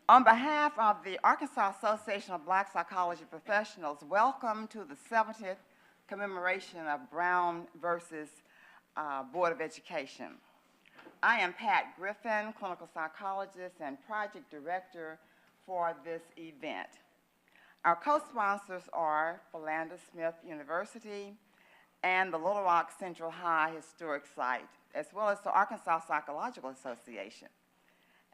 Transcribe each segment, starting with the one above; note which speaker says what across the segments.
Speaker 1: On behalf of the Arkansas Association of Black Psychology Professionals, welcome to the 70th commemoration of Brown versus Board of Education. I am Pat Griffin, clinical psychologist and project director for this event. Our co-sponsors are Philander Smith University and the Little Rock Central High Historic Site, as well as the Arkansas Psychological Association.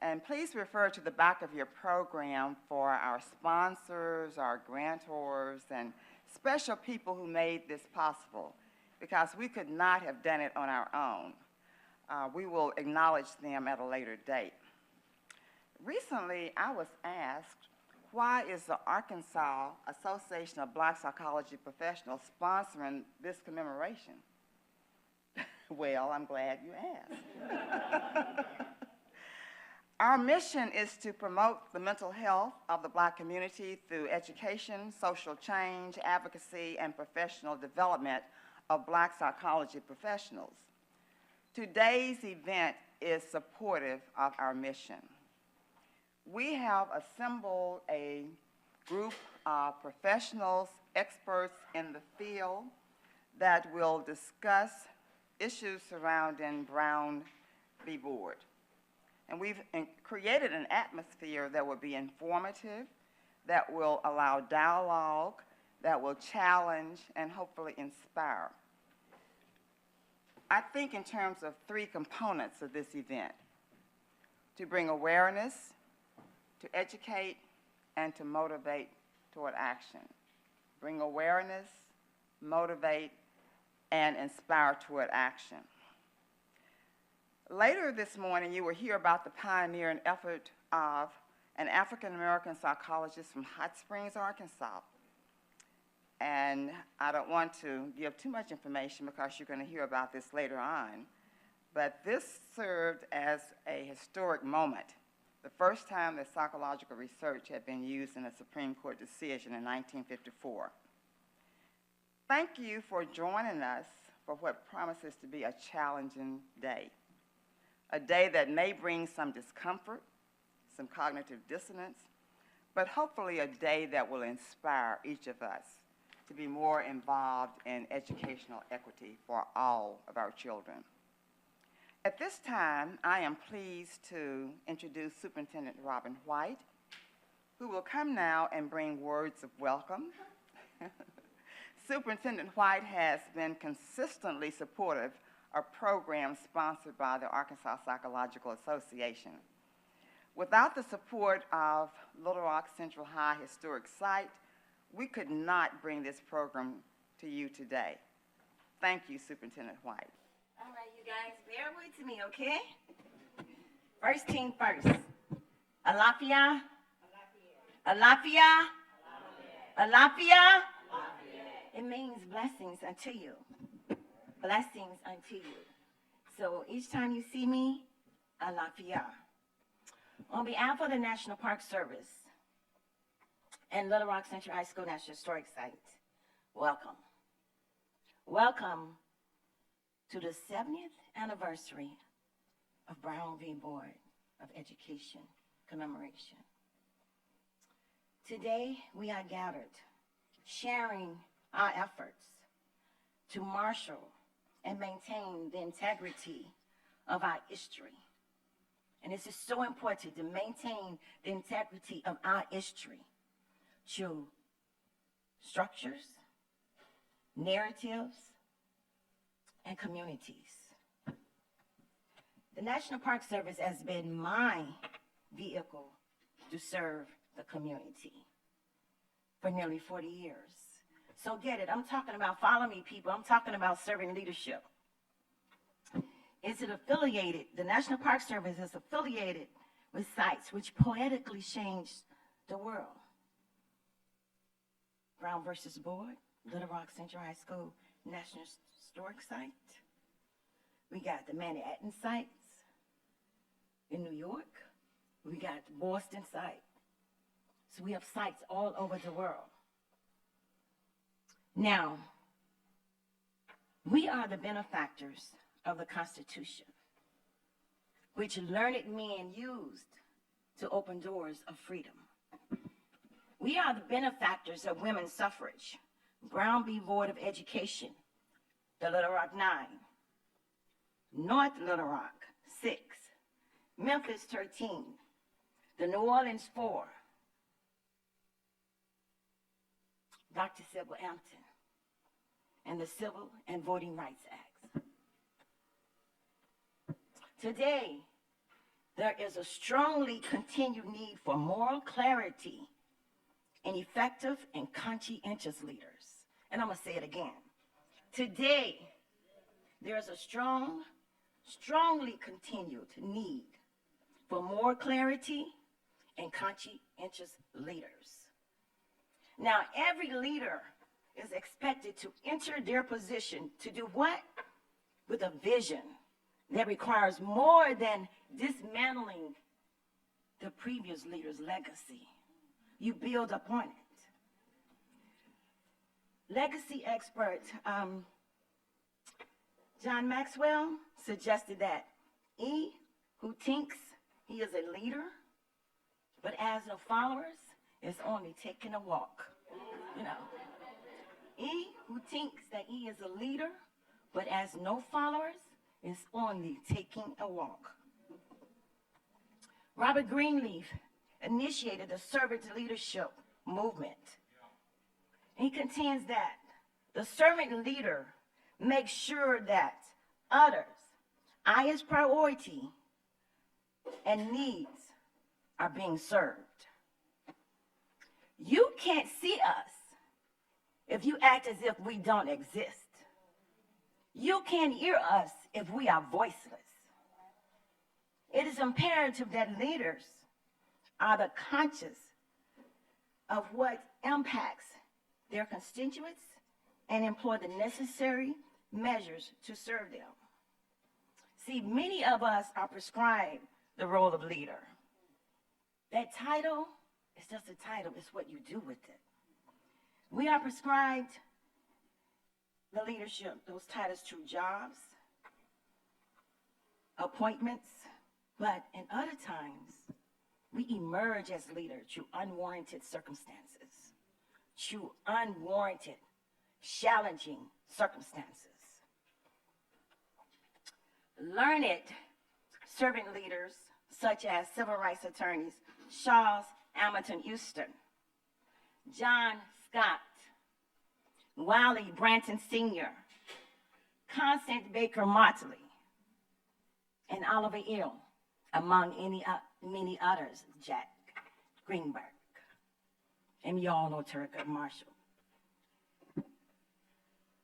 Speaker 1: And please refer to the back of your program for our sponsors, our grantors, and special people who made this possible, because we could not have done it on our own. We will acknowledge them at a later date. Recently, I was asked, why is the Arkansas Association of Black Psychology Professionals sponsoring this commemoration? Well, I'm glad you asked. Our mission is to promote the mental health of the Black community through education, social change, advocacy, and professional development of Black psychology professionals. Today's event is supportive of our mission. We have assembled a group of professionals, experts in the field that will discuss issues surrounding Brown v. Board. And we've created an atmosphere that will be informative, that will allow dialogue, that will challenge, and hopefully inspire. I think in terms of three components of this event: to bring awareness, to educate, and to motivate toward action. Bring awareness, motivate, and inspire toward action. Later this morning, you will hear about the pioneering effort of an African-American psychologist from Hot Springs, Arkansas. And I don't want to give too much information because you're going to hear about this later on. But this served as a historic moment, the first time that psychological research had been used in a Supreme Court decision in 1954. Thank you for joining us for what promises to be a challenging day. A day that may bring some discomfort, some cognitive dissonance, but hopefully a day that will inspire each of us to be more involved in educational equity for all of our children. At this time, I am pleased to introduce Superintendent Robin White, who will come now and bring words of welcome. Superintendent White has been consistently supportive of programs sponsored by the Arkansas Psychological Association. Without the support of Little Rock Central High Historic Site, we could not bring this program to you today. Thank you, Superintendent White.
Speaker 2: All right, you guys, bear with me, okay? First thing first. Alafia? Alafia? Alafia? It means blessings unto you. Blessings unto you. So each time you see me, Alafia. On behalf of the National Park Service and Little Rock Central High School National Historic Site, welcome. Welcome to the 70th anniversary of Brown v. Board of Education commemoration. Today, we are gathered, sharing our efforts to marshal and maintain the integrity of our history. And this is so important, to maintain the integrity of our history through structures, narratives, and communities. The National Park Service has been my vehicle to serve the community for nearly 40 years. So get it, I'm talking about, follow me people, I'm talking about serving leadership. Is it affiliated, the National Park Service is affiliated with sites which poetically changed the world. Brown versus Board, Little Rock Central High School National Historic Site. We got the Manhattan sites in New York. We got the Boston site. So we have sites all over the world. Now, we are the benefactors of the Constitution, which learned men used to open doors of freedom. We are the benefactors of women's suffrage. Brown v. Board of Education, the Little Rock 9, North Little Rock 6, Memphis 13, the New Orleans 4, Dr. Sybil Hampton, and the Civil and Voting Rights Acts. Today, there is a strongly continued need for moral clarity and effective and conscientious leaders. And I'm going to say it again. Today, there is a strongly continued need for more clarity and conscientious leaders. Now, every leader is expected to enter their position to do what? With a vision that requires more than dismantling the previous leader's legacy. You build upon it. Legacy expert John Maxwell suggested that he who thinks he is a leader but has no followers is only taking a walk. You know, he who thinks that he is a leader but has no followers is only taking a walk. Robert Greenleaf initiated the servant leadership movement. He contends that the servant leader makes sure that others' highest priority and needs are being served. You can't see us if you act as if we don't exist. You can't hear us if we are voiceless. It is imperative that leaders are the conscious of what impacts their constituents and employ the necessary measures to serve them. See, many of us are prescribed the role of leader. That title is just a title, it's what you do with it. We are prescribed the leadership, those titles through jobs, appointments, but in other times, we emerge as leaders through unwarranted circumstances, through unwarranted, challenging circumstances. Learned servant leaders, such as civil rights attorneys Charles Hamilton Houston, John Scott, Wiley Branton Sr., Constance Baker Motley, and Oliver Hill, among many others, Jack Greenberg, and you all know Thurgood Marshall.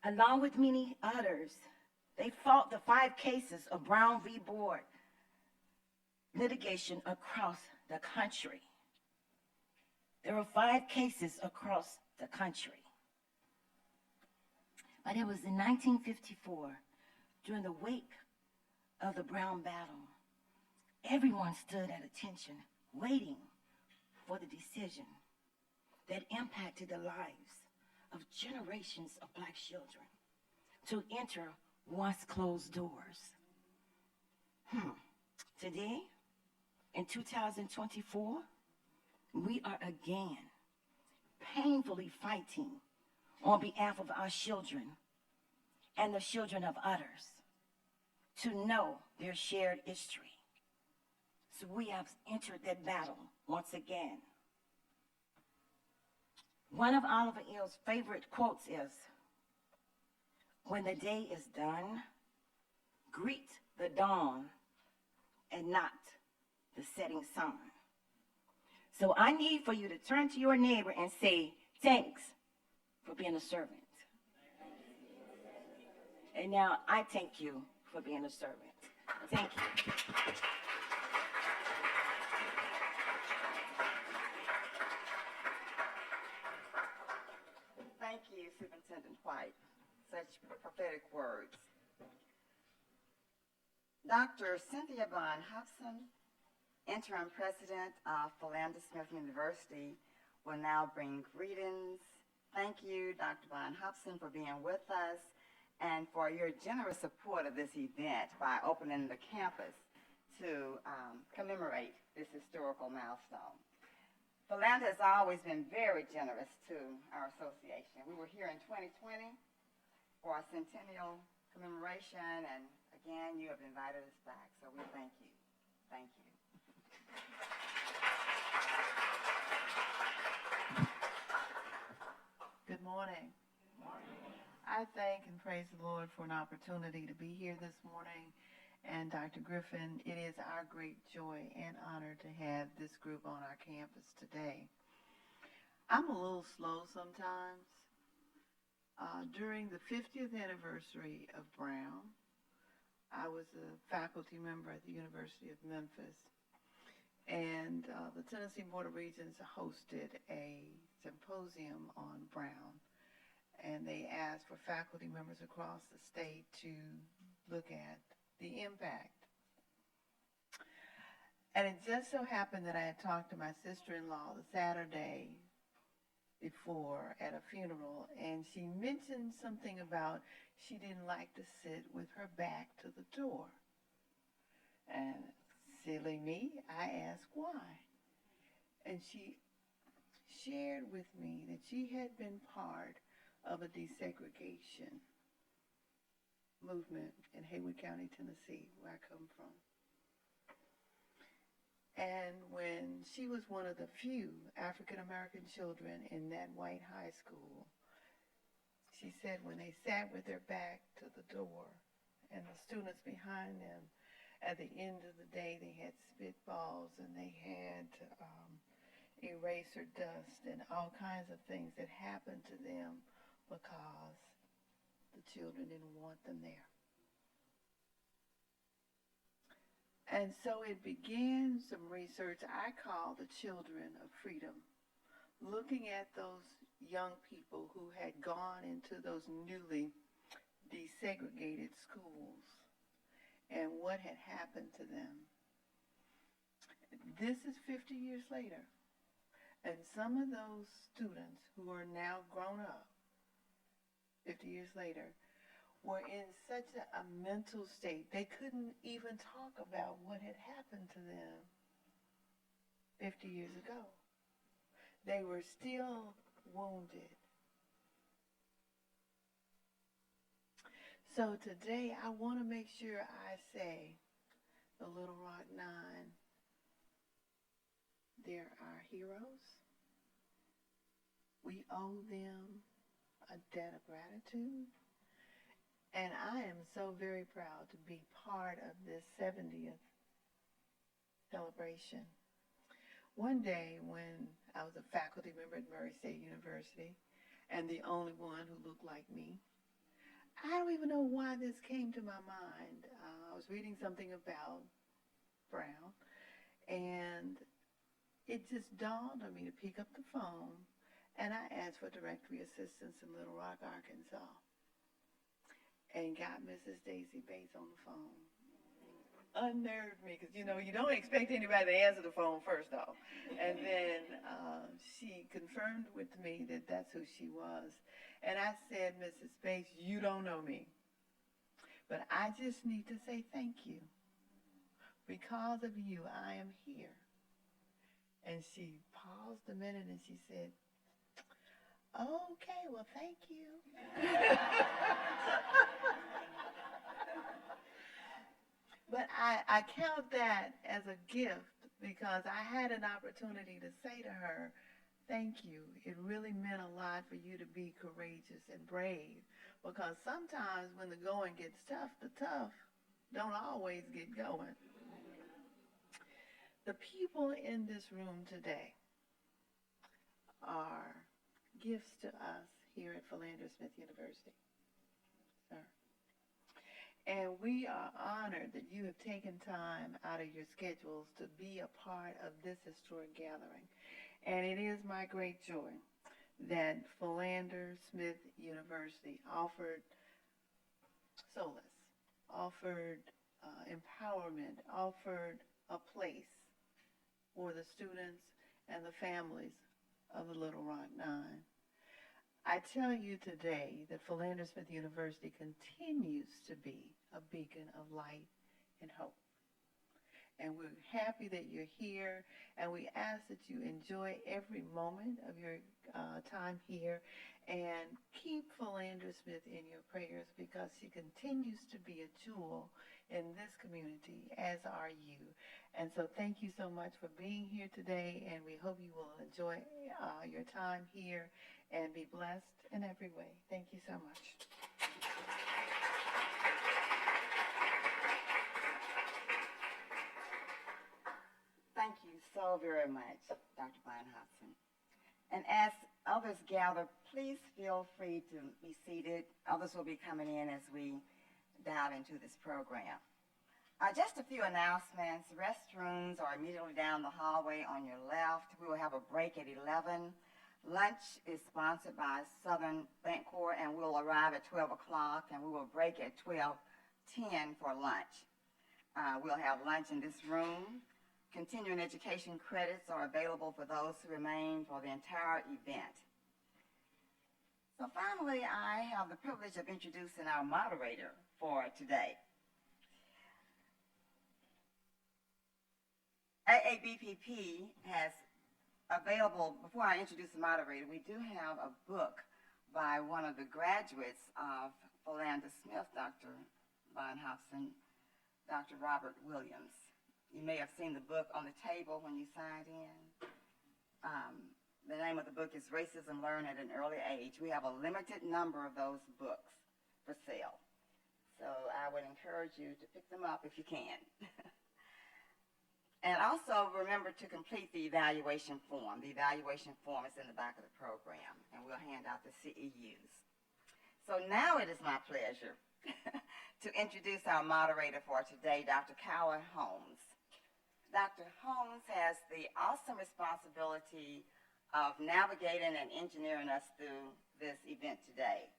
Speaker 2: Along with many others, they fought the 5 cases of Brown v. Board litigation across the country. There were 5 cases across the country. But it was in 1954, during the wake of the Brown battle, everyone stood at attention, waiting for the decision that impacted the lives of generations of Black children to enter once closed doors. Today, in 2024, we are again painfully fighting on behalf of our children and the children of others to know their shared history. So we have entered that battle once again. One of Oliver Hill's favorite quotes is, "When the day is done, greet the dawn and not the setting sun." So I need for you to turn to your neighbor and say, "Thanks for being a servant." And now I thank you for being a servant. Thank you.
Speaker 1: Thank you, Superintendent White. Such prophetic words. Dr. Cynthia Von Hobson, Interim President of Philander Smith University, will now bring greetings. Thank you, Dr. Von Hobson, for being with us and for your generous support of this event by opening the campus to commemorate this historical milestone. Philander has always been very generous to our association. We were here in 2020 for our centennial commemoration, and again, you have invited us back, so we thank you. Thank you.
Speaker 3: Good morning. Good morning. I thank and praise the Lord for an opportunity to be here this morning. And Dr. Griffin, it is our great joy and honor to have this group on our campus today. I'm a little slow sometimes. During the 50th anniversary of Brown, I was a faculty member at the University of Memphis, and the Tennessee Board of Regents hosted a symposium on Brown, and they asked for faculty members across the state to look at the impact. And it just so happened that I had talked to my sister-in-law the Saturday before at a funeral, and she mentioned something about she didn't like to sit with her back to the door. And silly me, I asked why. And she shared with me that she had been part of a desegregation movement in Haywood County, Tennessee, where I come from. And when she was one of the few African-American children in that white high school, she said when they sat with their back to the door and the students behind them, at the end of the day, they had spitballs and they had eraser dust and all kinds of things that happened to them because the children didn't want them there. And so it began some research I call the Children of Freedom, looking at those young people who had gone into those newly desegregated schools and what had happened to them. This is 50 years later, and some of those students who are now grown up 50 years later, were in such a mental state, they couldn't even talk about what had happened to them 50 years ago. They were still wounded. So today, I want to make sure I say, the Little Rock Nine, they're our heroes. We owe them a debt of gratitude, and I am so very proud to be part of this 70th celebration. One day when I was a faculty member at Murray State University and the only one who looked like me, I don't even know why this came to my mind. I was reading something about Brown, and it just dawned on me to pick up the phone. And I asked for directory assistance in Little Rock, Arkansas, and got Mrs. Daisy Bates on the phone. Unnerved me, because, you know, you don't expect anybody to answer the phone first off. And then she confirmed with me that that's who she was. And I said, Mrs. Bates, you don't know me, but I just need to say thank you. Because of you, I am here. And she paused a minute and she said, okay, well, thank you. But I count that as a gift because I had an opportunity to say to her, thank you. It really meant a lot for you to be courageous and brave, because sometimes when the going gets tough, the tough don't always get going. The people in this room today are gifts to us here at Philander Smith University, sir. And we are honored that you have taken time out of your schedules to be a part of this historic gathering. And it is my great joy that Philander Smith University offered solace, offered empowerment, offered a place for the students and the families of the Little Rock Nine. I tell you today that Philander Smith University continues to be a beacon of light and hope. And we're happy that you're here, and we ask that you enjoy every moment of your time here, and keep Philandra Smith in your prayers because she continues to be a jewel in this community, as are you. And so thank you so much for being here today, and we hope you will enjoy your time here and be blessed in every way. Thank you so much.
Speaker 1: Thank you so very much, Dr. Hobson. And as others gather, please feel free to be seated. Others will be coming in as we dive into this program. Just a few announcements. Restrooms are immediately down the hallway on your left. We will have a break at 11. Lunch is sponsored by Southern Bancorp, and we'll arrive at 12 o'clock, and we will break at 12:10 for lunch. We'll have lunch in this room. Continuing education credits are available for those who remain for the entire event. So finally, I have the privilege of introducing our moderator for today. AABPP has available, before I introduce the moderator, we do have a book by one of the graduates of Philandra Smith, Dr. Von Hobson, Dr. Robert Williams. You may have seen the book on the table when you signed in. The name of the book is Racism Learned at an Early Age. We have a limited number of those books for sale. So I would encourage you to pick them up if you can. And also remember to complete the evaluation form. The evaluation form is in the back of the program, and we'll hand out the CEUs. So now it is my pleasure to introduce our moderator for today, Dr. Kyla Holmes. Dr. Holmes has the awesome responsibility of navigating and engineering us through this event today.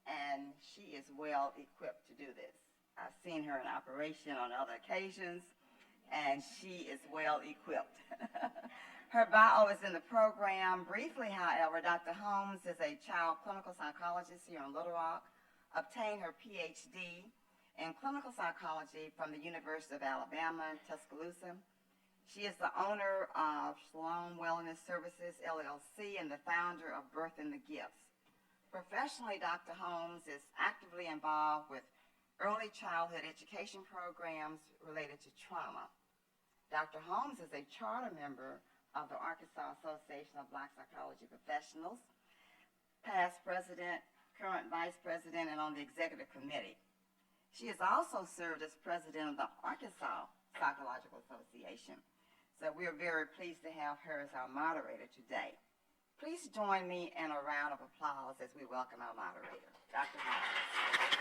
Speaker 1: And she is well equipped to do this. I've seen her in operation on other occasions, and she is well equipped. Her bio is in the program. Briefly, however, Dr. Holmes is a child clinical psychologist here in Little Rock, obtained her PhD in clinical psychology from the University of Alabama in Tuscaloosa. She is the owner of Shalom Wellness Services, LLC, and the founder of Birth and the Gifts. Professionally, Dr. Holmes is actively involved with early childhood education programs related to trauma. Dr. Holmes is a charter member of the Arkansas Association of Black Psychology Professionals, past president, current vice president, and on the executive committee. She has also served as president of the Arkansas Psychological Association. So we are very pleased to have her as our moderator today. Please join me in a round of applause as we welcome our moderator, Dr. Holmes.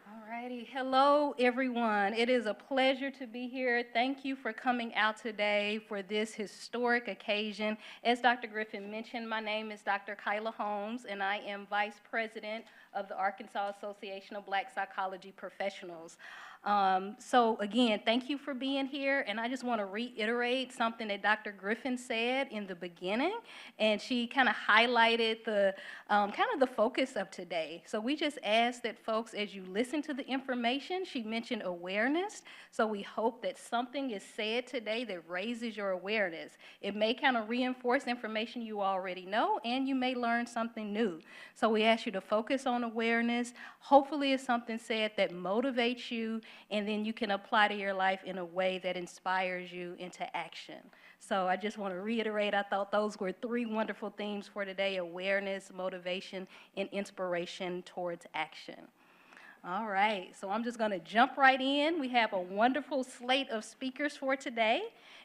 Speaker 4: All righty. Hello, everyone. It is a pleasure to be here. Thank you for coming out today for this historic occasion. As Dr. Griffin mentioned, my name is Dr. Kyla Holmes, and I am Vice President of the Arkansas Association of Black Psychology Professionals. So again, thank you for being here, and I just want to reiterate something that Dr. Griffin said in the beginning, and she kind of highlighted the the focus of today. So we just ask that folks, as you listen to the information, she mentioned awareness, so we hope that something is said today that raises your awareness. It may kind of reinforce information you already know, and you may learn something new. So we ask you to focus on awareness. Hopefully it's something said that motivates you, and then you can apply to your life in a way that inspires you into action. So I just want to reiterate, I thought those were three wonderful themes for today: awareness, motivation, and inspiration towards action. All right, so I'm just going to jump right in. We have a wonderful slate of speakers for today,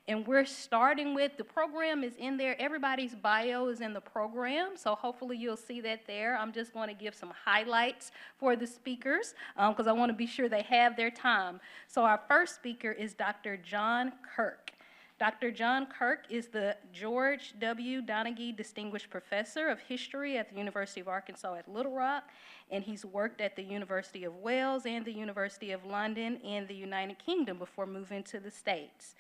Speaker 4: and we're starting with, the program is in there. Everybody's bio is in the program, so hopefully you'll see that there. I'm just going to give some highlights for the speakers because I want to be sure they have their time. So our first speaker is Dr. John Kirk. Dr. John Kirk is the George W. Donaghy Distinguished Professor of History at the University of Arkansas at Little Rock, and he's worked at the University of Wales and the University of London in the United Kingdom before moving to the States.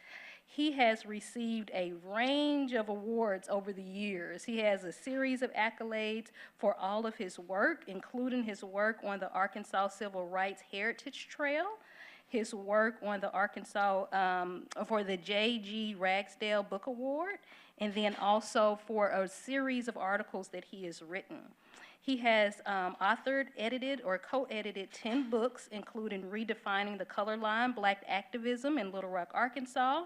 Speaker 4: He has received a range of awards over the years. He has a series of accolades for all of his work, including his work on the Arkansas Civil Rights Heritage Trail. his work on the Arkansas, for the J.G. Ragsdale Book Award, and then also for a series of articles that he has written. He has authored, edited, or co-edited 10 books, including Redefining the Color Line, Black Activism in Little Rock, Arkansas,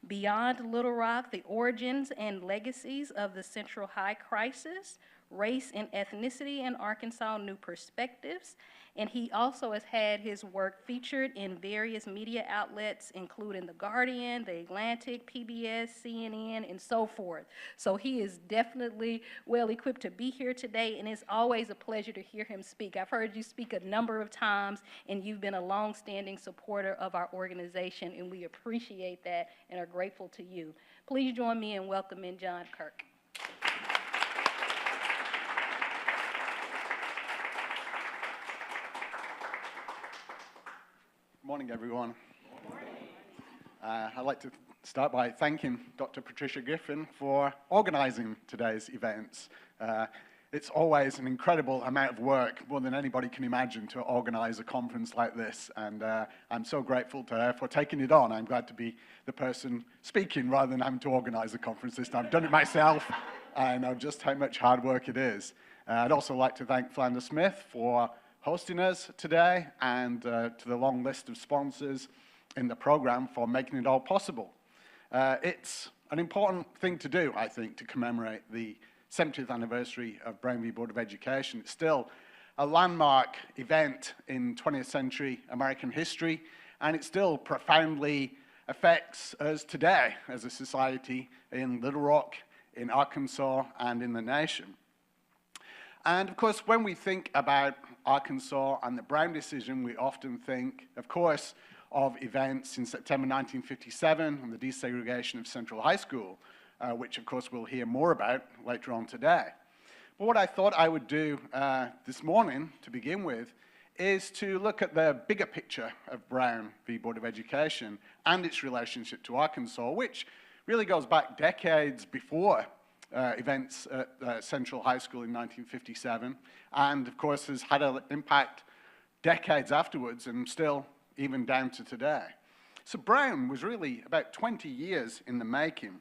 Speaker 4: Beyond Little Rock, The Origins and Legacies of the Central High Crisis, Race and Ethnicity in Arkansas, New Perspectives, and he also has had his work featured in various media outlets, including The Guardian, The Atlantic, PBS, CNN, and so forth. So he is definitely well equipped to be here today, and it's always a pleasure to hear him speak. I've heard you speak a number of times, and you've been a long-standing supporter of our organization, and we appreciate that and are grateful to you. Please join me in welcoming John Kirk.
Speaker 5: Good morning, everyone. I'd like to start by thanking Dr. Patricia Griffin for organizing today's events. It's always an incredible amount of work, more than anybody can imagine, to organize a conference like this, and I'm so grateful to her for taking it on. I'm glad to be the person speaking rather than having to organize a conference this time. I've done it myself, and I know just how much hard work it is. I'd also like to thank Flanders Smith for hosting us today, and to the long list of sponsors in the program for making it all possible. It's an important thing to do, I think, to commemorate the 70th anniversary of Brown v. Board of Education. It's still a landmark event in 20th century American history, and it still profoundly affects us today as a society in Little Rock, in Arkansas, and in the nation. And of course, when we think about Arkansas and the Brown decision, we often think, of course, of events in September 1957 and the desegregation of Central High School, which of course we'll hear more about later on today. But what I thought I would do this morning, to begin with, is to look at the bigger picture of Brown v. Board of Education and its relationship to Arkansas, which really goes back decades before events at Central High School in 1957, and of course has had an impact decades afterwards and still even down to today. So Brown was really about 20 years in the making.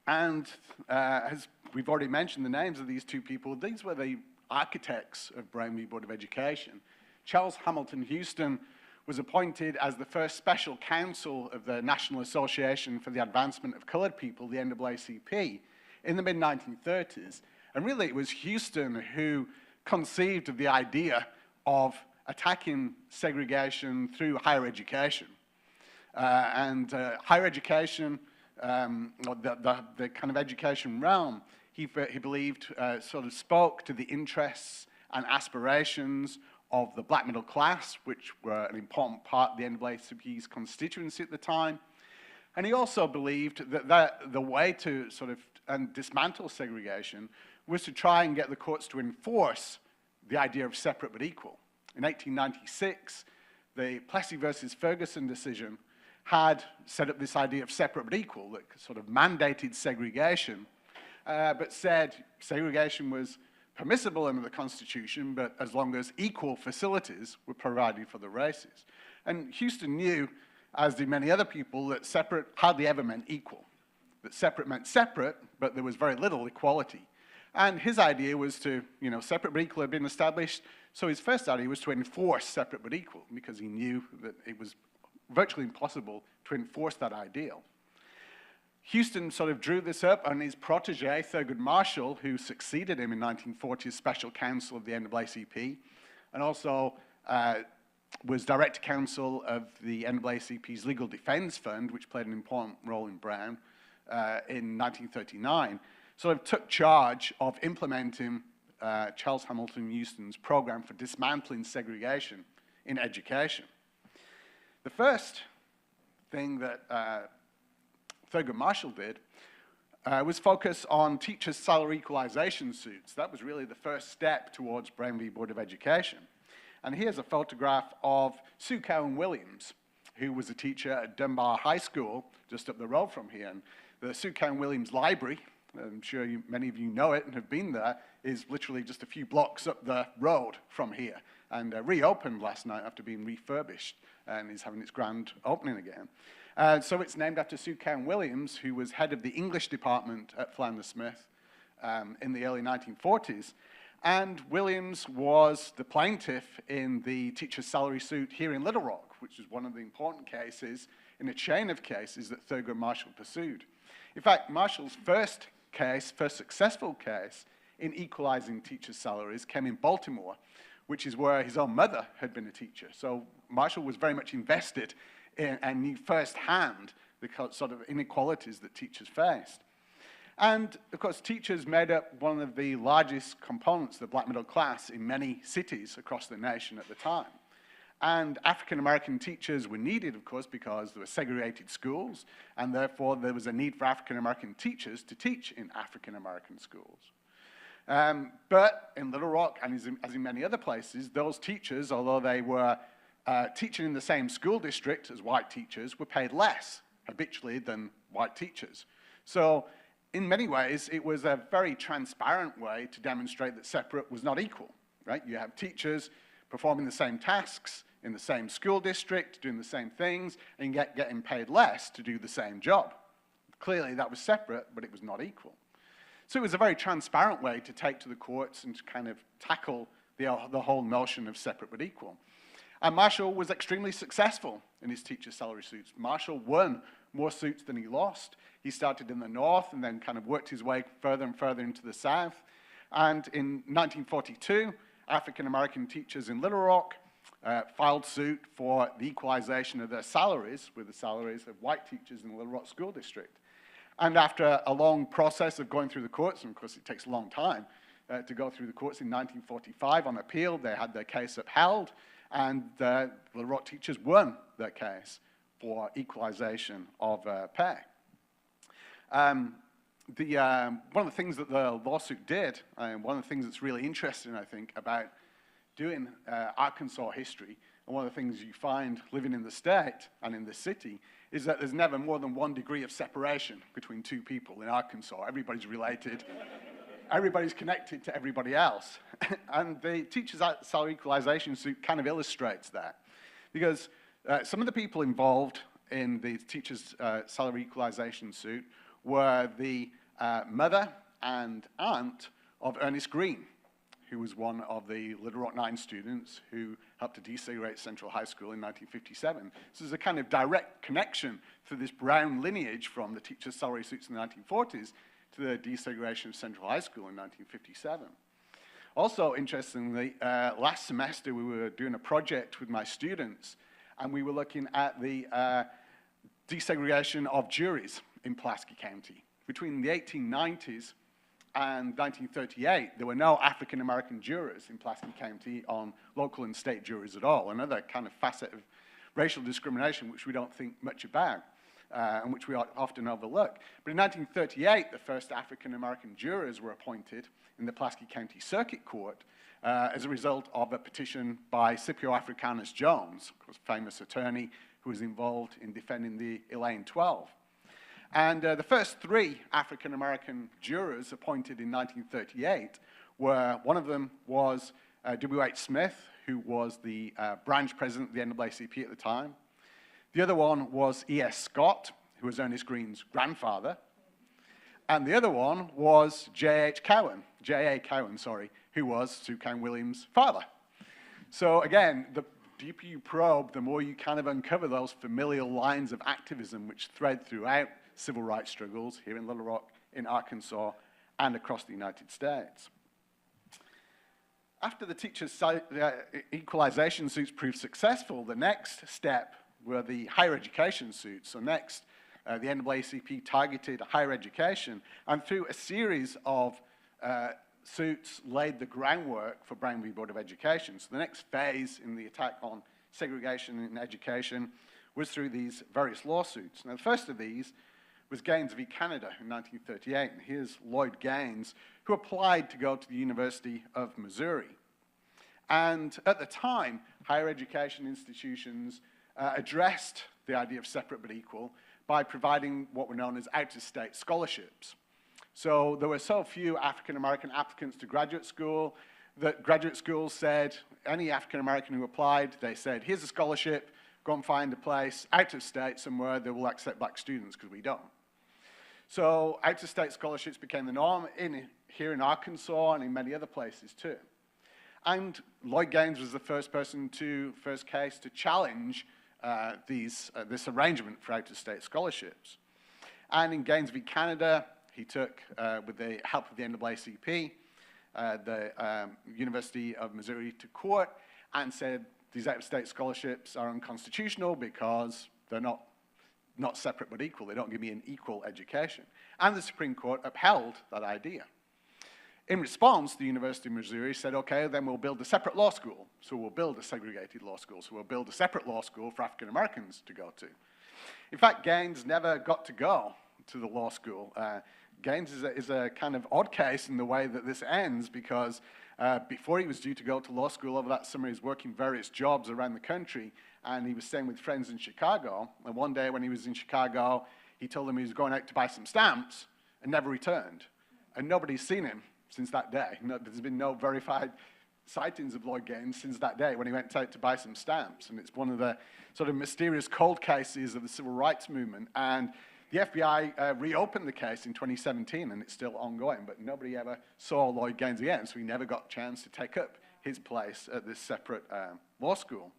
Speaker 5: And as we've already mentioned the names of these two people, these were the architects of Brown v. Board of Education. Charles Hamilton Houston was appointed as the first special counsel of the National Association for the Advancement of Colored People, the NAACP, in the mid-1930s. And really it was Houston who conceived of the idea of attacking segregation through higher education. Higher education, or the kind of education realm, he believed sort of spoke to the interests and aspirations of the black middle class, which were an important part of the NAACP's constituency at the time. And he also believed that the way to sort of dismantle segregation was to try and get the courts to enforce the idea of separate but equal. In 1896, the Plessy versus Ferguson decision had set up this idea of separate but equal that sort of mandated segregation, but said segregation was permissible under the Constitution, but as long as equal facilities were provided for the races. And Houston knew, as did many other people, that separate hardly ever meant equal. That separate meant separate, but there was very little equality. And his idea was to, separate but equal had been established, so his first idea was to enforce separate but equal, because he knew that it was virtually impossible to enforce that ideal. Houston sort of drew this up on his protege, Thurgood Marshall, who succeeded him in 1940 as special counsel of the NAACP, and also was director counsel of the NAACP's Legal Defense Fund, which played an important role in Brown in 1939, sort of took charge of implementing Charles Hamilton Houston's program for dismantling segregation in education. The first thing that Thurgood Marshall did was focus on teachers' salary equalization suits. That was really the first step towards Brown v. Board of Education. And here's a photograph of Sue Cowan Williams, who was a teacher at Dunbar High School, just up the road from here. And the Sue Cowan Williams Library I'm sure many of you know it and have been there, is literally just a few blocks up the road from here, and reopened last night after being refurbished, and is having its grand opening again. So it's named after Sue Cairn Williams, who was head of the English department at Flanders Smith in the early 1940s. And Williams was the plaintiff in the teacher's salary suit here in Little Rock, which is one of the important cases in a chain of cases that Thurgood Marshall pursued. In fact, Marshall's first successful case in equalizing teachers' salaries came in Baltimore, which is where his own mother had been a teacher. So Marshall was very much invested in and knew firsthand the sort of inequalities that teachers faced. And, of course, teachers made up one of the largest components of the black middle class in many cities across the nation at the time. And African-American teachers were needed, of course, because there were segregated schools, and therefore there was a need for African-American teachers to teach in African-American schools. But in Little Rock, and as in many other places, those teachers, although they were teaching in the same school district as white teachers, were paid less habitually than white teachers. So in many ways, it was a very transparent way to demonstrate that separate was not equal, right? You have teachers performing the same tasks in the same school district, doing the same things, and getting paid less to do the same job. Clearly, that was separate, but it was not equal. So it was a very transparent way to take to the courts and to kind of tackle the whole notion of separate but equal. And Marshall was extremely successful in his teacher salary suits. Marshall won more suits than he lost. He started in the north and then kind of worked his way further and further into the south. And in 1942, African-American teachers in Little Rock filed suit for the equalization of their salaries with the salaries of white teachers in the Little Rock School District. And after a long process of going through the courts, and of course it takes a long time to go through the courts, in 1945 on appeal, they had their case upheld, and the Little Rock teachers won their case for equalization of pay. One of the things that the lawsuit did, and one of the things that's really interesting, I think, about doing Arkansas history, and one of the things you find living in the state and in the city, is that there's never more than 1 degree of separation between two people in Arkansas. Everybody's related. Everybody's connected to everybody else. And the teachers' salary equalization suit kind of illustrates that. Because some of the people involved in the teachers' salary equalization suit were the mother and aunt of Ernest Green, who was one of the Little Rock 9 students who helped to desegregate Central High School in 1957. So there's a kind of direct connection through this Brown lineage from the teachers' salary suits in the 1940s to the desegregation of Central High School in 1957. Also, interestingly, last semester we were doing a project with my students, and we were looking at the desegregation of juries in Pulaski County. Between the 1890s and 1938, there were no African-American jurors in Pulaski County on local and state juries at all, another kind of facet of racial discrimination which we don't think much about. And which we often overlook. But in 1938, the first African-American jurors were appointed in the Pulaski County Circuit Court as a result of a petition by Scipio Africanus Jones, a famous attorney who was involved in defending the Elaine 12. And the first 3 African-American jurors appointed in 1938 were, one of them was W.H. Smith, who was the branch president of the NAACP at the time. The other one was E.S. Scott, who was Ernest Green's grandfather. And the other one was J.A. Cowan, who was Sue Cairn Williams' father. So again, the deeper you probe, the more you kind of uncover those familial lines of activism which thread throughout civil rights struggles here in Little Rock, in Arkansas, and across the United States. After the teachers' equalization suits proved successful, the next step were the higher education suits. So next, the NAACP targeted higher education, and through a series of suits laid the groundwork for Brown v. Board of Education. So the next phase in the attack on segregation in education was through these various lawsuits. Now, the first of these was Gaines v. Canada in 1938, and here's Lloyd Gaines, who applied to go to the University of Missouri. And at the time, higher education institutions addressed the idea of separate but equal by providing what were known as out-of-state scholarships. So there were so few African-American applicants to graduate school that graduate schools said, any African-American who applied, they said, here's a scholarship, go and find a place out of state somewhere that will accept black students, because we don't. So out-of-state scholarships became the norm here in Arkansas and in many other places too. And Lloyd Gaines was the first case to challenge this arrangement for out-of-state scholarships. And in Gaines v. Canada, he took, with the help of the NAACP, the University of Missouri to court and said these out-of-state scholarships are unconstitutional because they're not separate but equal. They don't give me an equal education. And the Supreme Court upheld that idea. In response, the University of Missouri said, okay, then we'll build a separate law school. So we'll build a segregated law school. So we'll build a separate law school for African Americans to go to. In fact, Gaines never got to go to the law school. Gaines is a kind of odd case in the way that this ends, because before he was due to go to law school over that summer, he was working various jobs around the country, and he was staying with friends in Chicago. And one day when he was in Chicago, he told them he was going out to buy some stamps and never returned. And nobody's seen him since that day. There's been no verified sightings of Lloyd Gaines since that day when he went out to buy some stamps. And it's one of the sort of mysterious cold cases of the civil rights movement. And the FBI reopened the case in 2017, and it's still ongoing, but nobody ever saw Lloyd Gaines again, so he never got a chance to take up his place at this separate law school.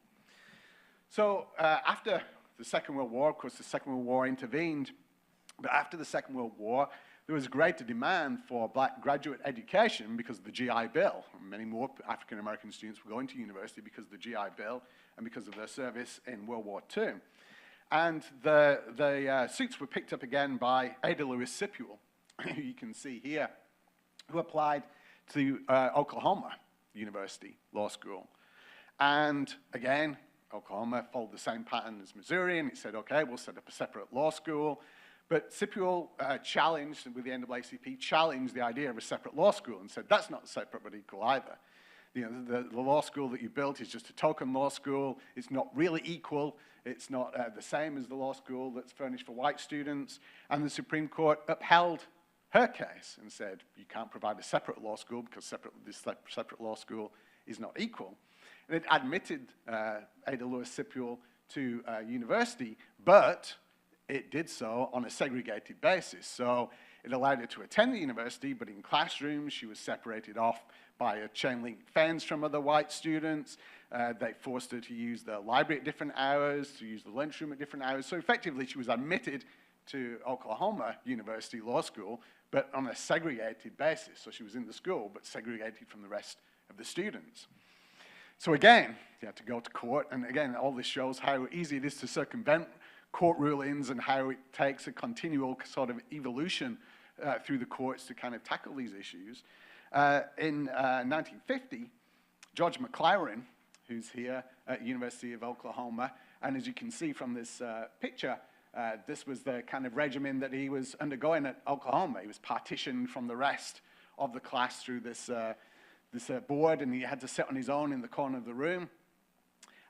Speaker 5: So after the Second World War, of course, the Second World War intervened, but after the Second World War, there was greater demand for black graduate education because of the GI Bill. Many more African-American students were going to university because of the GI Bill and because of their service in World War II. And the suits were picked up again by Ada Lewis Sipewell, who you can see here, who applied to Oklahoma University Law School. And again, Oklahoma followed the same pattern as Missouri, and it said, okay, we'll set up a separate law school. But Sipewell challenged, with the NAACP, challenged the idea of a separate law school and said, that's not separate but equal either. You know, the law school that you built is just a token law school. It's not really equal. It's not the same as the law school that's furnished for white students. And the Supreme Court upheld her case and said, you can't provide a separate law school because this separate law school is not equal. And it admitted Ada Lewis Sipewell to university, but it did so on a segregated basis. So it allowed her to attend the university, but in classrooms, she was separated off by a chain link fence from other white students. They forced her to use the library at different hours, to use the lunchroom at different hours. So effectively, she was admitted to Oklahoma University Law School, but on a segregated basis. So she was in the school, but segregated from the rest of the students. So again, you had to go to court. And again, all this shows how easy it is to circumvent court rulings and how it takes a continual sort of evolution through the courts to kind of tackle these issues. In 1950, George McLaren, who's here at University of Oklahoma, and as you can see from this picture, this was the kind of regimen that he was undergoing at Oklahoma. He was partitioned from the rest of the class through this board, and he had to sit on his own in the corner of the room.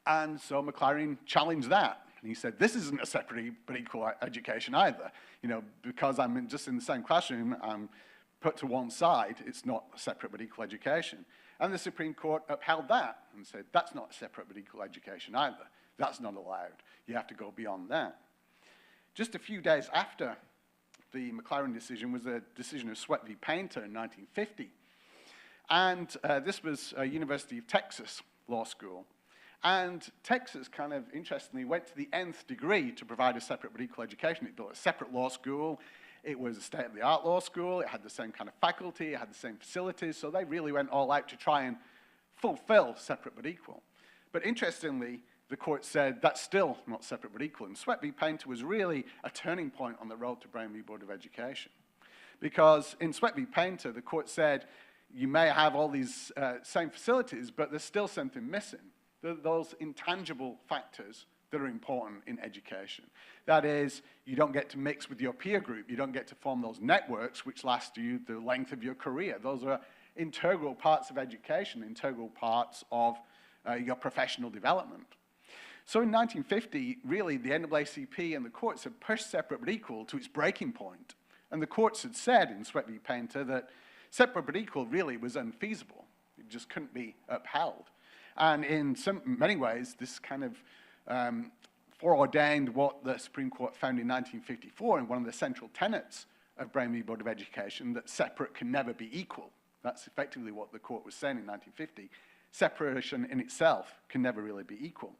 Speaker 5: And so McLaren challenged that. And he said, this isn't a separate but equal education either. You know, because I'm just in the same classroom, I'm put to one side, it's not a separate but equal education. And the Supreme Court upheld that and said, that's not a separate but equal education either. That's not allowed. You have to go beyond that. Just a few days after the McLaren decision was the decision of Sweat v. Painter in 1950. And this was a University of Texas law school. And Texas, kind of interestingly, went to the nth degree to provide a separate but equal education. It built a separate law school. It was a state-of-the-art law school. It had the same kind of faculty. It had the same facilities. So they really went all out to try and fulfill separate but equal. But interestingly, the court said that's still not separate but equal. And Sweat v. Painter was really a turning point on the road to Brown v. Board of Education. Because in Sweat v. Painter, the court said, you may have all these same facilities, but there's still something missing. Those intangible factors that are important in education. That is, you don't get to mix with your peer group. You don't get to form those networks which last you the length of your career. Those are integral parts of education, integral parts of your professional development. So in 1950, really, the NAACP and the courts had pushed separate but equal to its breaking point. And the courts had said in Sweat v. Painter that separate but equal really was unfeasible. It just couldn't be upheld. And in many ways, this kind of foreordained what the Supreme Court found in 1954 in one of the central tenets of Brown v. Board of Education, that separate can never be equal. That's effectively what the court was saying in 1950. Separation in itself can never really be equal.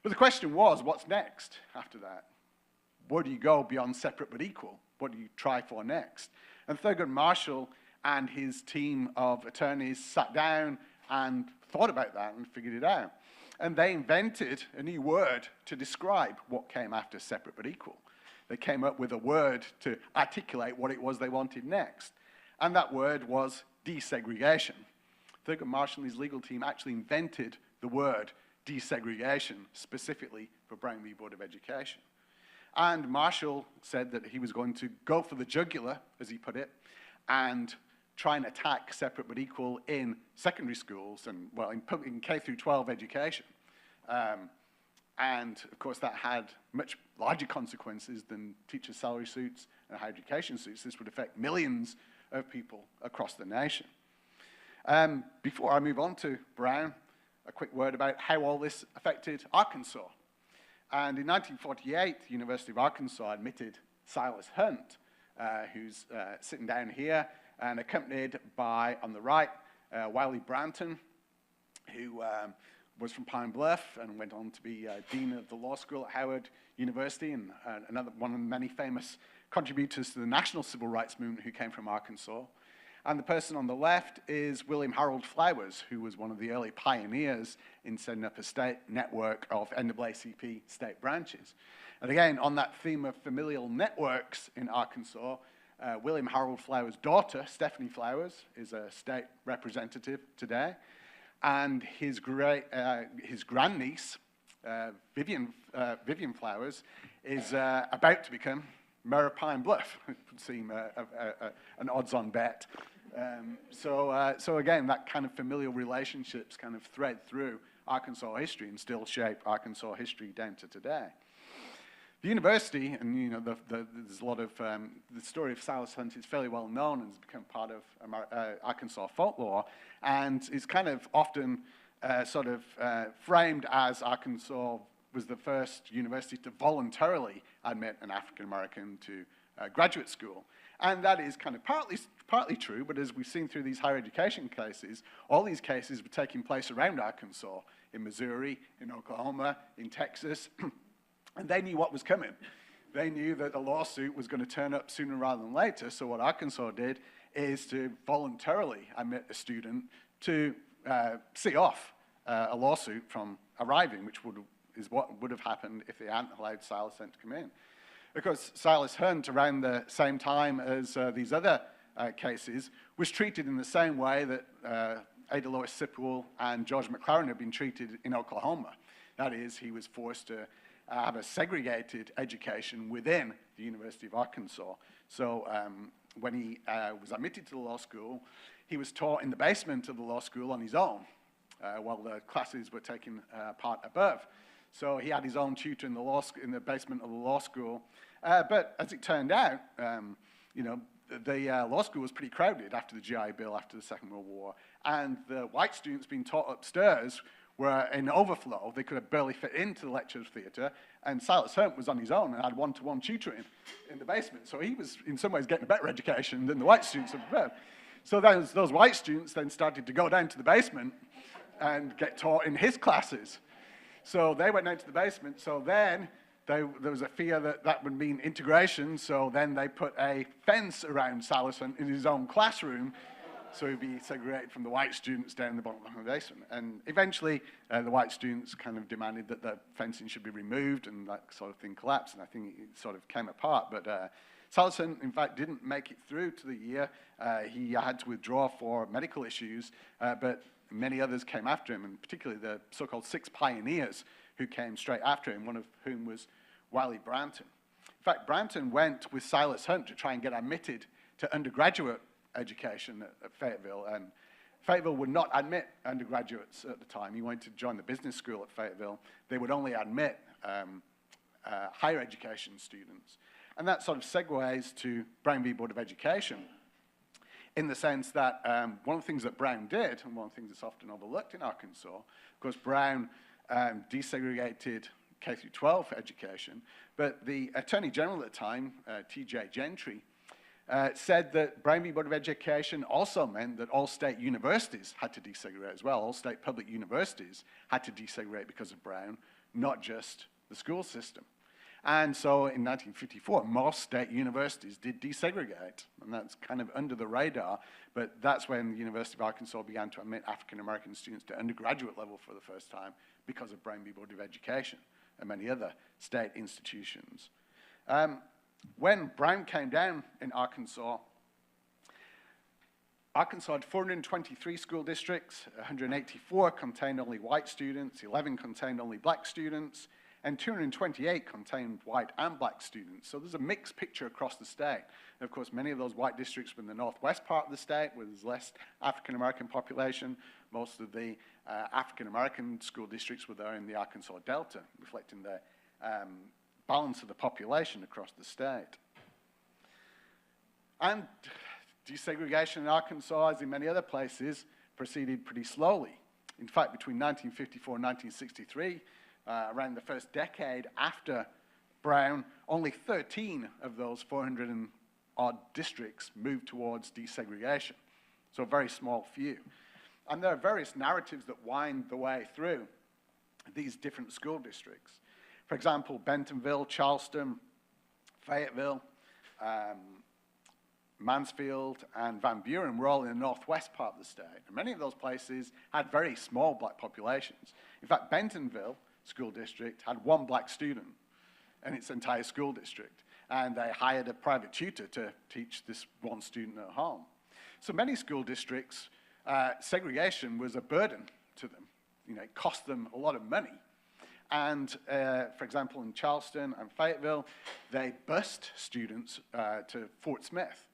Speaker 5: But the question was, what's next after that? Where do you go beyond separate but equal? What do you try for next? And Thurgood Marshall and his team of attorneys sat down and thought about that and figured it out. And they invented a new word to describe what came after separate but equal. They came up with a word to articulate what it was they wanted next. And that word was desegregation. Thurgood Marshall and his legal team actually invented the word desegregation specifically for Brown v. Board of Education. And Marshall said that he was going to go for the jugular, as he put it, and try and attack separate but equal in secondary schools and, well, in K through 12 education. And, of course, that had much larger consequences than teachers' salary suits and higher education suits. This would affect millions of people across the nation. Before I move on to Brown, a quick word about how all this affected Arkansas. And in 1948, the University of Arkansas admitted Silas Hunt, who's sitting down here, and accompanied by, on the right, Wiley Branton, who was from Pine Bluff and went on to be dean of the law school at Howard University, and another one of the many famous contributors to the national civil rights movement who came from Arkansas. And the person on the left is William Harold Flowers, who was one of the early pioneers in setting up a state network of NAACP state branches. And again, on that theme of familial networks in Arkansas, William Harold Flowers' daughter, Stephanie Flowers, is a state representative today. And his grandniece, Vivian Flowers, is about to become Mayor of Pine Bluff. It would seem an odds-on bet. So again, that kind of familial relationships kind of thread through Arkansas history and still shape Arkansas history down to today. The university, and you know, there's a lot of, the story of Silas Hunt is fairly well known and has become part of Arkansas folklore, and is kind of often framed as Arkansas was the first university to voluntarily admit an African American to graduate school. And that is kind of partly true, but as we've seen through these higher education cases, all these cases were taking place around Arkansas, in Missouri, in Oklahoma, in Texas, and they knew what was coming. They knew that a lawsuit was going to turn up sooner rather than later, so what Arkansas did is to voluntarily admit a student to see off a lawsuit from arriving, which is what would have happened if they hadn't allowed Silas Hunt to come in. Because Silas Hunt, around the same time as these other cases, was treated in the same way that Ada Lois Sipple and George McLaren had been treated in Oklahoma. That is, he was forced to have a segregated education within the University of Arkansas. So when he was admitted to the law school, he was taught in the basement of the law school on his own, while the classes were taken part above. So he had his own tutor in the basement of the law school. But as it turned out, the law school was pretty crowded after the GI Bill, after the Second World War. And the white students being taught upstairs were in overflow. They could have barely fit into the lecture theatre. And Silas Hunt was on his own and had one-to-one tutoring in the basement. So he was, in some ways, getting a better education than the white students up above. So those white students then started to go down to the basement and get taught in his classes. So they went down to the basement. So then there was a fear that would mean integration. So then they put a fence around Silas Hunt in his own classroom, so he'd be segregated from the white students down in the bottom of the basement. And eventually, the white students kind of demanded that the fencing should be removed, and that sort of thing collapsed. And I think it sort of came apart. But Silas Hunt, in fact, didn't make it through to the year. He had to withdraw for medical issues, but many others came after him, and particularly the so-called 6 pioneers who came straight after him, one of whom was Wiley Branton. In fact, Branton went with Silas Hunt to try and get admitted to undergraduate education at Fayetteville, and Fayetteville would not admit undergraduates at the time. He wanted to join the business school at Fayetteville. They would only admit higher education students. And that sort of segues to Brown v. Board of Education, in the sense that one of the things that Brown did, and one of the things that's often overlooked in Arkansas, of course, Brown desegregated K through 12 education, but the Attorney General at the time, T.J. Gentry, said that Brown v. Board of Education also meant that all state universities had to desegregate as well. All state public universities had to desegregate because of Brown, not just the school system. And so in 1954, most state universities did desegregate, and that's kind of under the radar, but that's when the University of Arkansas began to admit African-American students to undergraduate level for the first time because of Brown v. Board of Education and many other state institutions. When Brown came down in Arkansas, Arkansas had 423 school districts, 184 contained only white students, 11 contained only black students, and 228 contained white and black students. So there's a mixed picture across the state. And of course, many of those white districts were in the northwest part of the state, where there's less African-American population. Most of the African-American school districts were there in the Arkansas Delta, reflecting the balance of the population across the state. And desegregation in Arkansas, as in many other places, proceeded pretty slowly. In fact, between 1954 and 1963, around the first decade after Brown, only 13 of those 400 and odd districts moved towards desegregation. So a very small few. And there are various narratives that wind the way through these different school districts. For example, Bentonville, Charleston, Fayetteville, Mansfield, and Van Buren were all in the northwest part of the state. And many of those places had very small black populations. In fact, Bentonville school district had one black student in its entire school district. And they hired a private tutor to teach this one student at home. So many school districts, segregation was a burden to them. You know, it cost them a lot of money. And for example, in Charleston and Fayetteville, they bused students to Fort Smith.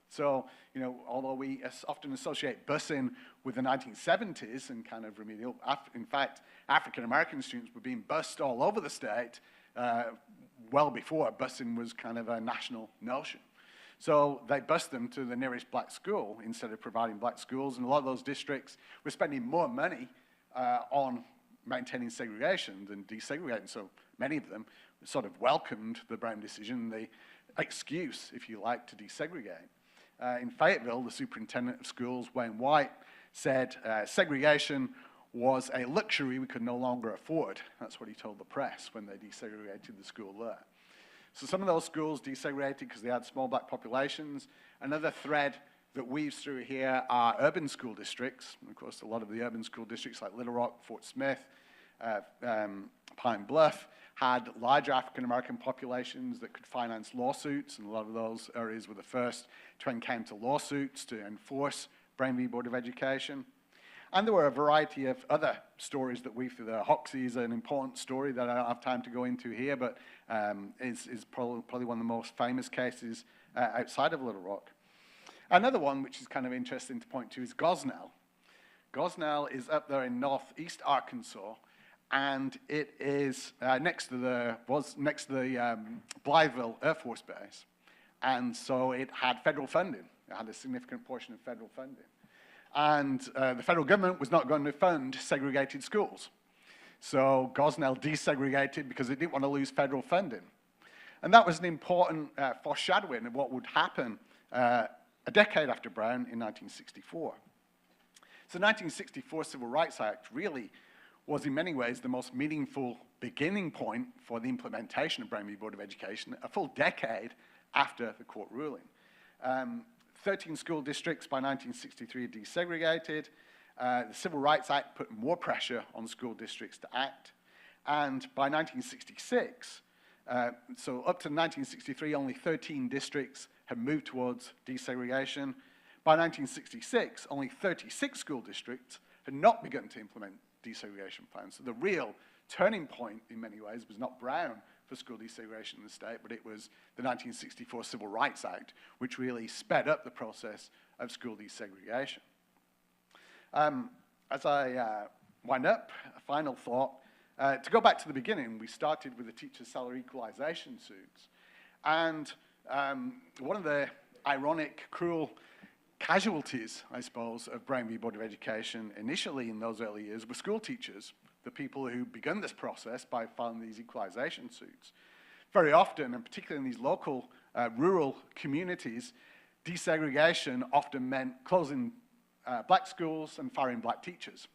Speaker 5: So, you know, although we often associate busing with the 1970s and kind of remedial, in fact, African-American students were being bused all over the state well before busing was kind of a national notion. So they bused them to the nearest black school instead of providing black schools, and a lot of those districts were spending more money on maintaining segregation than desegregating. So many of them sort of welcomed the Brown decision, the excuse, if you like, to desegregate. In Fayetteville, the superintendent of schools, Wayne White, said segregation was a luxury we could no longer afford. That's what he told the press when they desegregated the school there. So some of those schools desegregated because they had small black populations. Another thread that weaves through here are urban school districts. And of course, a lot of the urban school districts like Little Rock, Fort Smith, Pine Bluff had large African-American populations that could finance lawsuits, and a lot of those areas were the first to encounter lawsuits to enforce Brown v. Board of Education. And there were a variety of other stories that weave through there. Hoxie is an important story that I don't have time to go into here, but is probably one of the most famous cases outside of Little Rock. Another one, which is kind of interesting to point to, is Gosnell. Gosnell is up there in northeast Arkansas, and it is next to the Blytheville Air Force Base. And so it had federal funding. It had a significant portion of federal funding. And the federal government was not going to fund segregated schools. So Gosnell desegregated because it didn't want to lose federal funding. And that was an important foreshadowing of what would happen a decade after Brown in 1964. So the 1964 Civil Rights Act really was in many ways the most meaningful beginning point for the implementation of Brown v. Board of Education, a full decade after the court ruling. 13 school districts by 1963 desegregated. The Civil Rights Act put more pressure on school districts to act. And by 1966, so up to 1963, only 13 districts had moved towards desegregation. By 1966, only 36 school districts had not begun to implement desegregation plans. So the real turning point, in many ways, was not Brown for school desegregation in the state, but it was the 1964 Civil Rights Act, which really sped up the process of school desegregation. As I wind up, a final thought. To go back to the beginning, we started with the teacher salary equalization suits. And one of the ironic, cruel casualties, I suppose, of Brown v. Board of Education initially in those early years were school teachers, the people who began this process by filing these equalization suits. Very often, and particularly in these local rural communities, desegregation often meant closing black schools and firing black teachers.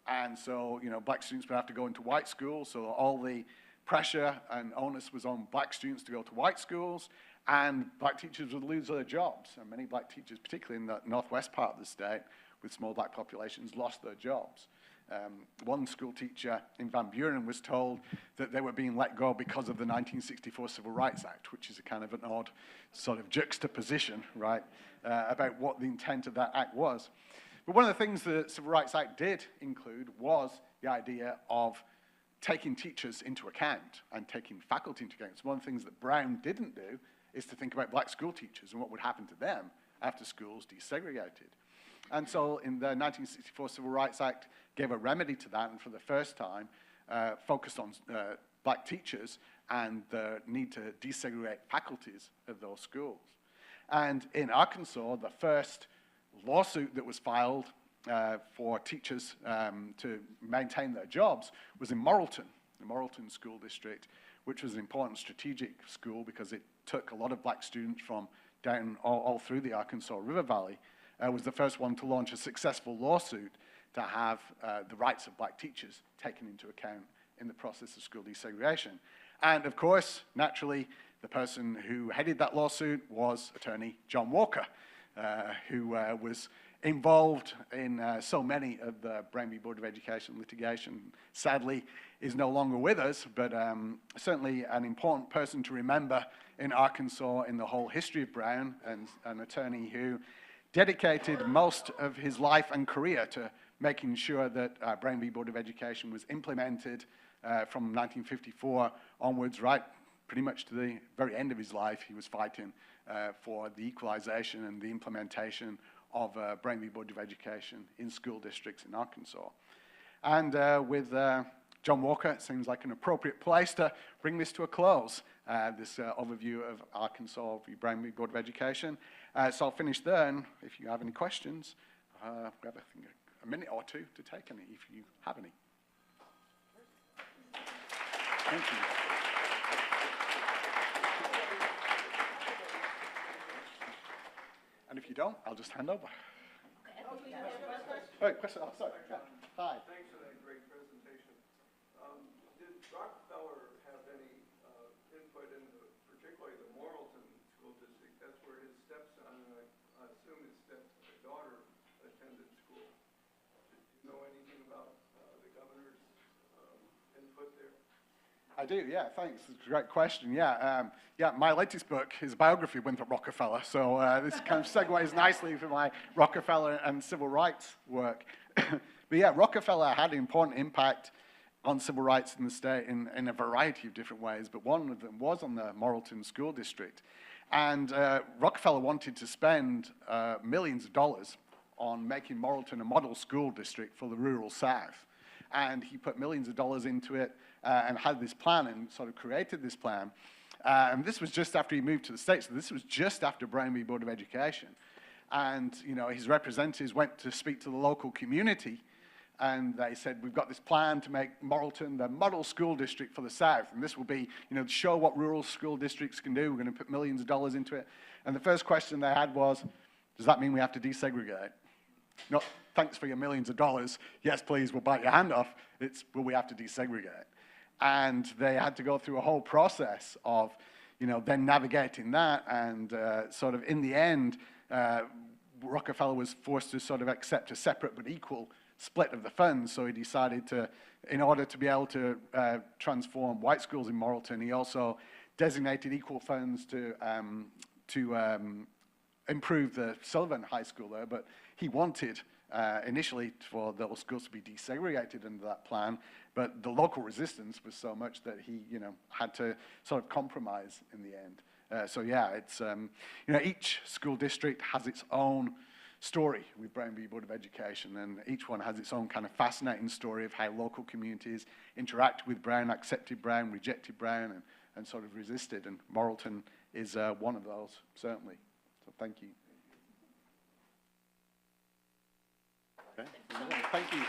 Speaker 5: And so, black students would have to go into white schools, so all the pressure and onus was on black students to go to white schools, and black teachers would lose their jobs. And many black teachers, particularly in the northwest part of the state, with small black populations, lost their jobs. One school teacher in Van Buren was told that they were being let go because of the 1964 Civil Rights Act, which is a kind of an odd sort of juxtaposition, right, about what the intent of that act was. But one of the things the Civil Rights Act did include was the idea of taking teachers into account and taking faculty into account. So one of the things that Brown didn't do is to think about black school teachers and what would happen to them after schools desegregated. And so in the 1964 Civil Rights Act gave a remedy to that, and for the first time focused on black teachers and the need to desegregate faculties of those schools. And in Arkansas, the first lawsuit that was filed for teachers to maintain their jobs was in Morrilton, the Morrilton School District, which was an important strategic school because it took a lot of black students from down all through the Arkansas River Valley. Was the first one to launch a successful lawsuit to have the rights of black teachers taken into account in the process of school desegregation. And of course, naturally, the person who headed that lawsuit was attorney John Walker, who was involved in so many of the Brown v. Board of Education litigation. Sadly, is no longer with us, but certainly an important person to remember in Arkansas in the whole history of Brown, and an attorney who dedicated most of his life and career to making sure that Brown v. Board of Education was implemented from 1954 onwards, right pretty much to the very end of his life. He was fighting for the equalization and the implementation of Brown v. Board of Education in school districts in Arkansas. And with John Walker, it seems like an appropriate place to bring this to a close, this overview of Arkansas v. Brown v. Board of Education. So I'll finish there, and if you have any questions, grab a minute or two to take any, if you have any. Thank you. And if you don't, I'll just hand over. Oh, question. Oh, sorry. Yeah. Hi.
Speaker 6: Thanks for that great presentation. Did Rockefeller have any input in particularly the Morrilton School District? That's where his stepson, and I assume his stepdaughter, attended school. Do you know anything about the governor's input there?
Speaker 5: I do, yeah, thanks. It's a great question. Yeah, my latest book, his biography, went at Rockefeller, so this kind of segues nicely for my Rockefeller and civil rights work. But yeah, Rockefeller had an important impact on civil rights in the state in a variety of different ways, but one of them was on the Morrilton School District. And Rockefeller wanted to spend millions of dollars on making Morrilton a model school district for the rural South. And he put millions of dollars into it and had this plan and sort of created this plan. And this was just after he moved to the States. So this was just after Brown v. Board of Education. And, his representatives went to speak to the local community, and they said, we've got this plan to make Morrilton the model school district for the South. And this will be, to show what rural school districts can do. We're going to put millions of dollars into it. And the first question they had was, does that mean we have to desegregate? Not, thanks for your millions of dollars. Yes, please, we'll bite your hand off. It's, will we have to desegregate? And they had to go through a whole process of, then navigating that. And sort of in the end, Rockefeller was forced to sort of accept a separate but equal split of the funds. So he decided to, in order to be able to transform white schools in Morrilton, he also designated equal funds to improve the Sullivan High School there. But he wanted initially for those schools to be desegregated under that plan, but the local resistance was so much that he, had to sort of compromise in the end. So yeah, it's, each school district has its own story with Brown v. Board of Education, and each one has its own kind of fascinating story of how local communities interact with Brown, accepted Brown, rejected Brown, and sort of resisted, and Morrilton is one of those, certainly. So thank you. Okay. Thank you.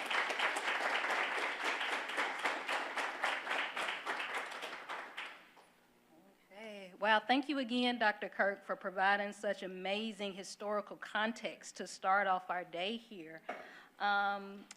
Speaker 4: Wow, thank you again, Dr. Kirk, for providing such amazing historical context to start off our day here.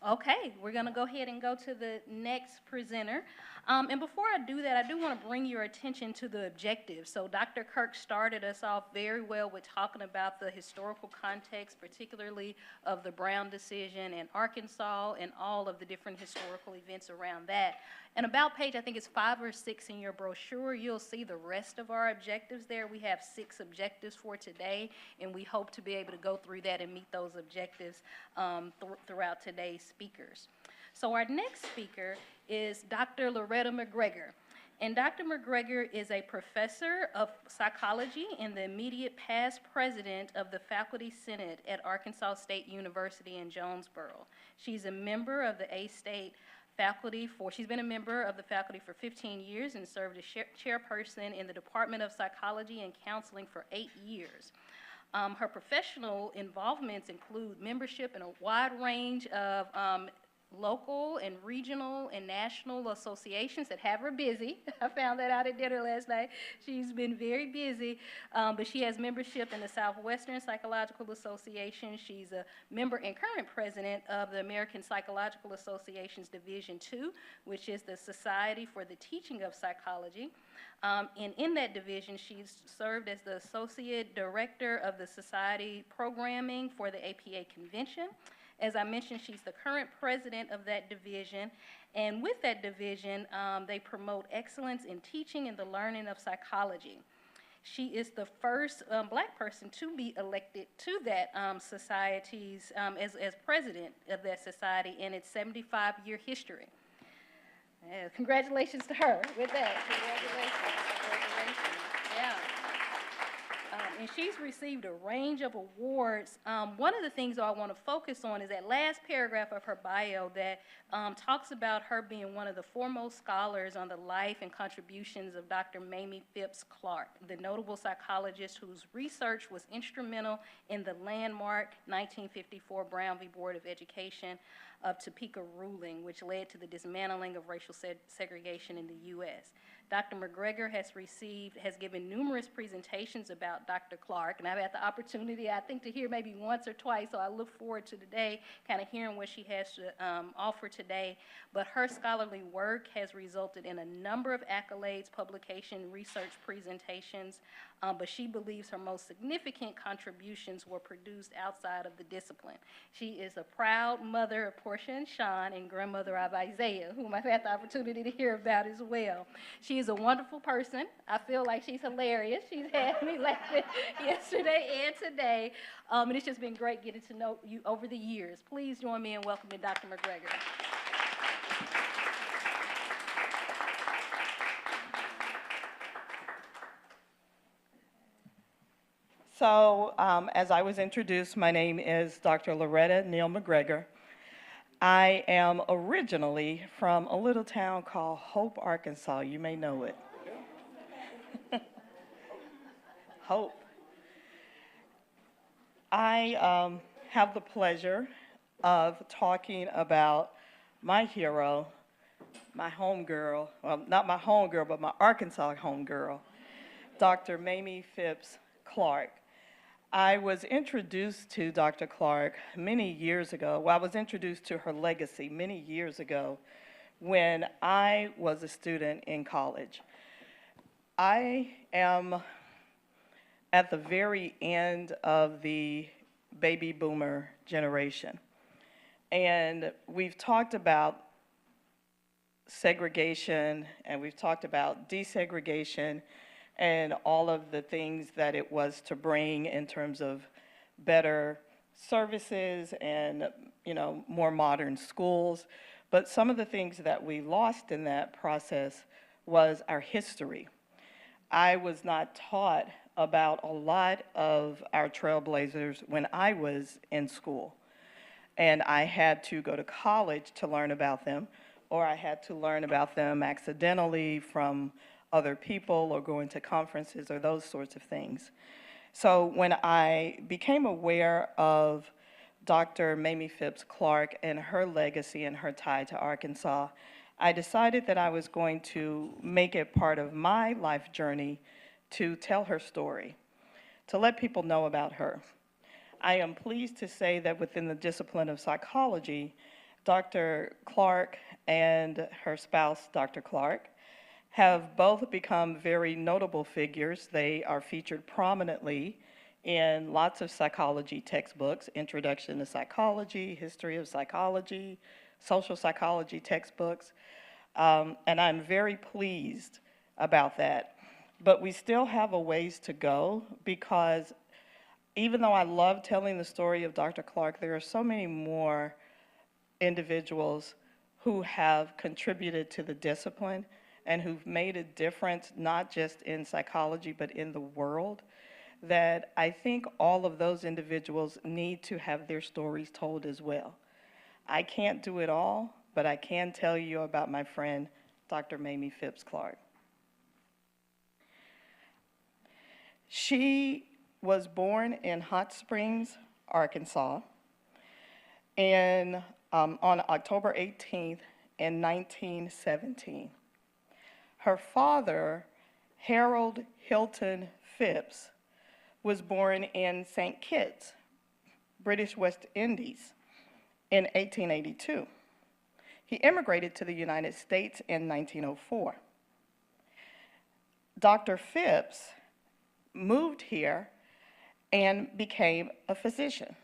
Speaker 4: Okay, we're going to go ahead and go to the next presenter. And before I do that, I do want to bring your attention to the objectives. So Dr. Kirk started us off very well with talking about the historical context, particularly of the Brown decision in Arkansas and all of the different historical events around that. And about page, I think it's 5 or 6 in your brochure, you'll see the rest of our objectives there. We have 6 objectives for today, and we hope to be able to go through that and meet those objectives throughout today's speakers. So our next speaker is Dr. Loretta McGregor. And Dr. McGregor is a professor of psychology and the immediate past president of the Faculty Senate at Arkansas State University in Jonesboro. She's a member of the A-State faculty she's been a member of the faculty for 15 years and served as chairperson in the Department of Psychology and Counseling for 8 years. Her professional involvements include membership in a wide range of local and regional and national associations that have her busy. I found that out at dinner last night. She's been very busy, but she has membership in the Southwestern Psychological Association. She's a member and current president of the American Psychological Association's Division II, which is the Society for the Teaching of Psychology. And in that division, she's served as the associate director of the society programming for the APA convention. As I mentioned, she's the current president of that division, and with that division, they promote excellence in teaching and the learning of psychology. She is the first Black person to be elected to that society's, as president of that society in its 75-year history. Congratulations to her with that. Congratulations. Yeah. And she's received a range of awards. One of the things I want to focus on is that last paragraph of her bio that talks about her being one of the foremost scholars on the life and contributions of Dr. Mamie Phipps Clark, the notable psychologist whose research was instrumental in the landmark 1954 Brown v. Board of Education of Topeka ruling, which led to the dismantling of racial segregation in the U.S. Dr. McGregor has given numerous presentations about Dr. Clark, and I've had the opportunity, I think, to hear maybe once or twice, so I look forward to today kind of hearing what she has to offer today. But her scholarly work has resulted in a number of accolades, publication, research presentations, but she believes her most significant contributions were produced outside of the discipline. She is a proud mother of Portia and Sean and grandmother of Isaiah, whom I've had the opportunity to hear about as well. She is a wonderful person. I feel like she's hilarious. She's had me laughing yesterday and today, and it's just been great getting to know you over the years. Please join me in welcoming Dr. McGregor.
Speaker 7: So, as I was introduced, my name is Dr. Loretta Neal McGregor. I am originally from a little town called Hope, Arkansas. You may know it. Hope. I have the pleasure of talking about my hero, my homegirl, well, not my homegirl, but my Arkansas homegirl, Dr. Mamie Phipps Clark. I was introduced to Dr. Clark many years ago. Well, I was introduced to her legacy many years ago when I was a student in college. I am at the very end of the baby boomer generation. And we've talked about segregation, and we've talked about desegregation, and all of the things that it was to bring in terms of better services and, more modern schools. But some of the things that we lost in that process was our history. I was not taught about a lot of our trailblazers when I was in school. And I had to go to college to learn about them, or I had to learn about them accidentally from other people or going to conferences or those sorts of things. So when I became aware of Dr. Mamie Phipps Clark and her legacy and her tie to Arkansas, I decided that I was going to make it part of my life journey to tell her story, to let people know about her. I am pleased to say that within the discipline of psychology, Dr. Clark and her spouse, Dr. Clark, have both become very notable figures. They are featured prominently in lots of psychology textbooks, Introduction to Psychology, History of Psychology, Social Psychology textbooks, and I'm very pleased about that. But we still have a ways to go, because even though I love telling the story of Dr. Clark, there are so many more individuals who have contributed to the discipline and who've made a difference, not just in psychology, but in the world, that I think all of those individuals need to have their stories told as well. I can't do it all, but I can tell you about my friend, Dr. Mamie Phipps Clark. She was born in Hot Springs, Arkansas, on October 18th in 1917. Her father, Harold Hilton Phipps, was born in St. Kitts, British West Indies, in 1882. He immigrated to the United States in 1904. Dr. Phipps moved here and became a physician.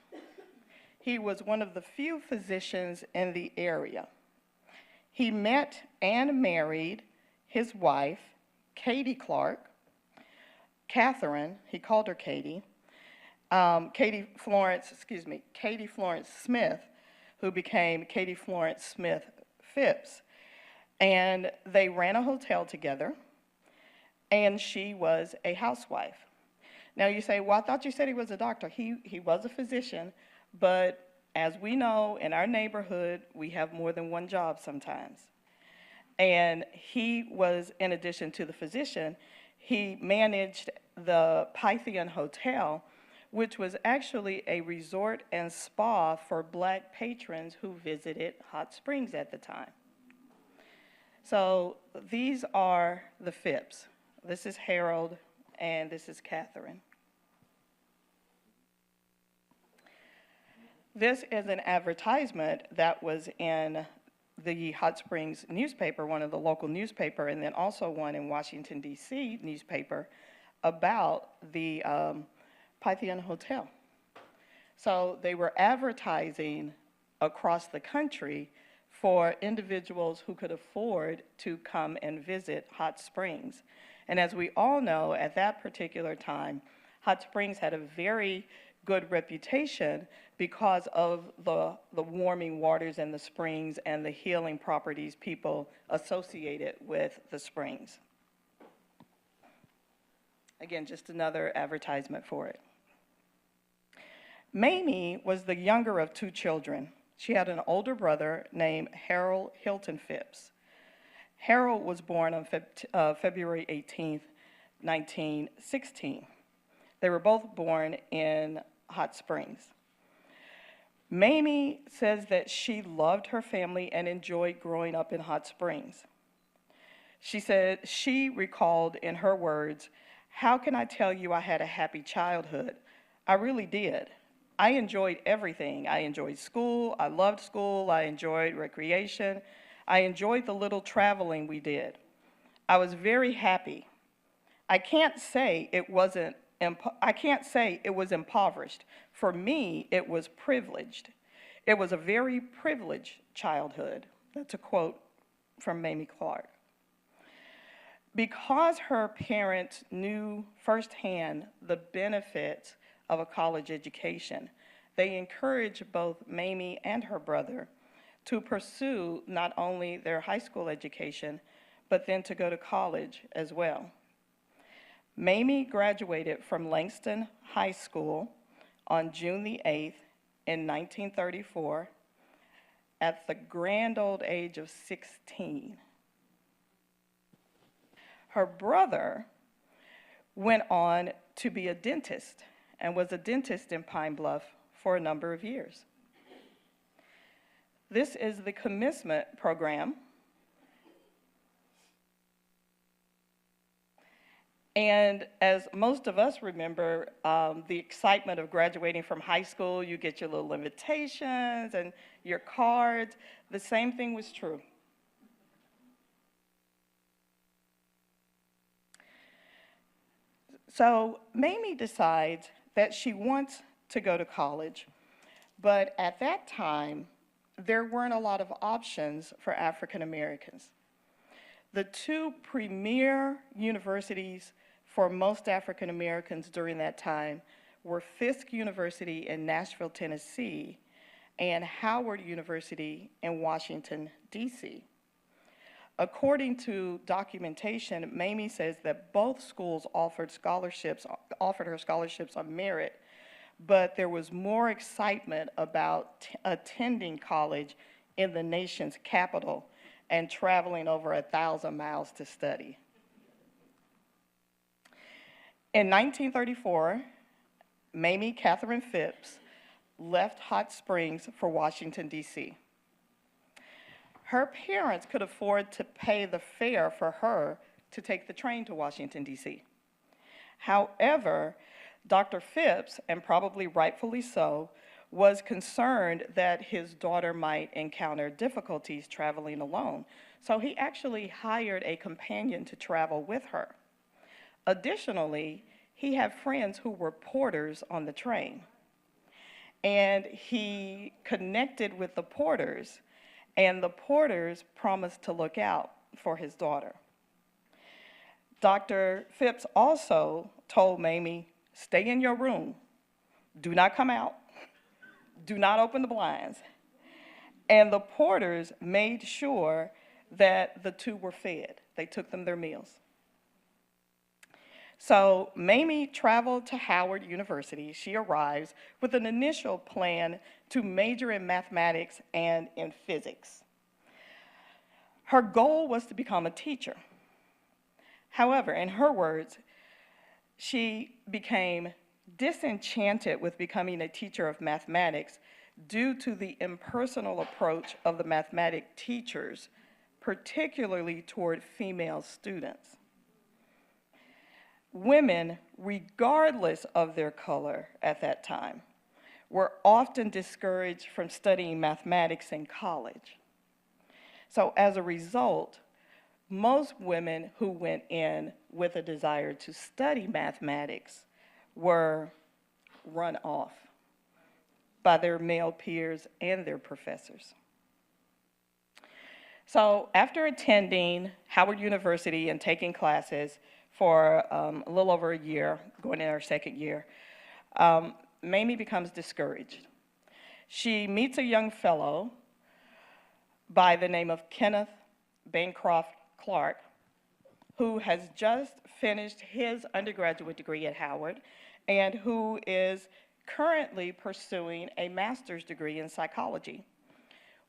Speaker 7: He was one of the few physicians in the area. He met and married his wife, Katie Clark, Catherine, he called her Katie, Katie Florence Smith, who became Katie Florence Smith Phipps. And they ran a hotel together, and she was a housewife. Now you say, well, I thought you said he was a doctor. He was a physician, but as we know, in our neighborhood, we have more than one job sometimes. And he was, in addition to the physician, he managed the Pythian Hotel, which was actually a resort and spa for Black patrons who visited Hot Springs at the time. So these are the Phipps. This is Harold, and this is Catherine. This is an advertisement that was in the Hot Springs newspaper, one of the local newspaper, and then also one in Washington, D.C. newspaper about the Pythian Hotel. So they were advertising across the country for individuals who could afford to come and visit Hot Springs. And as we all know, at that particular time, Hot Springs had a very good reputation because of the warming waters in the springs and the healing properties people associated with the springs. Again, just another advertisement for it. Mamie was the younger of two children. She had an older brother named Harold Hilton Phipps. Harold was born on February 18th, 1916. They were both born in Hot Springs. Mamie says that she loved her family and enjoyed growing up in Hot Springs. She said she recalled in her words, "How can I tell you I had a happy childhood? I really did. I enjoyed everything. I enjoyed school, I loved school, I enjoyed recreation, I enjoyed the little traveling we did. I was very happy. I can't say it was impoverished. For me, it was privileged. It was a very privileged childhood." That's a quote from Mamie Clark. Because her parents knew firsthand the benefits of a college education, they encouraged both Mamie and her brother to pursue not only their high school education, but then to go to college as well. Mamie graduated from Langston High School on June the 8th in 1934 at the grand old age of 16. Her brother went on to be a dentist and was a dentist in Pine Bluff for a number of years. This is the commencement program. And as most of us remember, the excitement of graduating from high school, you get your little invitations and your cards. The same thing was true. So Mamie decides that she wants to go to college, but at that time, there weren't a lot of options for African Americans. The two premier universities for most African Americans during that time were Fisk University in Nashville, Tennessee, and Howard University in Washington, D.C. According to documentation, Mamie says that both schools offered her scholarships on merit, but there was more excitement about attending college in the nation's capital and traveling over 1,000 miles to study. In 1934, Mamie Catherine Phipps left Hot Springs for Washington, D.C. Her parents could afford to pay the fare for her to take the train to Washington, D.C. However, Dr. Phipps, and probably rightfully so, was concerned that his daughter might encounter difficulties traveling alone. So he actually hired a companion to travel with her. Additionally, he had friends who were porters on the train. And he connected with the porters, and the porters promised to look out for his daughter. Dr. Phipps also told Mamie, stay in your room, do not come out, do not open the blinds. And the porters made sure that the two were fed. They took them their meals. So Mamie traveled to Howard University. She arrives with an initial plan to major in mathematics and in physics. Her goal was to become a teacher. However, in her words, she became disenchanted with becoming a teacher of mathematics due to the impersonal approach of the mathematic teachers, particularly toward female students. Women, regardless of their color at that time, were often discouraged from studying mathematics in college. So as a result, most women who went in with a desire to study mathematics were run off by their male peers and their professors. So after attending Howard University and taking classes for a little over a year, going in her second year, Mamie becomes discouraged. She meets a young fellow by the name of Kenneth Bancroft Clark, who has just finished his undergraduate degree at Howard and who is currently pursuing a master's degree in psychology.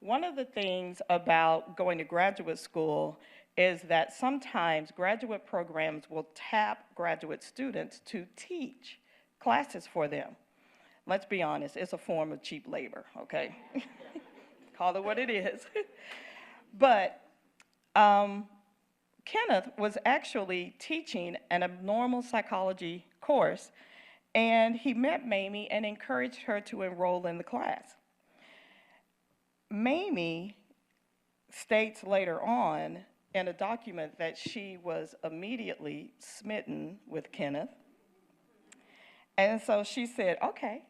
Speaker 7: One of the things about going to graduate school is that sometimes graduate programs will tap graduate students to teach classes for them. Let's be honest, it's a form of cheap labor, okay? Call it what it is. But Kenneth was actually teaching an abnormal psychology course, and he met Mamie and encouraged her to enroll in the class. Mamie states later on in a document that she was immediately smitten with Kenneth. And so she said, okay.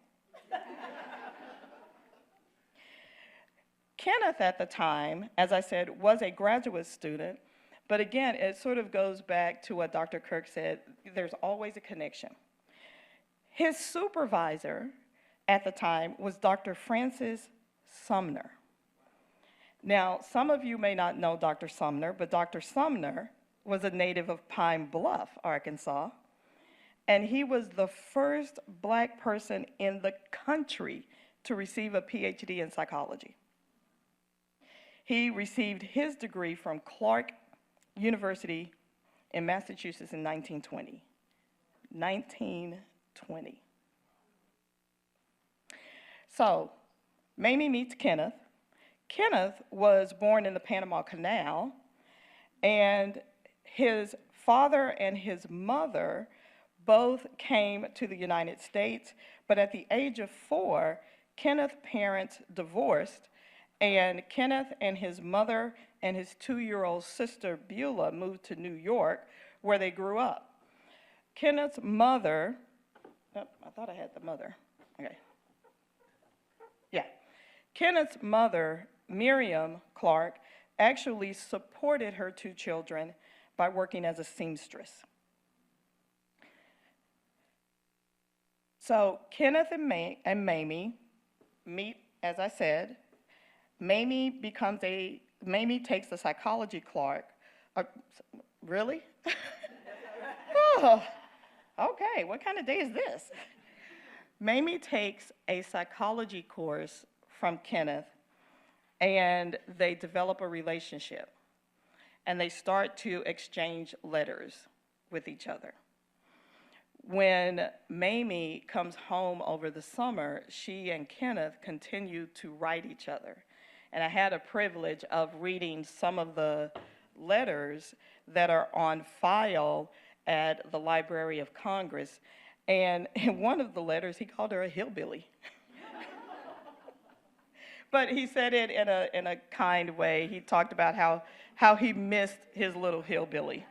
Speaker 7: Kenneth at the time, as I said, was a graduate student, but again, it sort of goes back to what Dr. Kirk said, there's always a connection. His supervisor at the time was Dr. Francis Sumner. Now, some of you may not know Dr. Sumner, but Dr. Sumner was a native of Pine Bluff, Arkansas, and he was the first Black person in the country to receive a PhD in psychology. He received his degree from Clark University in Massachusetts in 1920. 1920. So, Mamie meets Kenneth. Kenneth was born in the Panama Canal, and his father and his mother both came to the United States, but at the age of 4, Kenneth's parents divorced, and Kenneth and his mother and his 2-year-old sister Beulah moved to New York, where they grew up. Kenneth's mother, oh, I thought I had the mother, okay. Yeah. Kenneth's mother, Miriam Clark, actually supported her 2 children by working as a seamstress. So Kenneth and Mamie meet, as I said. Mamie takes the psychology class. Really? Oh, okay, what kind of day is this? Mamie takes a psychology course from Kenneth, and they develop a relationship, and they start to exchange letters with each other. When Mamie comes home over the summer, she and Kenneth continue to write each other. And I had a privilege of reading some of the letters that are on file at the Library of Congress. And in one of the letters, he called her a hillbilly. But he said it in a kind way. He talked about how he missed his little hillbilly.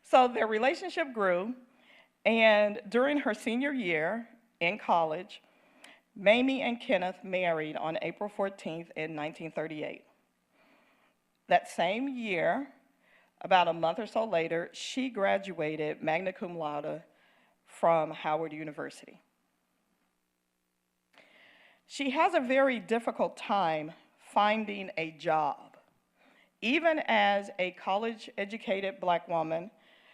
Speaker 7: So their relationship grew, and during her senior year in college, Mamie and Kenneth married on April 14th in 1938. That same year, about a month or so later, she graduated magna cum laude from Howard University. She has a very difficult time finding a job. Even as a college-educated Black woman,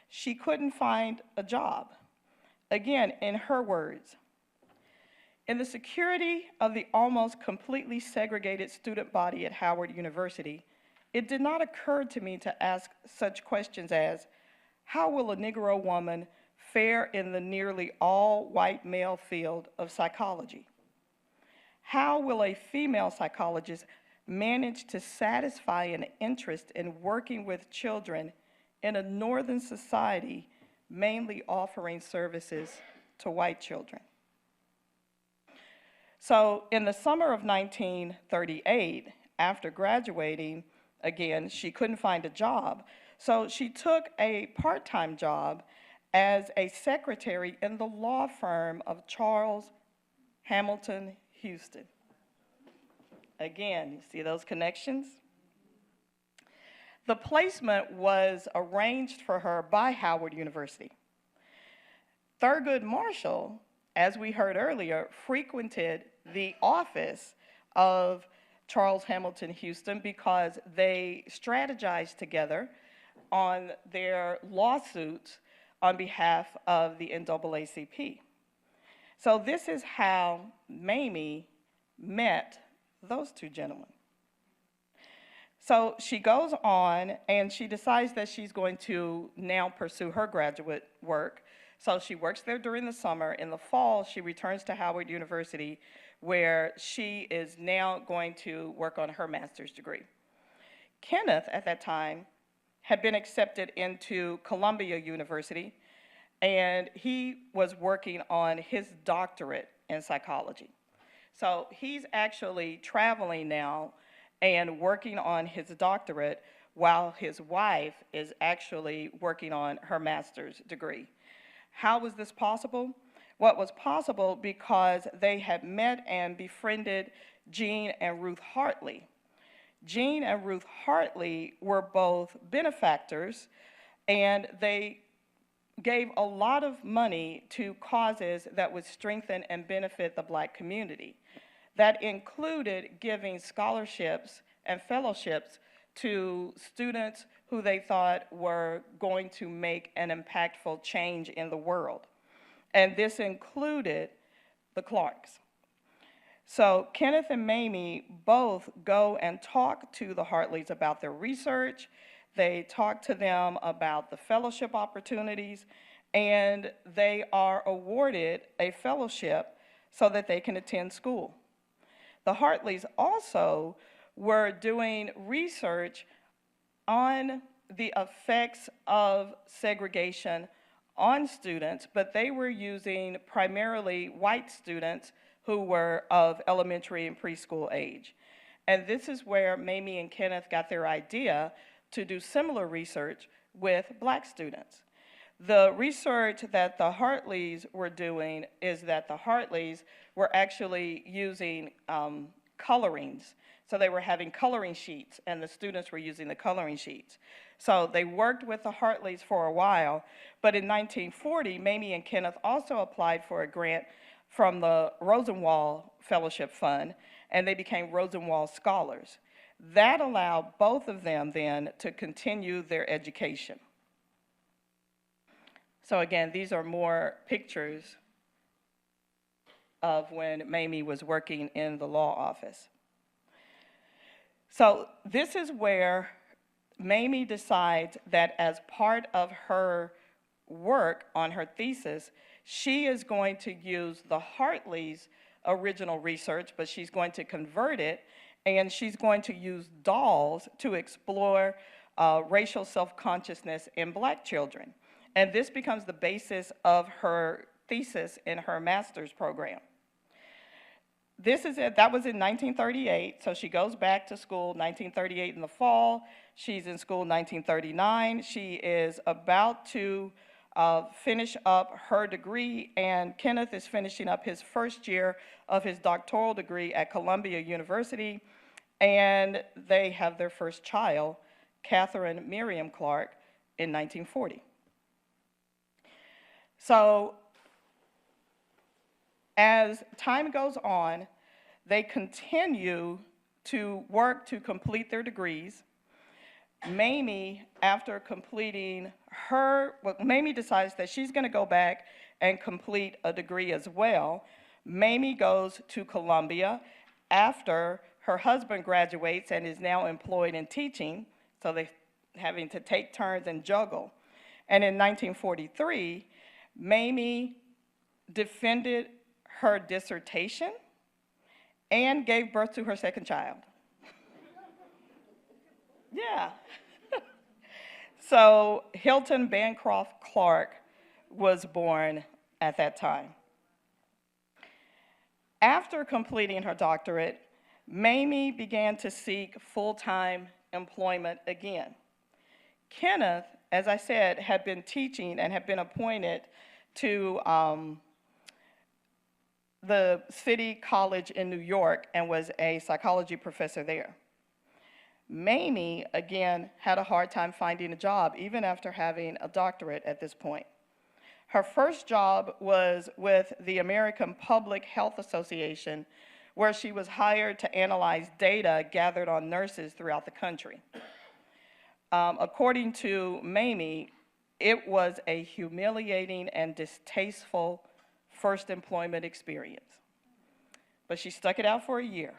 Speaker 7: she couldn't find a job. Again, in her words, "In the security of the almost completely segregated student body at Howard University, it did not occur to me to ask such questions as, how will a Negro woman fare in the nearly all-white male field of psychology? How will a female psychologist manage to satisfy an interest in working with children in a northern society mainly offering services to white children?" So in the summer of 1938, after graduating, again, she couldn't find a job. So she took a part-time job as a secretary in the law firm of Charles Hamilton Houston. Again, you see those connections? The placement was arranged for her by Howard University. Thurgood Marshall, as we heard earlier, frequented the office of Charles Hamilton Houston because they strategized together on their lawsuits on behalf of the NAACP. So this is how Mamie met those 2 gentlemen. So she goes on and she decides that she's going to now pursue her graduate work. So she works there during the summer. In the fall, she returns to Howard University, where she is now going to work on her master's degree. Kenneth, at that time, had been accepted into Columbia University, and he was working on his doctorate in psychology. So he's actually traveling now and working on his doctorate while his wife is actually working on her master's degree. How was this possible? Well, it was possible because they had met and befriended Jean and Ruth Hartley. Jean and Ruth Hartley were both benefactors, and they gave a lot of money to causes that would strengthen and benefit the Black community. That included giving scholarships and fellowships to students who they thought were going to make an impactful change in the world. And this included the Clarks. So Kenneth and Mamie both go and talk to the Hartleys about their research. They talk to them about the fellowship opportunities, and they are awarded a fellowship so that they can attend school. The Hartleys also were doing research on the effects of segregation on students, but they were using primarily white students who were of elementary and preschool age. And this is where Mamie and Kenneth got their idea to do similar research with black students. The research that the Hartleys were doing is that the Hartleys were actually using colorings. So they were having coloring sheets, and the students were using the coloring sheets. So they worked with the Hartleys for a while, but in 1940, Mamie and Kenneth also applied for a grant from the Rosenwald Fellowship Fund, and they became Rosenwald Scholars. That allowed both of them then to continue their education. So again, these are more pictures of when Mamie was working in the law office. So this is where Mamie decides that as part of her work on her thesis, she is going to use the Hartleys' original research, but she's going to convert it, and she's going to use dolls to explore racial self-consciousness in black children. And this becomes the basis of her thesis in her master's program. That was in 1938, so she goes back to school 1938 in the fall. She's in school 1939. She is about to finish up her degree, and Kenneth is finishing up his first year of his doctoral degree at Columbia University, and they have their first child, Catherine Miriam Clark, in 1940. So as time goes on, they continue to work to complete their degrees. Mamie, after completing Mamie decides that she's going to go back and complete a degree as well. Mamie goes to Columbia after her husband graduates and is now employed in teaching, so they're having to take turns and juggle. And in 1943, Mamie defended her dissertation and gave birth to her second child. Yeah. So Hilton Bancroft Clark was born at that time. After completing her doctorate, Mamie began to seek full-time employment again. Kenneth, as I said, had been teaching and had been appointed to the City College in New York and was a psychology professor there. Mamie, again, had a hard time finding a job, even after having a doctorate at this point. Her first job was with the American Public Health Association, where she was hired to analyze data gathered on nurses throughout the country. According to Mamie, it was a humiliating and distasteful first employment experience. But she stuck it out for a year.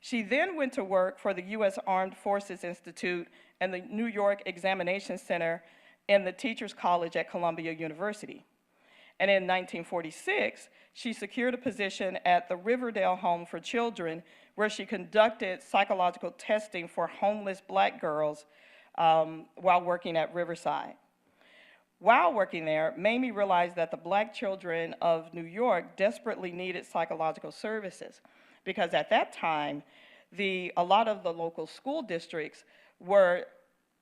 Speaker 7: She then went to work for the U.S. Armed Forces Institute and the New York Examination Center in the Teachers College at Columbia University. And in 1946, she secured a position at the Riverdale Home for Children, where she conducted psychological testing for homeless black girls while working at Riverside. While working there, Mamie realized that the black children of New York desperately needed psychological services, because at that time, a lot of the local school districts were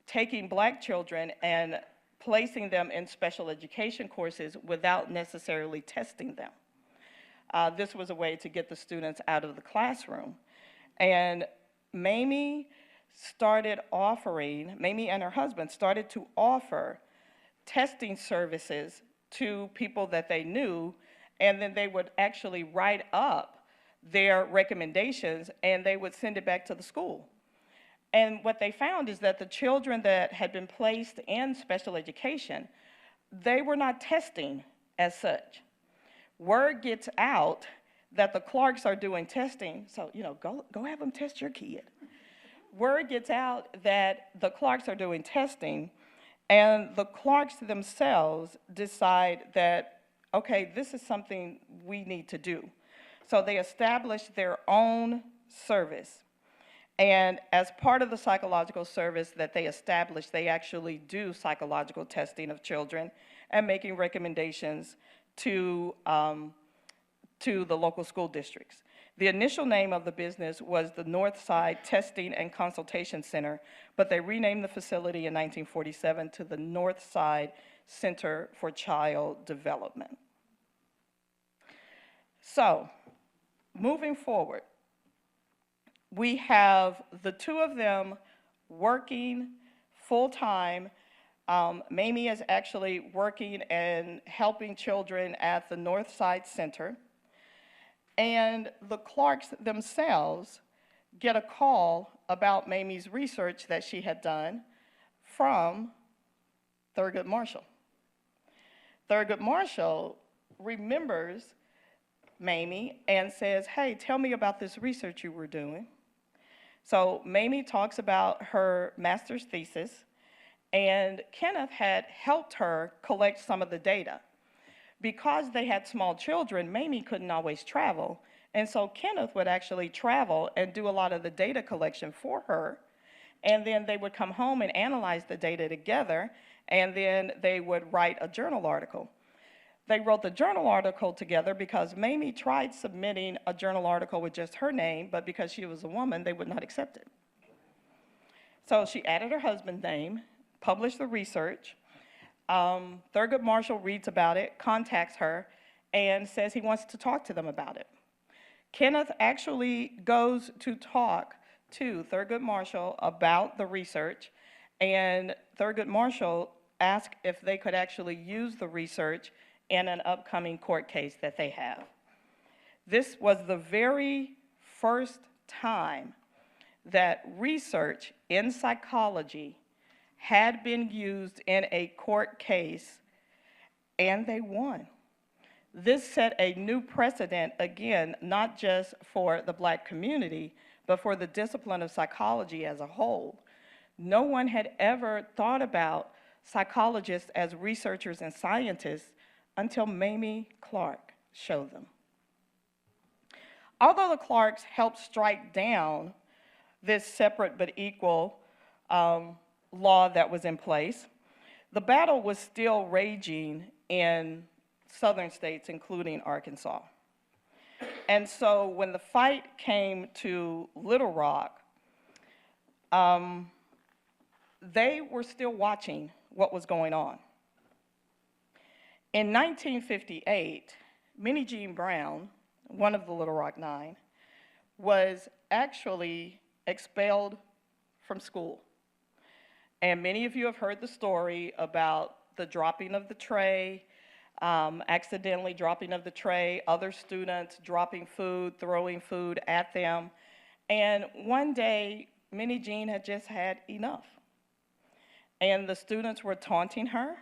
Speaker 7: taking black children and placing them in special education courses without necessarily testing them. This was a way to get the students out of the classroom. And Mamie and her husband started to offer testing services to people that they knew, and then they would actually write up their recommendations and they would send it back to the school. And what they found is that the children that had been placed in special education, they were not testing as such. Word gets out that the Clarks are doing testing, so, go have them test your kid. Word gets out that the Clarks are doing testing, and the Clarks themselves decide that, okay, this is something we need to do. So they establish their own service. And as part of the psychological service that they establish, they actually do psychological testing of children and making recommendations to the local school districts. The initial name of the business was the Northside Testing and Consultation Center, but they renamed the facility in 1947 to the Northside Center for Child Development. So, moving forward, we have the two of them working full-time. Mamie is actually working and helping children at the Northside Center. And the Clarks themselves get a call about Mamie's research that she had done from Thurgood Marshall. Thurgood Marshall remembers Mamie and says, hey, tell me about this research you were doing. So Mamie talks about her master's thesis, and Kenneth had helped her collect some of the data. Because they had small children, Mamie couldn't always travel, and so Kenneth would actually travel and do a lot of the data collection for her, and then they would come home and analyze the data together, and then they would write a journal article. They wrote the journal article together because Mamie tried submitting a journal article with just her name, but because she was a woman, they would not accept it. So she added her husband's name, published the research. Thurgood Marshall reads about it, contacts her, and says he wants to talk to them about it. Kenneth actually goes to talk to Thurgood Marshall about the research, and Thurgood Marshall asked if they could actually use the research in an upcoming court case that they have. This was the very first time that research in psychology had been used in a court case, and they won. This set a new precedent, again, not just for the Black community, but for the discipline of psychology as a whole. No one had ever thought about psychologists as researchers and scientists until Mamie Clark showed them. Although the Clarks helped strike down this separate but equal law that was in place, the battle was still raging in southern states, including Arkansas. And so when the fight came to Little Rock, they were still watching what was going on. In 1958, Minnie Jean Brown, one of the Little Rock Nine, was actually expelled from school. And many of you have heard the story about the dropping of the tray, accidentally dropping of the tray, other students dropping food, throwing food at them. And one day, Minnie Jean had just had enough. And the students were taunting her,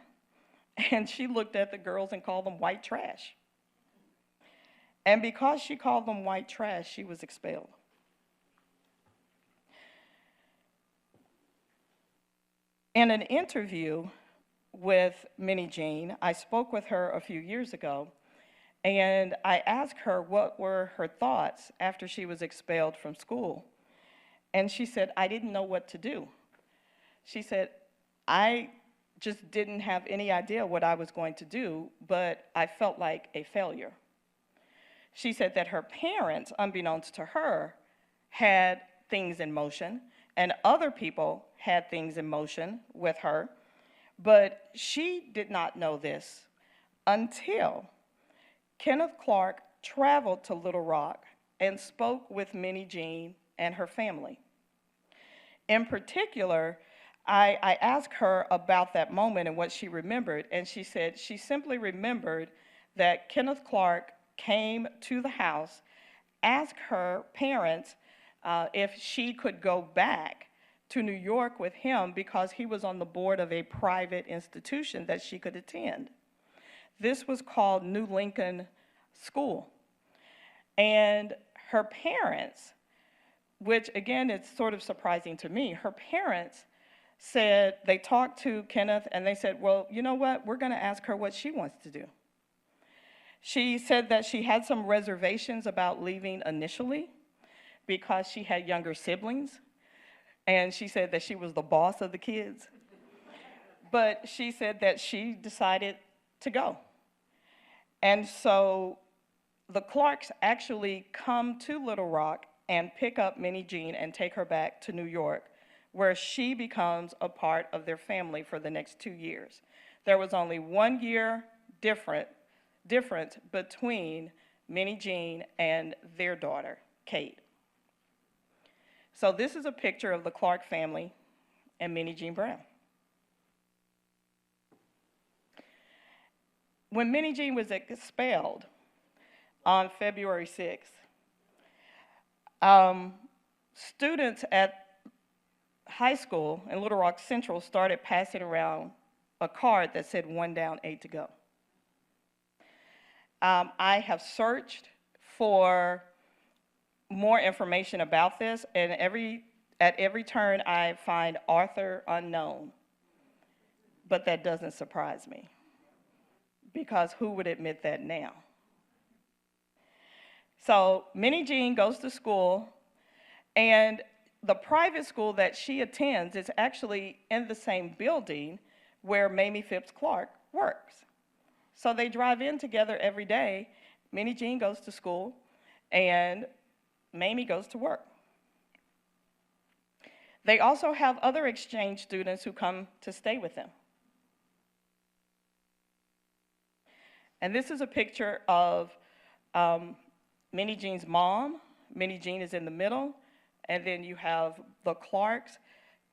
Speaker 7: and she looked at the girls and called them white trash. And because she called them white trash, she was expelled. In an interview with Minnie Jean, I spoke with her a few years ago, and I asked her what were her thoughts after she was expelled from school. And she said, I didn't know what to do. She said, I just didn't have any idea what I was going to do, but I felt like a failure. She said that her parents, unbeknownst to her, had things in motion, and other people had things in motion with her, but she did not know this until Kenneth Clark traveled to Little Rock and spoke with Minnie Jean and her family. In particular, I asked her about that moment and what she remembered, and she said she simply remembered that Kenneth Clark came to the house, asked her parents if she could go back to New York with him because he was on the board of a private institution that she could attend. This was called New Lincoln School. And her parents, which again, it's sort of surprising to me, her parents said, they talked to Kenneth and they said, well, you know what, we're gonna ask her what she wants to do. She said that she had some reservations about leaving initially because she had younger siblings, and she said that she was the boss of the kids. But she said that she decided to go. And so the Clarks actually come to Little Rock and pick up Minnie Jean and take her back to New York, where she becomes a part of their family for the next 2 years. There was only 1 year difference between Minnie Jean and their daughter, Kate. So this is a picture of the Clark family and Minnie Jean Brown. When Minnie Jean was expelled on February 6th, students at high school in Little Rock Central started passing around a card that said 1 down, 8 to go. I have searched for more information about this, and at every turn I find author unknown. But that doesn't surprise me, because who would admit that now? So Minnie Jean goes to school, and the private school that she attends is actually in the same building where Mamie Phipps Clark works. So they drive in together every day. Minnie Jean goes to school, and Mamie goes to work. They also have other exchange students who come to stay with them. And this is a picture of Minnie Jean's mom. Minnie Jean is in the middle, and then you have the Clarks,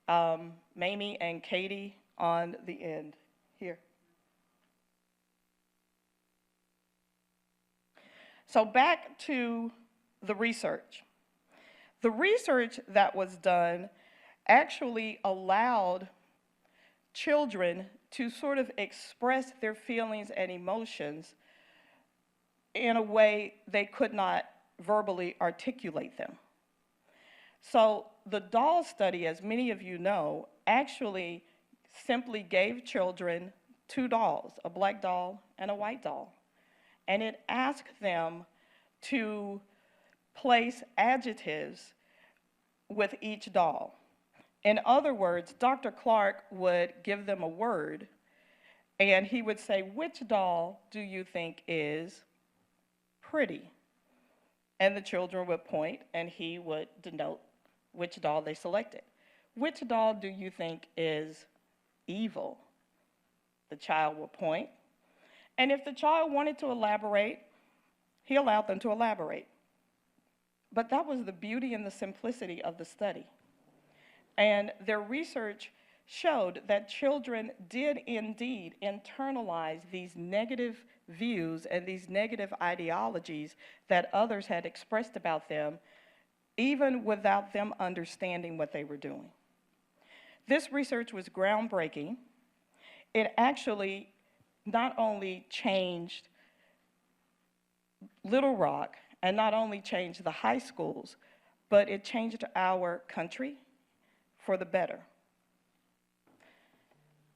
Speaker 7: Mamie and Katie on the end here. So back to the research. The research that was done actually allowed children to sort of express their feelings and emotions in a way they could not verbally articulate them. So the doll study, as many of you know, actually simply gave children 2 dolls, a black doll and a white doll. And it asked them to place adjectives with each doll. In other words, Dr. Clark would give them a word, and he would say, which doll do you think is pretty? And the children would point, and he would denote which doll they selected. Which doll do you think is evil? The child would point. And if the child wanted to elaborate, he allowed them to elaborate. But that was the beauty and the simplicity of the study. And their research showed that children did indeed internalize these negative views and these negative ideologies that others had expressed about them, even without them understanding what they were doing. This research was groundbreaking. It actually not only changed Little Rock and not only changed the high schools, but it changed our country for the better.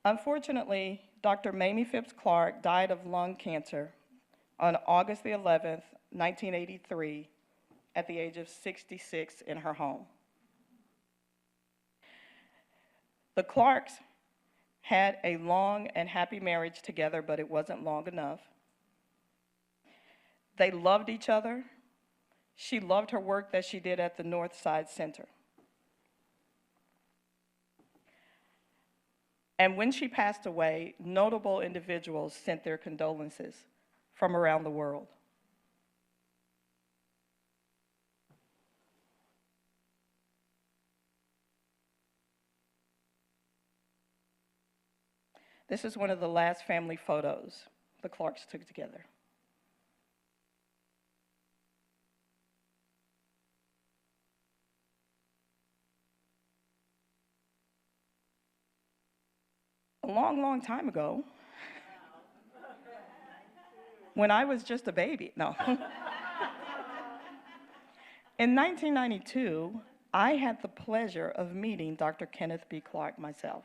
Speaker 7: Unfortunately, Dr. Mamie Phipps Clark died of lung cancer on August the 11th, 1983, at the age of 66 in her home. The Clarks had a long and happy marriage together, but it wasn't long enough. They loved each other. She loved her work that she did at the North Side Center. And when she passed away, notable individuals sent their condolences from around the world. This is one of the last family photos the Clarks took together. A long, long time ago, when I was just a baby. No. In 1992, I had the pleasure of meeting Dr. Kenneth B. Clark myself.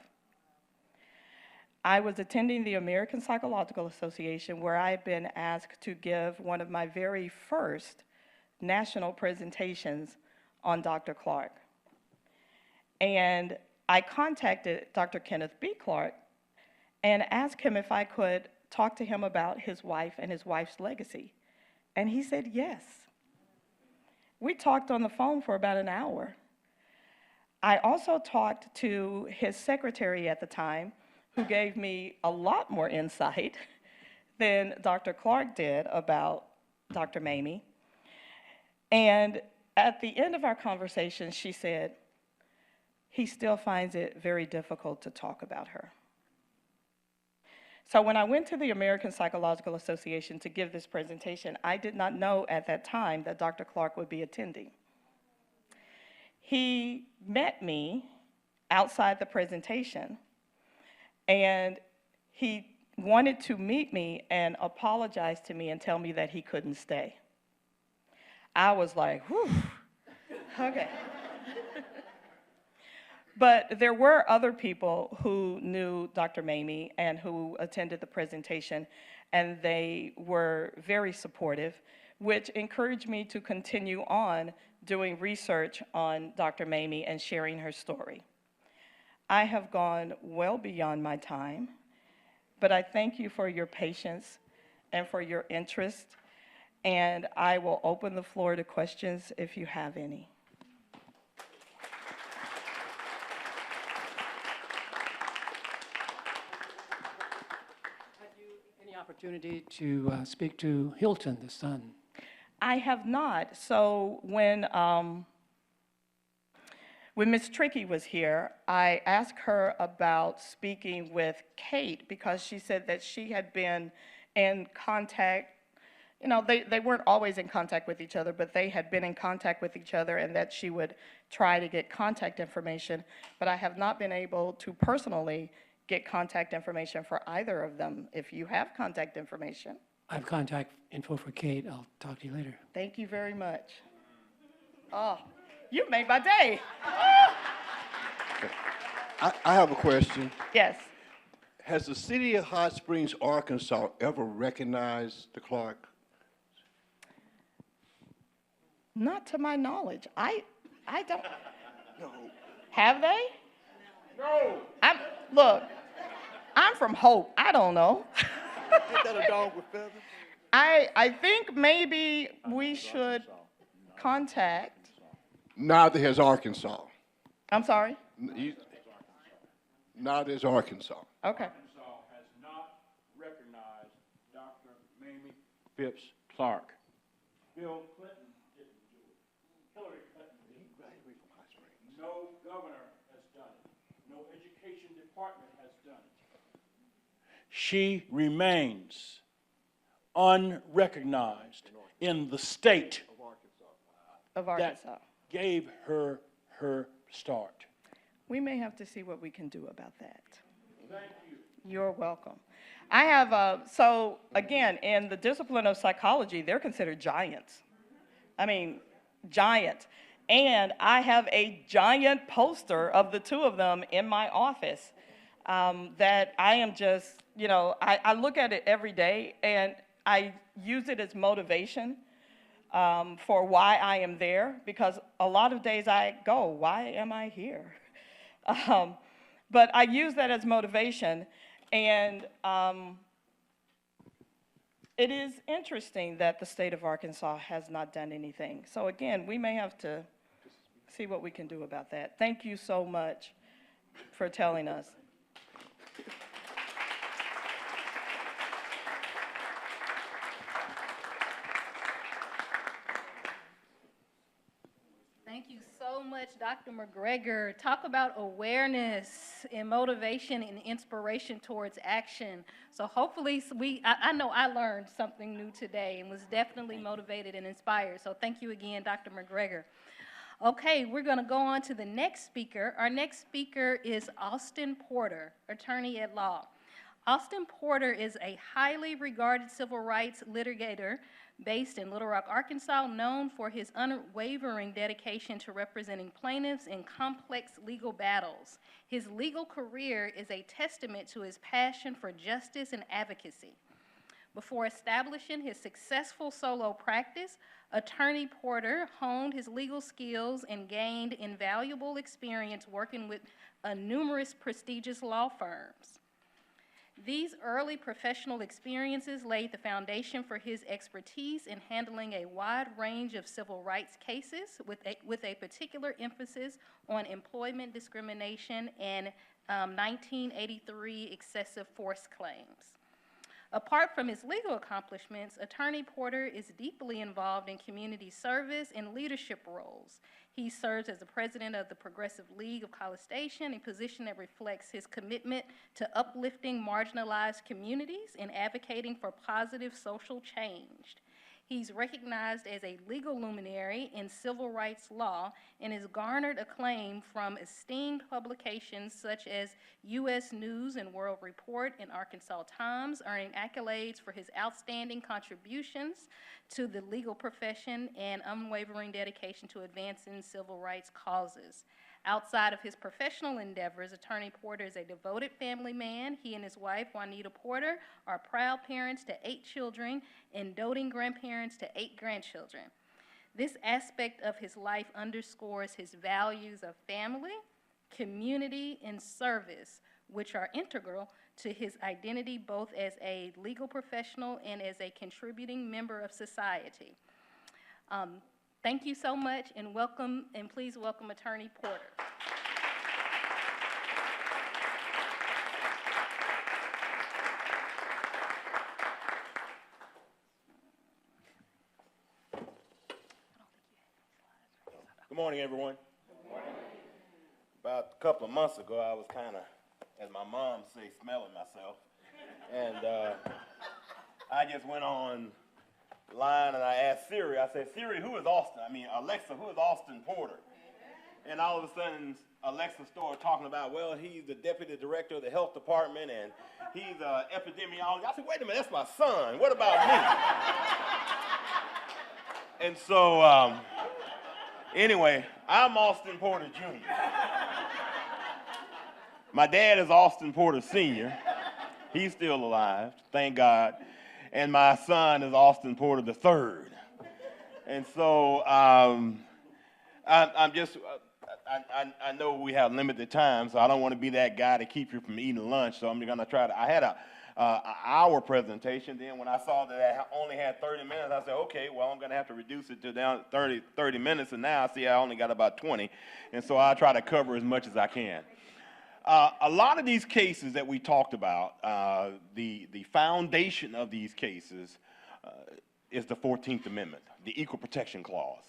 Speaker 7: I was attending the American Psychological Association, where I had been asked to give one of my very first national presentations on Dr. Clark. And I contacted Dr. Kenneth B. Clark and asked him if I could talk to him about his wife and his wife's legacy. And he said yes. We talked on the phone for about an hour. I also talked to his secretary at the time, who gave me a lot more insight than Dr. Clark did about Dr. Mamie. And at the end of our conversation, she said, he still finds it very difficult to talk about her. So when I went to the American Psychological Association to give this presentation, I did not know at that time that Dr. Clark would be attending. He met me outside the presentation, and he wanted to meet me and apologize to me and tell me that he couldn't stay. I was like, whew, okay. But there were other people who knew Dr. Mamie and who attended the presentation, and they were very supportive, which encouraged me to continue on doing research on Dr. Mamie and sharing her story. I have gone well beyond my time, but I thank you for your patience and for your interest, and I will open the floor to questions if you have any.
Speaker 8: Any opportunity to speak to Hilton, the son?
Speaker 7: I have not. So when Ms. Trickey was here, I asked her about speaking with Kate because she said that she had been in contact. You know, they weren't always in contact with each other, but they had been in contact with each other, and that she would try to get contact information. But I have not been able to personally get contact information for either of them. If you have contact information.
Speaker 8: I have contact info for Kate. I'll talk to you later.
Speaker 7: Thank you very much. Oh, you made my day.
Speaker 9: I have a question.
Speaker 7: Yes.
Speaker 9: Has the city of Hot Springs, Arkansas ever recognized the Clark?
Speaker 7: Not to my knowledge. I don't.
Speaker 9: No.
Speaker 7: Have they?
Speaker 9: No.
Speaker 7: Look, I'm from Hope. I don't know.
Speaker 9: Is that a dog with feathers?
Speaker 7: I think maybe we should contact.
Speaker 9: Neither has Arkansas.
Speaker 7: I'm sorry?
Speaker 9: Neither is Arkansas.
Speaker 7: Okay.
Speaker 10: Arkansas has not recognized Dr. Mamie Phipps Clark. Bill Clinton didn't do it. Hillary Clinton didn't do it. No governor has done it. No education department has done it. She remains unrecognized in the state
Speaker 7: Of Arkansas.
Speaker 10: that gave her her start.
Speaker 7: We may have to see what we can do about that.
Speaker 10: Thank you.
Speaker 7: You're welcome. I have, so again, in the discipline of psychology, they're considered giants. I mean, giant. And I have a giant poster of the two of them in my office that I am just, you know, I look at it every day and I use it as motivation for why I am there, because a lot of days I go, why am I here? But I use that as motivation, and it is interesting that the state of Arkansas has not done anything. So again, we may have to see what we can do about that. Thank you so much for telling us.
Speaker 4: Thank you so much, Dr. McGregor. Talk about awareness and motivation and inspiration towards action. So hopefully I know I learned something new today and was definitely motivated and inspired. So thank you again, Dr. McGregor. Okay, we're going to go on to the next speaker. Our next speaker is Austin Porter, attorney at law. Austin Porter is a highly regarded civil rights litigator based in Little Rock, Arkansas, known for his unwavering dedication to representing plaintiffs in complex legal battles. His legal career is a testament to his passion for justice and advocacy. Before establishing his successful solo practice, Attorney Porter honed his legal skills and gained invaluable experience working with numerous prestigious law firms. These early professional experiences laid the foundation for his expertise in handling a wide range of civil rights cases with a particular emphasis on employment discrimination and 1983 excessive force claims. Apart from his legal accomplishments, Attorney Porter is deeply involved in community service and leadership roles. He serves as the president of the Progressive League of College Station, a position that reflects his commitment to uplifting marginalized communities and advocating for positive social change. He's recognized as a legal luminary in civil rights law and has garnered acclaim from esteemed publications such as U.S. News and World Report and Arkansas Times, earning accolades for his outstanding contributions to the legal profession and unwavering dedication to advancing civil rights causes. Outside of his professional endeavors, Attorney Porter is a devoted family man. He and his wife, Juanita Porter, are proud parents to 8 children and doting grandparents to 8 grandchildren. This aspect of his life underscores his values of family, community, and service, which are integral to his identity both as a legal professional and as a contributing member of society. Thank you so much, and welcome, and please welcome Attorney Porter.
Speaker 11: Good morning, everyone. Good morning. About a couple of months ago, I was kind of, as my mom say, smelling myself. And I just went online and I asked Siri, I said, Siri, Alexa, who is Austin Porter? And all of a sudden, Alexa started talking about, well, he's the deputy director of the health department and he's an epidemiologist. I said, wait a minute, that's my son. What about me? And so, anyway, I'm Austin Porter Jr. My dad is Austin Porter Sr. He's still alive, thank God. And my son is Austin Porter III. And so I know we have limited time, so I don't want to be that guy to keep you from eating lunch. So I'm going to try to. I had an hour presentation. Then when I saw that I only had 30 minutes, I said, okay, well, I'm going to have to reduce it to down 30 minutes. And now I see I only got about 20. And so I'll try to cover as much as I can. A lot of these cases that we talked about, the foundation of these cases is the 14th Amendment, the Equal Protection Clause.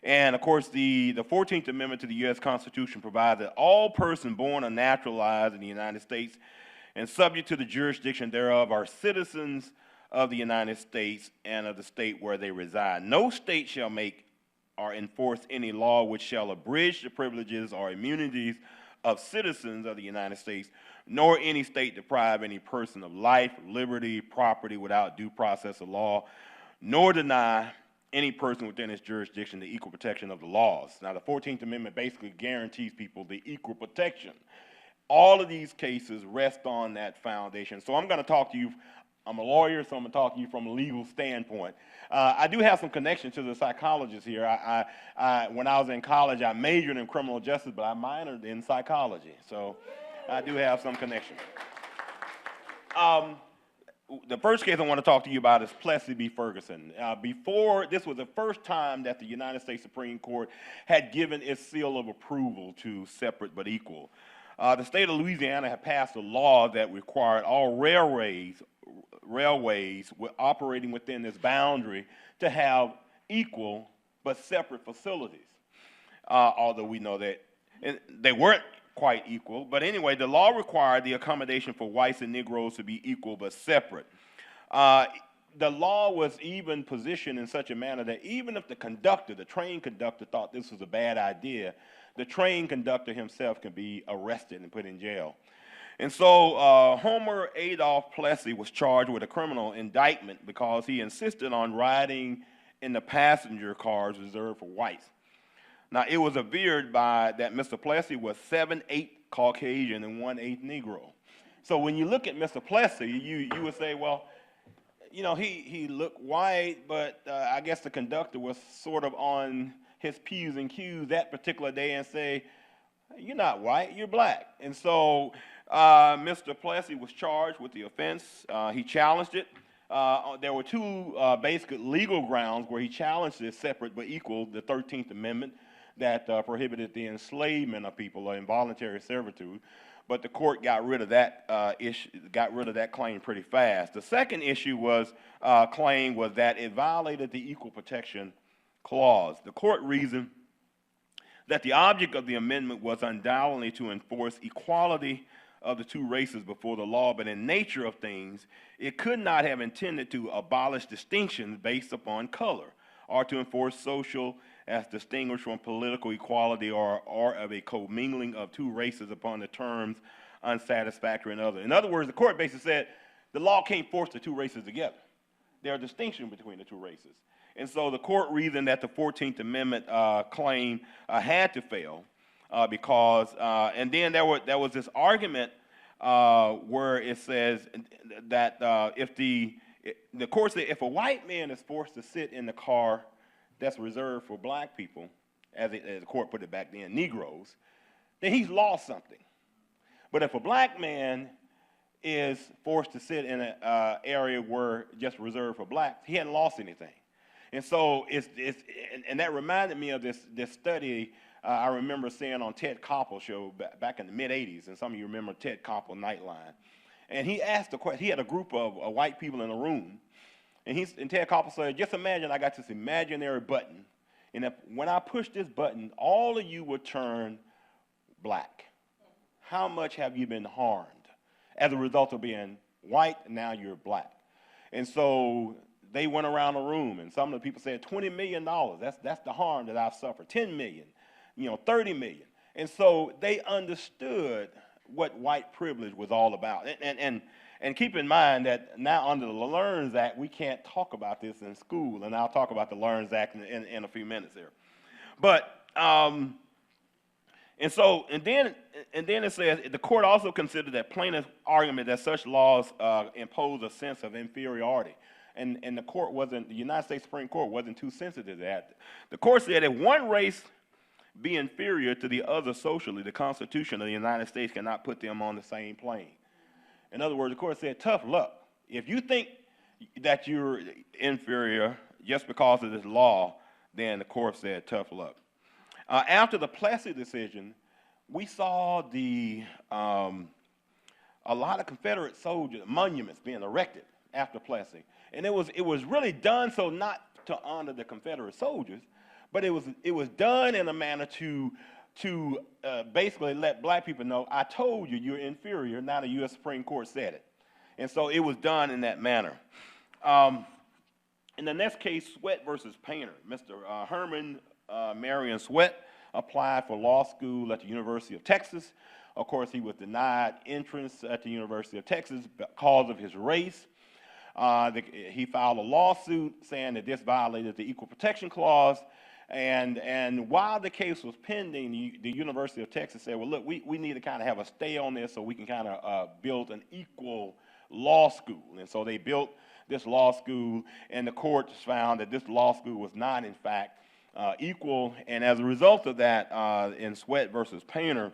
Speaker 11: And, of course, the 14th Amendment to the U.S. Constitution provides that all persons born or naturalized in the United States and subject to the jurisdiction thereof are citizens of the United States and of the state where they reside. No state shall make or enforce any law which shall abridge the privileges or immunities of citizens of the United States, nor any state deprive any person of life, liberty, property without due process of law, nor deny any person within its jurisdiction the equal protection of the laws. Now, the 14th Amendment basically guarantees people the equal protection. All of these cases rest on that foundation. So I'm going to talk to you. I'm a lawyer, so I'm going to talk to you from a legal standpoint. I do have some connection to the psychologists here. When I was in college, I majored in criminal justice, but I minored in psychology. So I do have some connection. The first case I want to talk to you about is Plessy v. Ferguson. This was the first time that the United States Supreme Court had given its seal of approval to separate but equal. The state of Louisiana had passed a law that required all railways operating within this boundary to have equal but separate facilities. Although we know that they weren't quite equal, but anyway, the law required the accommodation for whites and Negroes to be equal but separate. The law was even positioned in such a manner that even if the train conductor thought this was a bad idea, the train conductor himself can be arrested and put in jail. And so Homer Adolph Plessy was charged with a criminal indictment because he insisted on riding in the passenger cars reserved for whites. Now, it was averred by that Mr. Plessy was 7/8 Caucasian and 1/8 Negro. So when you look at Mr. Plessy, you would say, well, you know, he looked white, but I guess the conductor was sort of on his P's and Q's that particular day and say, you're not white, you're black. And so Mr. Plessy was charged with the offense. He challenged it. There were two basic legal grounds where he challenged this separate but equal, the 13th Amendment that prohibited the enslavement of people or involuntary servitude. But the court got rid of that claim pretty fast. The second issue claim was that it violated the Equal Protection Clause. The court reasoned that the object of the amendment was undoubtedly to enforce equality of the two races before the law, but in nature of things, it could not have intended to abolish distinctions based upon color or to enforce social as distinguished from political equality or of a commingling of two races upon the terms unsatisfactory and other. In other words, the court basically said the law can't force the two races together. There are distinctions between the two races. And so the court reasoned that the 14th Amendment claim had to fail because, and then there was this argument where it says that the court said if a white man is forced to sit in the car that's reserved for black people, as the court put it back then, Negroes, then he's lost something. But if a black man is forced to sit in an area where just reserved for blacks, he hadn't lost anything. And so and that reminded me of this study I remember seeing on Ted Koppel's show back in the mid-'80s, and some of you remember Ted Koppel Nightline. And he asked a question. He had a group of white people in a room, and Ted Koppel said, just imagine I got this imaginary button, and when I push this button, all of you would turn black. How much have you been harmed as a result of being white, and now you're black? And so they went around the room, and some of the people said, $20 million, that's the harm that I've suffered. 10 million, 30 million. And so they understood what white privilege was all about. And keep in mind that now under the Learns Act, we can't talk about this in school, and I'll talk about the Learns Act in a few minutes here. But, and then it says, the court also considered that plaintiff's argument that such laws impose a sense of inferiority. And the United States Supreme Court wasn't too sensitive to that. The court said if one race be inferior to the other socially, the Constitution of the United States cannot put them on the same plane. In other words, the court said, tough luck. If you think that you're inferior just because of this law, then the court said, tough luck. After the Plessy decision, we saw a lot of Confederate soldier monuments being erected after Plessy. And it was really done so not to honor the Confederate soldiers, but it was done in a manner to basically let black people know, I told you you're inferior, now the U.S. Supreme Court said it. And so it was done in that manner. In the next case, Sweat versus Painter, Mr. Herman Marion Sweat applied for law school at the University of Texas. Of course, he was denied entrance at the University of Texas because of his race. He filed a lawsuit saying that this violated the Equal Protection Clause. And while the case was pending, the University of Texas said, well, look, we need to kind of have a stay on this so we can kind of build an equal law school. And so they built this law school, and the courts found that this law school was not, in fact, equal. And as a result of that, in Sweat versus Painter,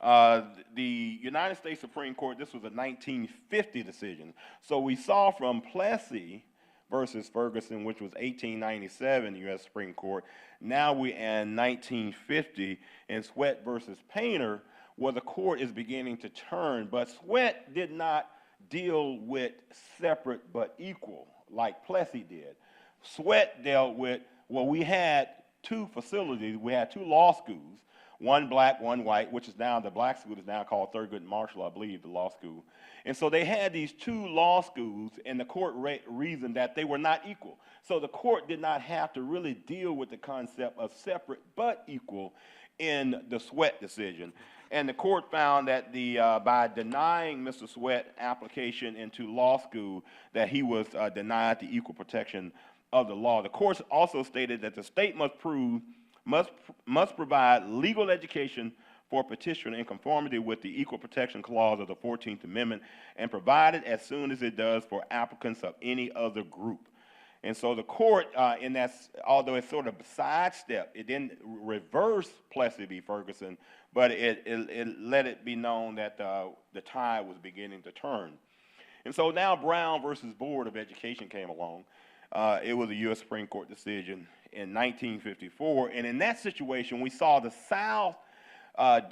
Speaker 11: the United States Supreme Court, this was a 1950 decision. So we saw from Plessy versus Ferguson, which was 1897, U.S. Supreme Court. Now we're in 1950, and Sweat versus Painter, where the court is beginning to turn. But Sweat did not deal with separate but equal like Plessy did. Sweat dealt with, well, we had two facilities. We had two law schools, one black, one white, which is now, the black school is now called Thurgood Marshall, I believe, the law school. And so they had these two law schools, and the court reasoned that they were not equal. So the court did not have to really deal with the concept of separate but equal in the Sweat decision. And the court found that by denying Mr. Sweat application into law school, that he was denied the equal protection of the law. The court also stated that the state must provide legal education for petitioner in conformity with the Equal Protection Clause of the 14th Amendment and provide it as soon as it does for applicants of any other group. And so the court, although it sort of sidestepped, it didn't reverse Plessy v. Ferguson, but it let it be known that the tide was beginning to turn. And so now Brown versus Board of Education came along. It was a U.S. Supreme Court decision in 1954. And in that situation, we saw the South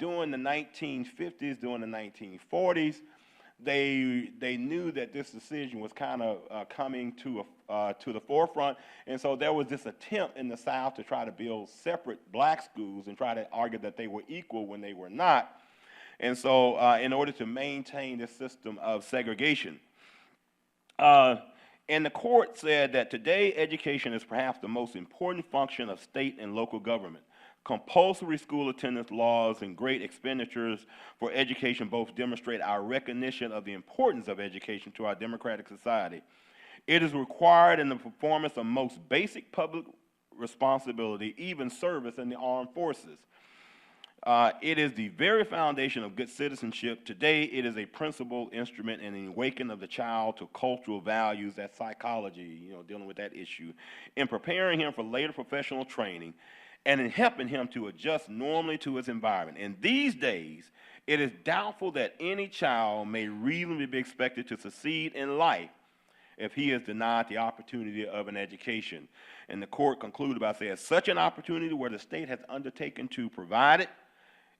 Speaker 11: during the 1950s, during the 1940s, they knew that this decision was kind of coming to the forefront, and so there was this attempt in the South to try to build separate black schools and try to argue that they were equal when they were not, and so in order to maintain this system of segregation. And the court said that today education is perhaps the most important function of state and local government. Compulsory school attendance laws and great expenditures for education both demonstrate our recognition of the importance of education to our democratic society. It is required in the performance of most basic public responsibility, even service in the armed forces. It is the very foundation of good citizenship. Today, it is a principal instrument in the awakening of the child to cultural values, that psychology, dealing with that issue, in preparing him for later professional training, and in helping him to adjust normally to his environment. In these days, it is doubtful that any child may reasonably be expected to succeed in life if he is denied the opportunity of an education. And the court concluded by saying, such an opportunity where the state has undertaken to provide it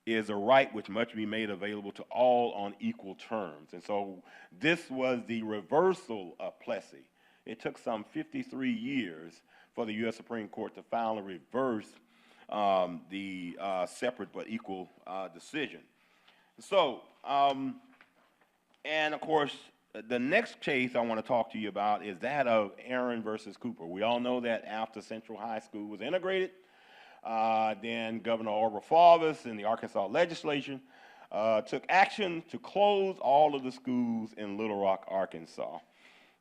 Speaker 11: is a right which must be made available to all on equal terms. And so this was the reversal of Plessy. It took some 53 years for the U.S. Supreme Court to finally reverse the separate but equal decision. So, and of course, the next case I want to talk to you about is that of Aaron versus Cooper. We all know that after Central High School was integrated, then Governor Orville Faubus and the Arkansas legislature took action to close all of the schools in Little Rock, Arkansas.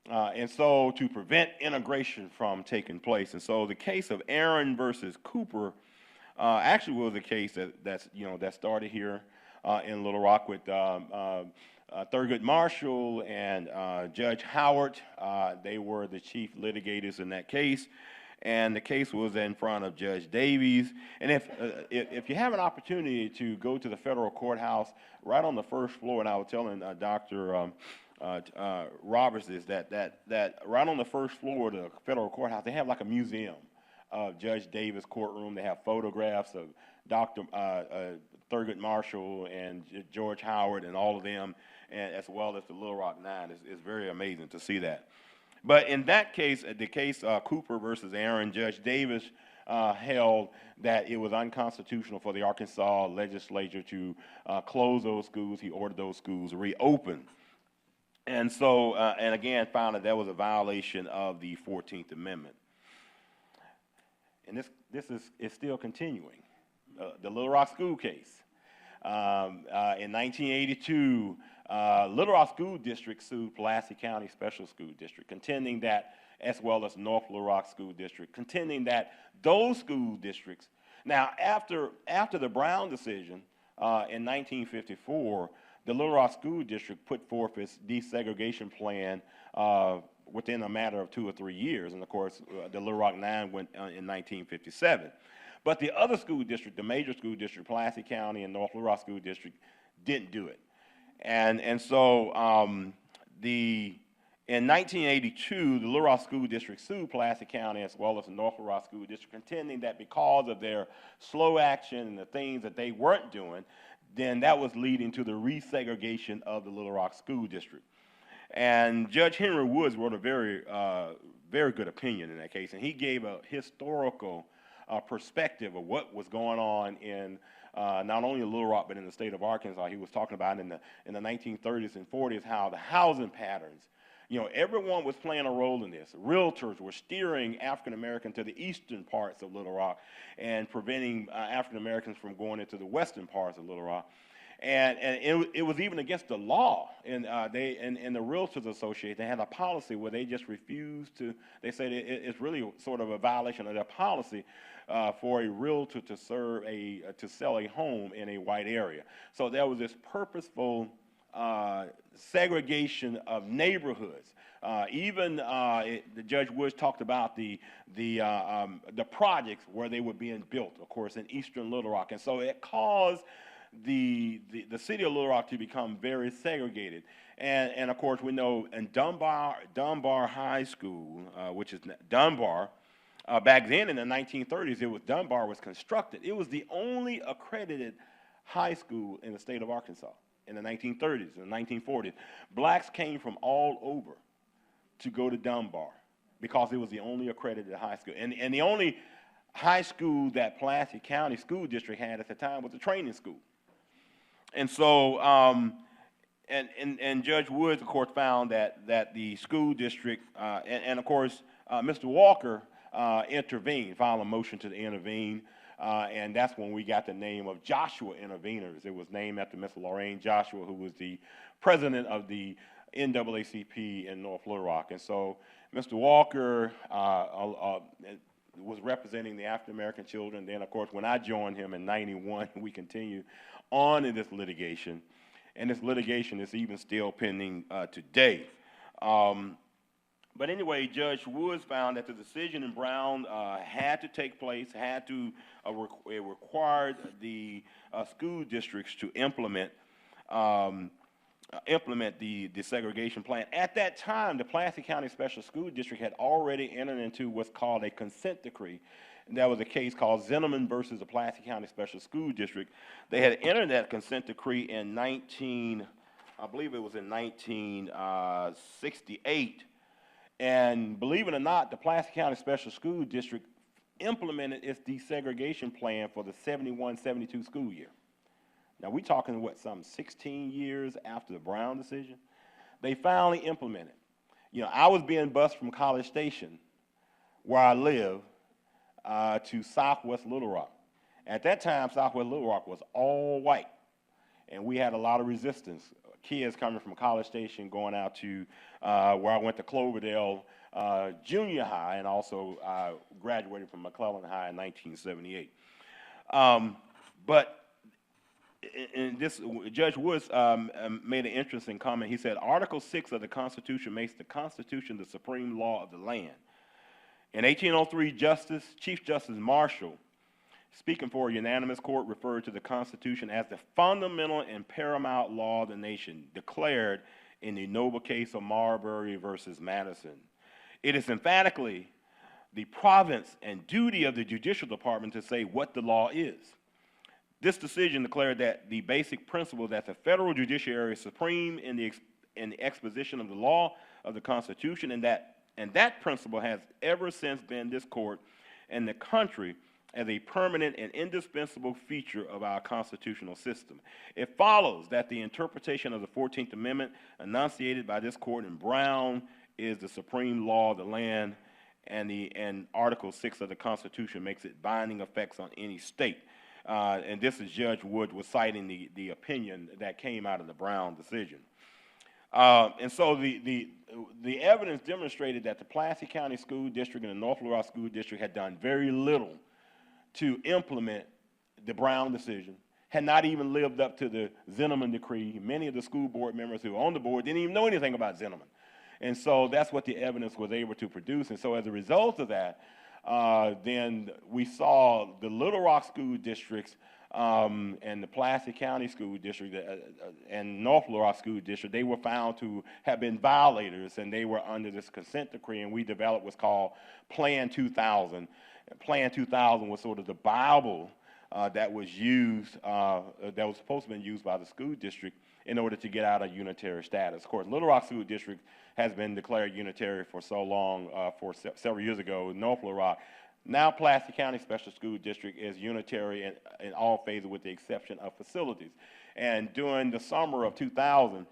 Speaker 11: And so to prevent integration from taking place. And so the case of Aaron versus Cooper actually was a case that started here in Little Rock with Thurgood Marshall and Judge Howard. They were the chief litigators in that case. And the case was in front of Judge Davies. And if you have an opportunity to go to the federal courthouse, right on the first floor, and I was telling Dr. Roberts is that right on the first floor of the federal courthouse, they have like a museum of Judge Davis' courtroom. They have photographs of Dr. Thurgood Marshall and George Howard and all of them, and as well as the Little Rock Nine. It's very amazing to see that. But in that case, the case Cooper versus Aaron, Judge Davis held that it was unconstitutional for the Arkansas legislature to close those schools. He ordered those schools reopened. And so, and again, found that was a violation of the 14th Amendment. And this is still continuing. The Little Rock school case. In 1982, Little Rock School District sued Pulaski County Special School District, contending that, as well as North Little Rock School District, contending that those school districts, now after the Brown decision in 1954, the Little Rock School District put forth its desegregation plan within a matter of 2 or 3 years, and of course, the Little Rock Nine went in 1957. But the other school district, the major school district, Pulaski County and North Little Rock School District, didn't do it. And so in 1982, the Little Rock School District sued Pulaski County as well as the North Little Rock School District, contending that because of their slow action and the things that they weren't doing, then that was leading to the resegregation of the Little Rock School District. And Judge Henry Woods wrote a very good opinion in that case, and he gave a historical perspective of what was going on in not only Little Rock, but in the state of Arkansas. He was talking about in the 1930s and 40s how the housing patterns, You know, everyone was playing a role in this. Realtors were steering African Americans to the eastern parts of Little Rock and preventing African Americans from going into the western parts of Little Rock. And it was even against the law. And the Realtors Association, they had a policy where they just refused to, they said it's really sort of a violation of their policy for a realtor to to sell a home in a white area. So there was this purposeful segregation of neighborhoods. The Judge Woods talked about the projects where they were being built, of course, in eastern Little Rock. And so it caused the city of Little Rock to become very segregated. And of course, we know in Dunbar High School, which is Dunbar, back then in the 1930s, Dunbar was constructed. It was the only accredited high school in the state of Arkansas in the 1930s and the 1940s. Blacks came from all over to go to Dunbar because it was the only accredited high school. And the only high school that Pulaski County School District had at the time was a training school. And so, and Judge Woods, of course, found that the school district, and of course, Mr. Walker intervened, filed a motion to intervene, and that's when we got the name of Joshua Interveners. It was named after Miss Lorraine Joshua, who was the president of the NAACP in North Little Rock. And so Mr. Walker was representing the African American children. Then, of course, when I joined him in '91, we continued on in this litigation, and this litigation is even still pending today. But anyway, Judge Woods found that the decision in Brown had to take place, it required the school districts to implement the desegregation plan. At that time, the Pulaski County Special School District had already entered into what's called a consent decree. And that was a case called Zinneman versus the Pulaski County Special School District. They had entered that consent decree in 1968. And believe it or not, the Pulaski County Special School District implemented its desegregation plan for the 71-72 school year. Now, we're talking, some 16 years after the Brown decision? They finally implemented. You know, I was being bused from College Station, where I live, to Southwest Little Rock. At that time, Southwest Little Rock was all white, and we had a lot of resistance. Kids coming from College Station going out to where I went to Cloverdale Junior High, and also graduated from McClellan High in 1978. But Judge Woods made an interesting comment. He said, Article 6 of the Constitution makes the Constitution the supreme law of the land. In 1803, Chief Justice Marshall, speaking for a unanimous court, referred to the Constitution as the fundamental and paramount law of the nation, declared in the noble case of Marbury versus Madison. It is emphatically the province and duty of the Judicial Department to say what the law is. This decision declared that the basic principle that the federal judiciary is supreme in the exposition of the law of the Constitution, and that principle has ever since been this court and the country as a permanent and indispensable feature of our constitutional system. It follows that the interpretation of the 14th Amendment enunciated by this court in Brown is the supreme law of the land, and Article 6 of the Constitution makes it binding effects on any state. And this is Judge Woods was citing the opinion that came out of the Brown decision. And so the evidence demonstrated that the Pulaski County School District and the North Little Rock School District had done very little to implement the Brown decision, had not even lived up to the Zinneman decree. Many of the school board members who were on the board didn't even know anything about Zinneman. And so that's what the evidence was able to produce. And so as a result of that, then we saw the Little Rock School Districts and the Pulaski County School District and North Little Rock School District, they were found to have been violators, and they were under this consent decree, and we developed what's called Plan 2000. Plan 2000 was sort of the Bible that was used, that was supposed to have been used by the school district in order to get out of unitary status. Of course, Little Rock School District has been declared unitary for so long, several years ago, North Little Rock. Now Pulaski County Special School District is unitary in all phases with the exception of facilities. And during the summer of 2000,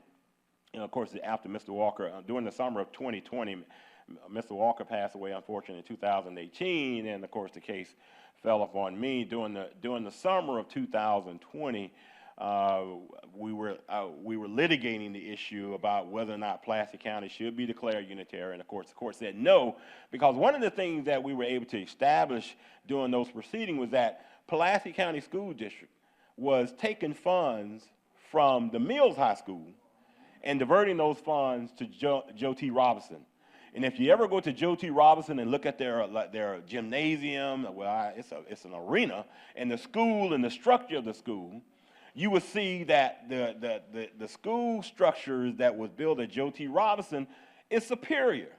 Speaker 11: of course, after Mr. Walker, during the summer of 2020, Mr. Walker passed away, unfortunately, in 2018, and of course, the case fell upon me. During the summer of 2020, we were litigating the issue about whether or not Pulaski County should be declared unitary, and of course, the court said no, because one of the things that we were able to establish during those proceedings was that Pulaski County School District was taking funds from the Mills High School and diverting those funds to Joe T. Robinson. And if you ever go to Joe T. Robinson and look at their gymnasium, well, it's an arena, and the school and the structure of the school, you will see that the school structures that was built at Joe T. Robinson is superior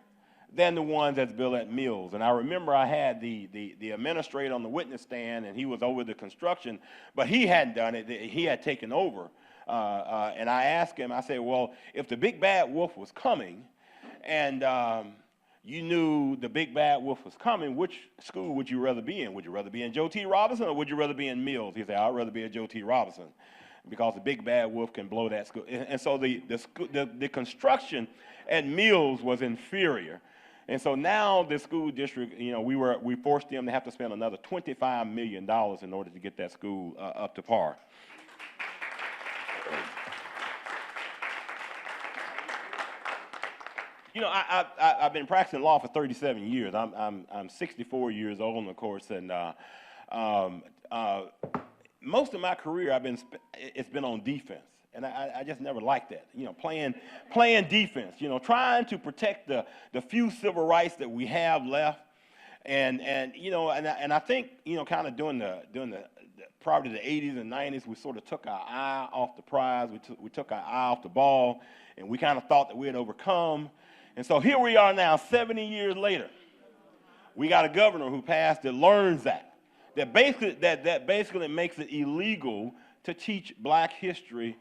Speaker 11: than the ones that's built at Mills. And I remember I had the administrator on the witness stand, and he was over the construction, but he hadn't done it. He had taken over. And I asked him, I said, well, if the big bad wolf was coming, and you knew the big bad wolf was coming, which school would you rather be in? Would you rather be in Joe T. Robinson, or would you rather be in Mills? He said, I'd rather be at Joe T. Robinson, because the big bad wolf can blow that school. And so the construction at Mills was inferior. And so now the school district, you know, we forced them to have to spend another $25 million in order to get that school up to par. You know, I've been practicing law for 37 years. I'm 64 years old, of course, and most of my career it's been on defense, and I just never liked that. You know, playing defense. You know, trying to protect the few civil rights that we have left, and you know, and I think, you know, kind of during the probably the 80s and 90s, we sort of took our eye off the prize. We took our eye off the ball, and we kind of thought that we had overcome. And so here we are now, 70 years later. We got a governor who passed the Learns Act that basically makes it illegal to teach black history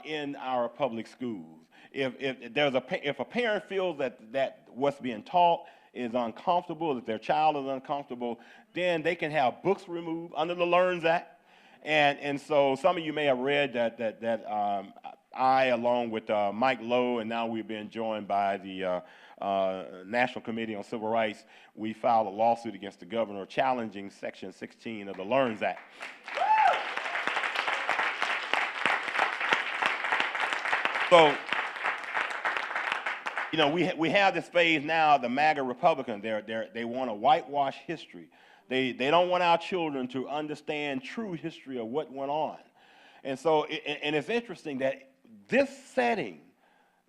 Speaker 11: in our public schools. If a parent feels that what's being taught is uncomfortable, that their child is uncomfortable, then they can have books removed under the Learns Act. And so some of you may have read that I, along with Mike Lowe, and now we've been joined by the National Committee on Civil Rights, we filed a lawsuit against the governor challenging Section 16 of the Learns Act. So, you know, we have this phase now, the MAGA Republicans, they want to whitewash history. They don't want our children to understand true history of what went on. And so, and it's interesting that this setting,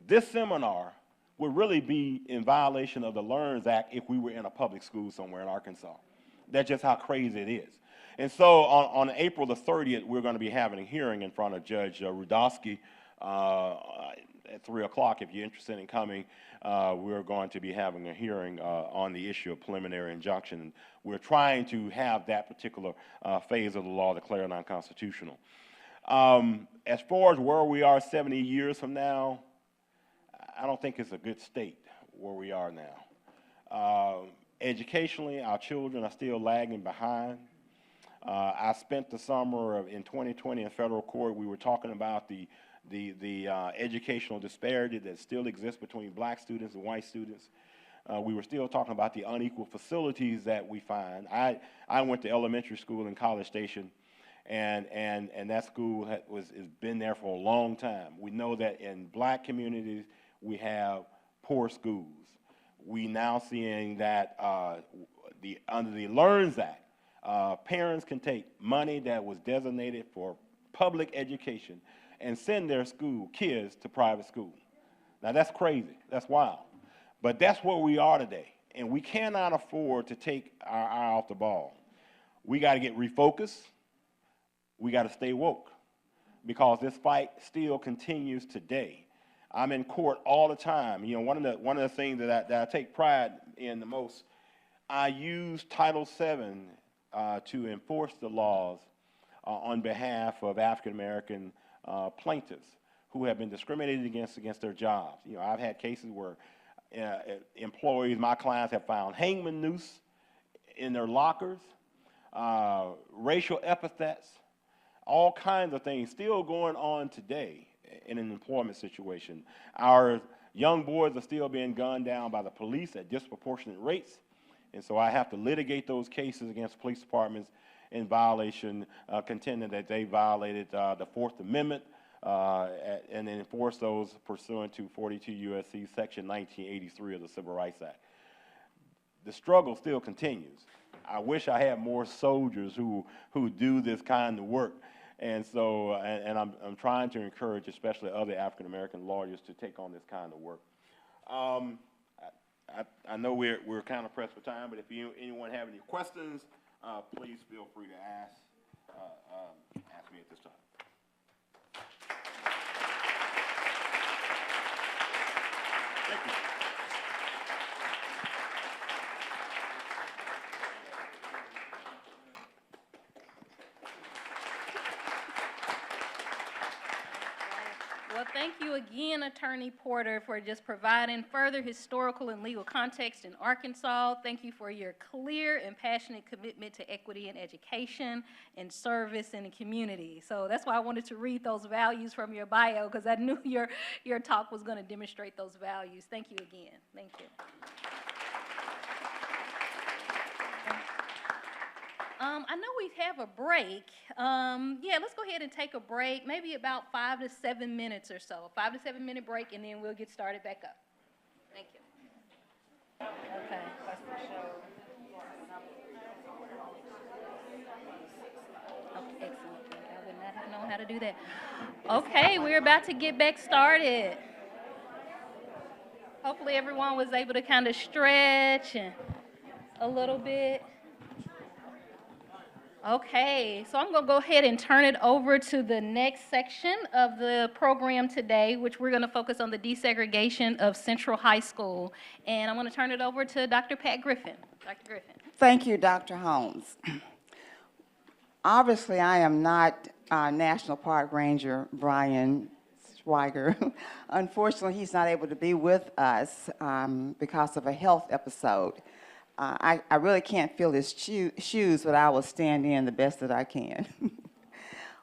Speaker 11: this seminar, would really be in violation of the Learns Act if we were in a public school somewhere in Arkansas. That's just how crazy it is. And so on April the 30th, we're going to be having a hearing in front of Judge Rudowski at 3 o'clock. If you're interested in coming, we're going to be having a hearing on the issue of preliminary injunction. We're trying to have that particular phase of the law declared unconstitutional. As far as where we are 70 years from now, I don't think it's a good state where we are now. Educationally, our children are still lagging behind. I spent the summer in 2020 in federal court. We were talking about the educational disparity that still exists between black students and white students. We were still talking about the unequal facilities that we find. I went to elementary school in College Station, and that school has been there for a long time. We know that in black communities, we have poor schools. We now seeing that under the Learns Act, parents can take money that was designated for public education and send their kids to private school. Now that's crazy, that's wild. But that's where we are today, and we cannot afford to take our eye off the ball. We gotta get refocused, we gotta stay woke, because this fight still continues today. I'm in court all the time. You know, one of the things that I take pride in the most, I use Title VII to enforce the laws on behalf of African American plaintiffs who have been discriminated against their jobs. You know, I've had cases where employees, my clients, have found hangman noose in their lockers, racial epithets, all kinds of things still going on today. in an employment situation. Our young boys are still being gunned down by the police at disproportionate rates, and so I have to litigate those cases against police departments in violation, contending that they violated the Fourth Amendment and enforce those pursuant to 42 U.S.C. Section 1983 of the Civil Rights Act. The struggle still continues. I wish I had more soldiers who do this kind of work. And so, I'm trying to encourage, especially other African-American lawyers, to take on this kind of work. I know we're kind of pressed for time, but if anyone have any questions, please feel free to ask me at this time. Thank you.
Speaker 4: Well, thank you again, Attorney Porter, for just providing further historical and legal context in Arkansas. Thank you for your clear and passionate commitment to equity in education and service in the community. So that's why I wanted to read those values from your bio, because I knew your talk was going to demonstrate those values. Thank you again. Thank you. I know we have a break. Yeah, let's go ahead and take a break, maybe about 5 to 7 minutes or so. 5 to 7 minute break, and then we'll get started back up. Thank you. Okay. Okay, excellent. I would not have known how to do that. Okay, we're about to get back started. Hopefully everyone was able to kind of stretch and a little bit. Okay, so I'm going to go ahead and turn it over to the next section of the program today, which we're going to focus on the desegregation of Central High School. And I'm going to turn it over to Dr. Pat Griffin. Dr. Griffin.
Speaker 1: Thank you, Dr. Holmes. Obviously, I am not National Park Ranger Brian Schweiger. Unfortunately, he's not able to be with us because of a health episode. I really can't fill his shoes, but I will stand in the best that I can.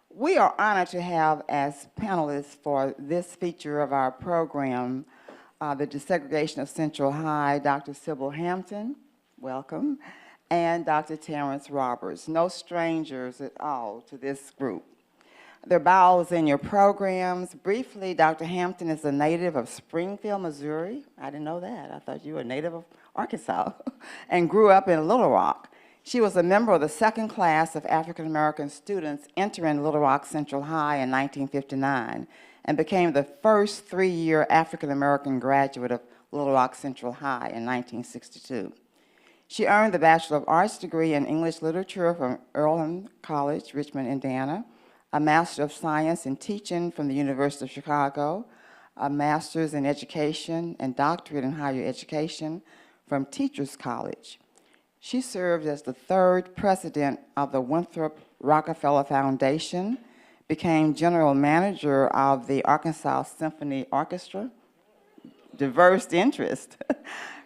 Speaker 1: We are honored to have as panelists for this feature of our program, the desegregation of Central High, Dr. Sybil Hampton, welcome, and Dr. Terrence Roberts, no strangers at all to this group. Their bios in your programs. Briefly, Dr. Hampton is a native of Springfield, Missouri. I didn't know that. I thought you were a native of Arkansas, and grew up in Little Rock. She was a member of the second class of African-American students entering Little Rock Central High in 1959, and became the first three-year African-American graduate of Little Rock Central High in 1962. She earned the Bachelor of Arts degree in English Literature from Earlham College, Richmond, Indiana, a Master of Science in Teaching from the University of Chicago, a Master's in Education and Doctorate in Higher Education from Teachers College. She served as the third president of the Winthrop Rockefeller Foundation, became general manager of the Arkansas Symphony Orchestra, diverse interest.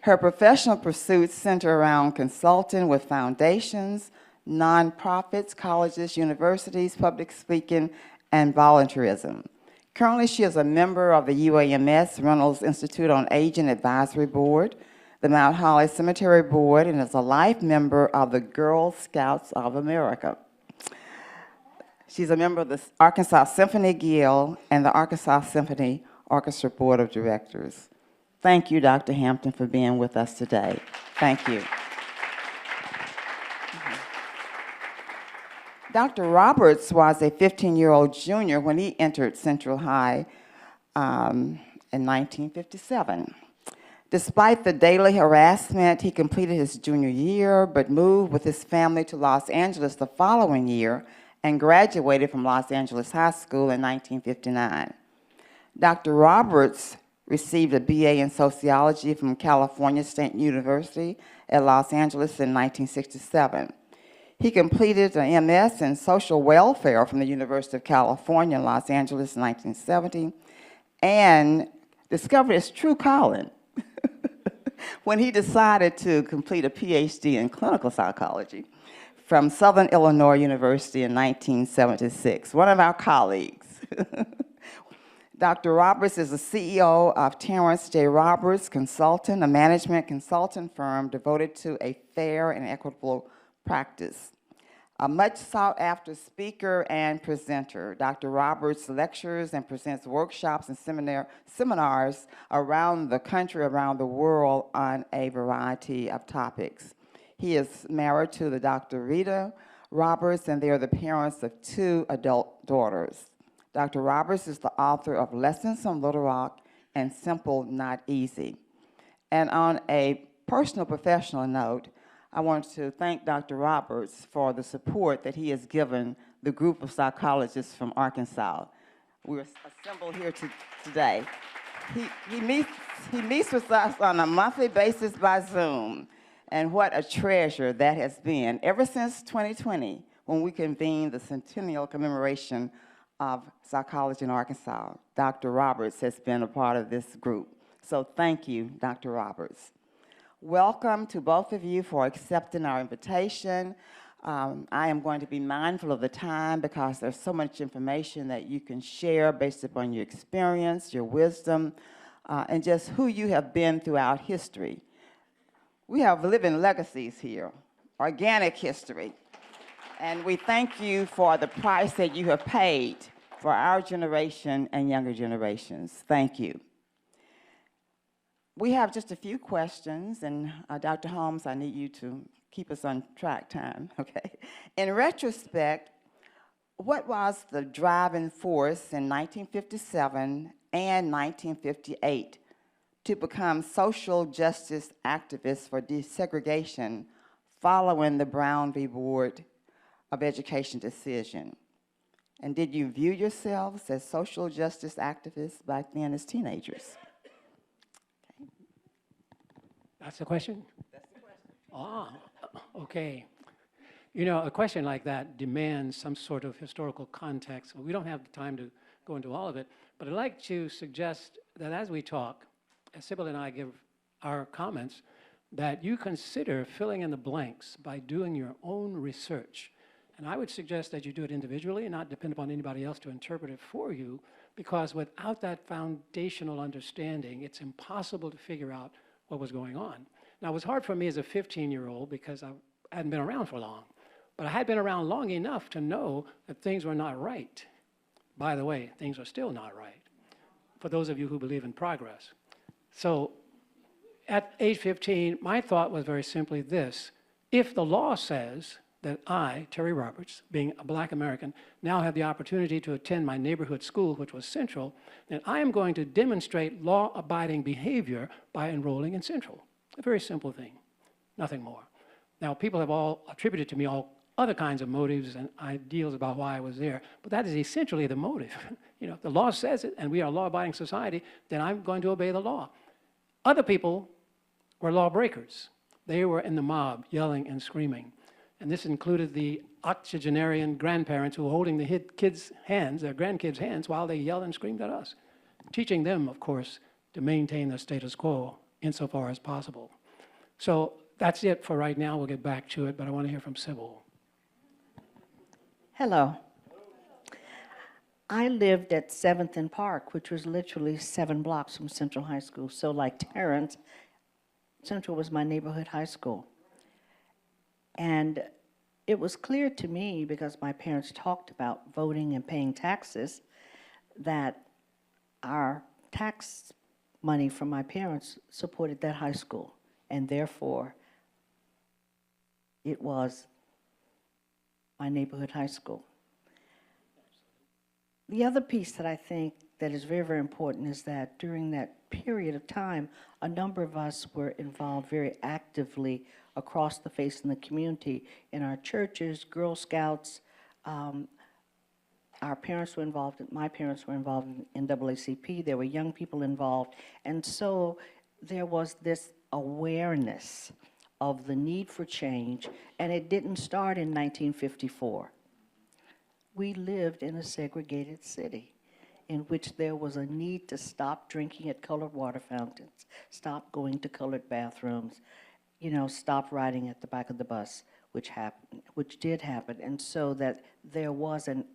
Speaker 1: Her professional pursuits center around consulting with foundations, nonprofits, colleges, universities, public speaking, and volunteerism. Currently, she is a member of the UAMS Reynolds Institute on Aging Advisory Board, the Mount Holly Cemetery Board, and is a life member of the Girl Scouts of America. She's a member of the Arkansas Symphony Guild and the Arkansas Symphony Orchestra Board of Directors. Thank you, Dr. Hampton, for being with us today. Thank you. Dr. Roberts was a 15-year-old junior when he entered Central High in 1957. Despite the daily harassment, he completed his junior year, but moved with his family to Los Angeles the following year and graduated from Los Angeles High School in 1959. Dr. Roberts received a BA in sociology from California State University at Los Angeles in 1967. He completed an MS in social welfare from the University of California in Los Angeles in 1970 and discovered his true calling when he decided to complete a PhD in clinical psychology from Southern Illinois University in 1976, one of our colleagues. Dr. Roberts is the CEO of Terrence J. Roberts Consulting, a management consulting firm devoted to a fair and equitable practice. A much sought-after speaker and presenter, Dr. Roberts lectures and presents workshops and seminars around the country, around the world on a variety of topics. He is married to the Dr. Rita Roberts, and they are the parents of 2 adult daughters. Dr. Roberts is the author of Lessons on Little Rock and Simple, Not Easy. And on a personal, professional note, I want to thank Dr. Roberts for the support that he has given the group of psychologists from Arkansas. We're assembled here today. He meets with us on a monthly basis by Zoom, and what a treasure that has been ever since 2020, when we convened the centennial commemoration of psychology in Arkansas. Dr. Roberts has been a part of this group. So thank you, Dr. Roberts. Welcome to both of you for accepting our invitation. I am going to be mindful of the time because there's so much information that you can share based upon your experience, your wisdom, and just who you have been throughout history. We have living legacies here, organic history. And we thank you for the price that you have paid for our generation and younger generations. Thank you. We have just a few questions, and Dr. Holmes, I need you to keep us on track time, okay? In retrospect, what was the driving force in 1957 and 1958 to become social justice activists for desegregation following the Brown v. Board of Education decision? And did you view yourselves as social justice activists back then as teenagers?
Speaker 8: That's the question? That's the question. Ah, okay. You know, a question like that demands some sort of historical context. We don't have the time to go into all of it, but I'd like to suggest that as we talk, as Sybil and I give our comments, that you consider filling in the blanks by doing your own research. And I would suggest that you do it individually and not depend upon anybody else to interpret it for you, because without that foundational understanding, it's impossible to figure out what was going on. Now, it was hard for me as a 15-year-old because I hadn't been around for long, but I had been around long enough to know that things were not right. By the way, things are still not right, for those of you who believe in progress. So at age 15, my thought was very simply this: if the law says that I, Terry Roberts, being a Black American, now have the opportunity to attend my neighborhood school, which was Central, then I am going to demonstrate law-abiding behavior by enrolling in Central. A very simple thing, nothing more. Now, people have all attributed to me all other kinds of motives and ideals about why I was there, but that is essentially the motive. You know, if the law says it and we are a law-abiding society, then I'm going to obey the law. Other people were lawbreakers. They were in the mob, yelling and screaming. And this included the octogenarian grandparents who were holding the kids' hands, their grandkids' hands, while they yelled and screamed at us, teaching them, of course, to maintain the status quo insofar as possible. So that's it for right now. We'll get back to it, but I want to hear from Sybil.
Speaker 12: Hello. I lived at 7th and Park, which was literally 7 blocks from Central High School. So like Terrence, Central was my neighborhood high school. And it was clear to me, because my parents talked about voting and paying taxes, that our tax money from my parents supported that high school. And therefore, it was my neighborhood high school. The other piece that I think that is very, very important is that during that period of time, a number of us were involved very actively across the face in the community, in our churches, Girl Scouts. Our parents were involved, my parents were involved in NAACP. There were young people involved. And so there was this awareness of the need for change, and it didn't start in 1954. We lived in a segregated city in which there was a need to stop drinking at colored water fountains, stop going to colored bathrooms, you know, stop riding at the back of the bus, which did happen. And so that there was an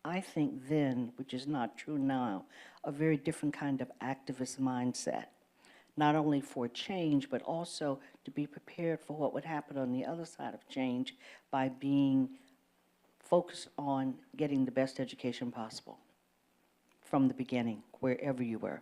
Speaker 12: I think then, which is not true now, a very different kind of activist mindset, not only for change, but also to be prepared for what would happen on the other side of change by being focused on getting the best education possible from the beginning, wherever you were.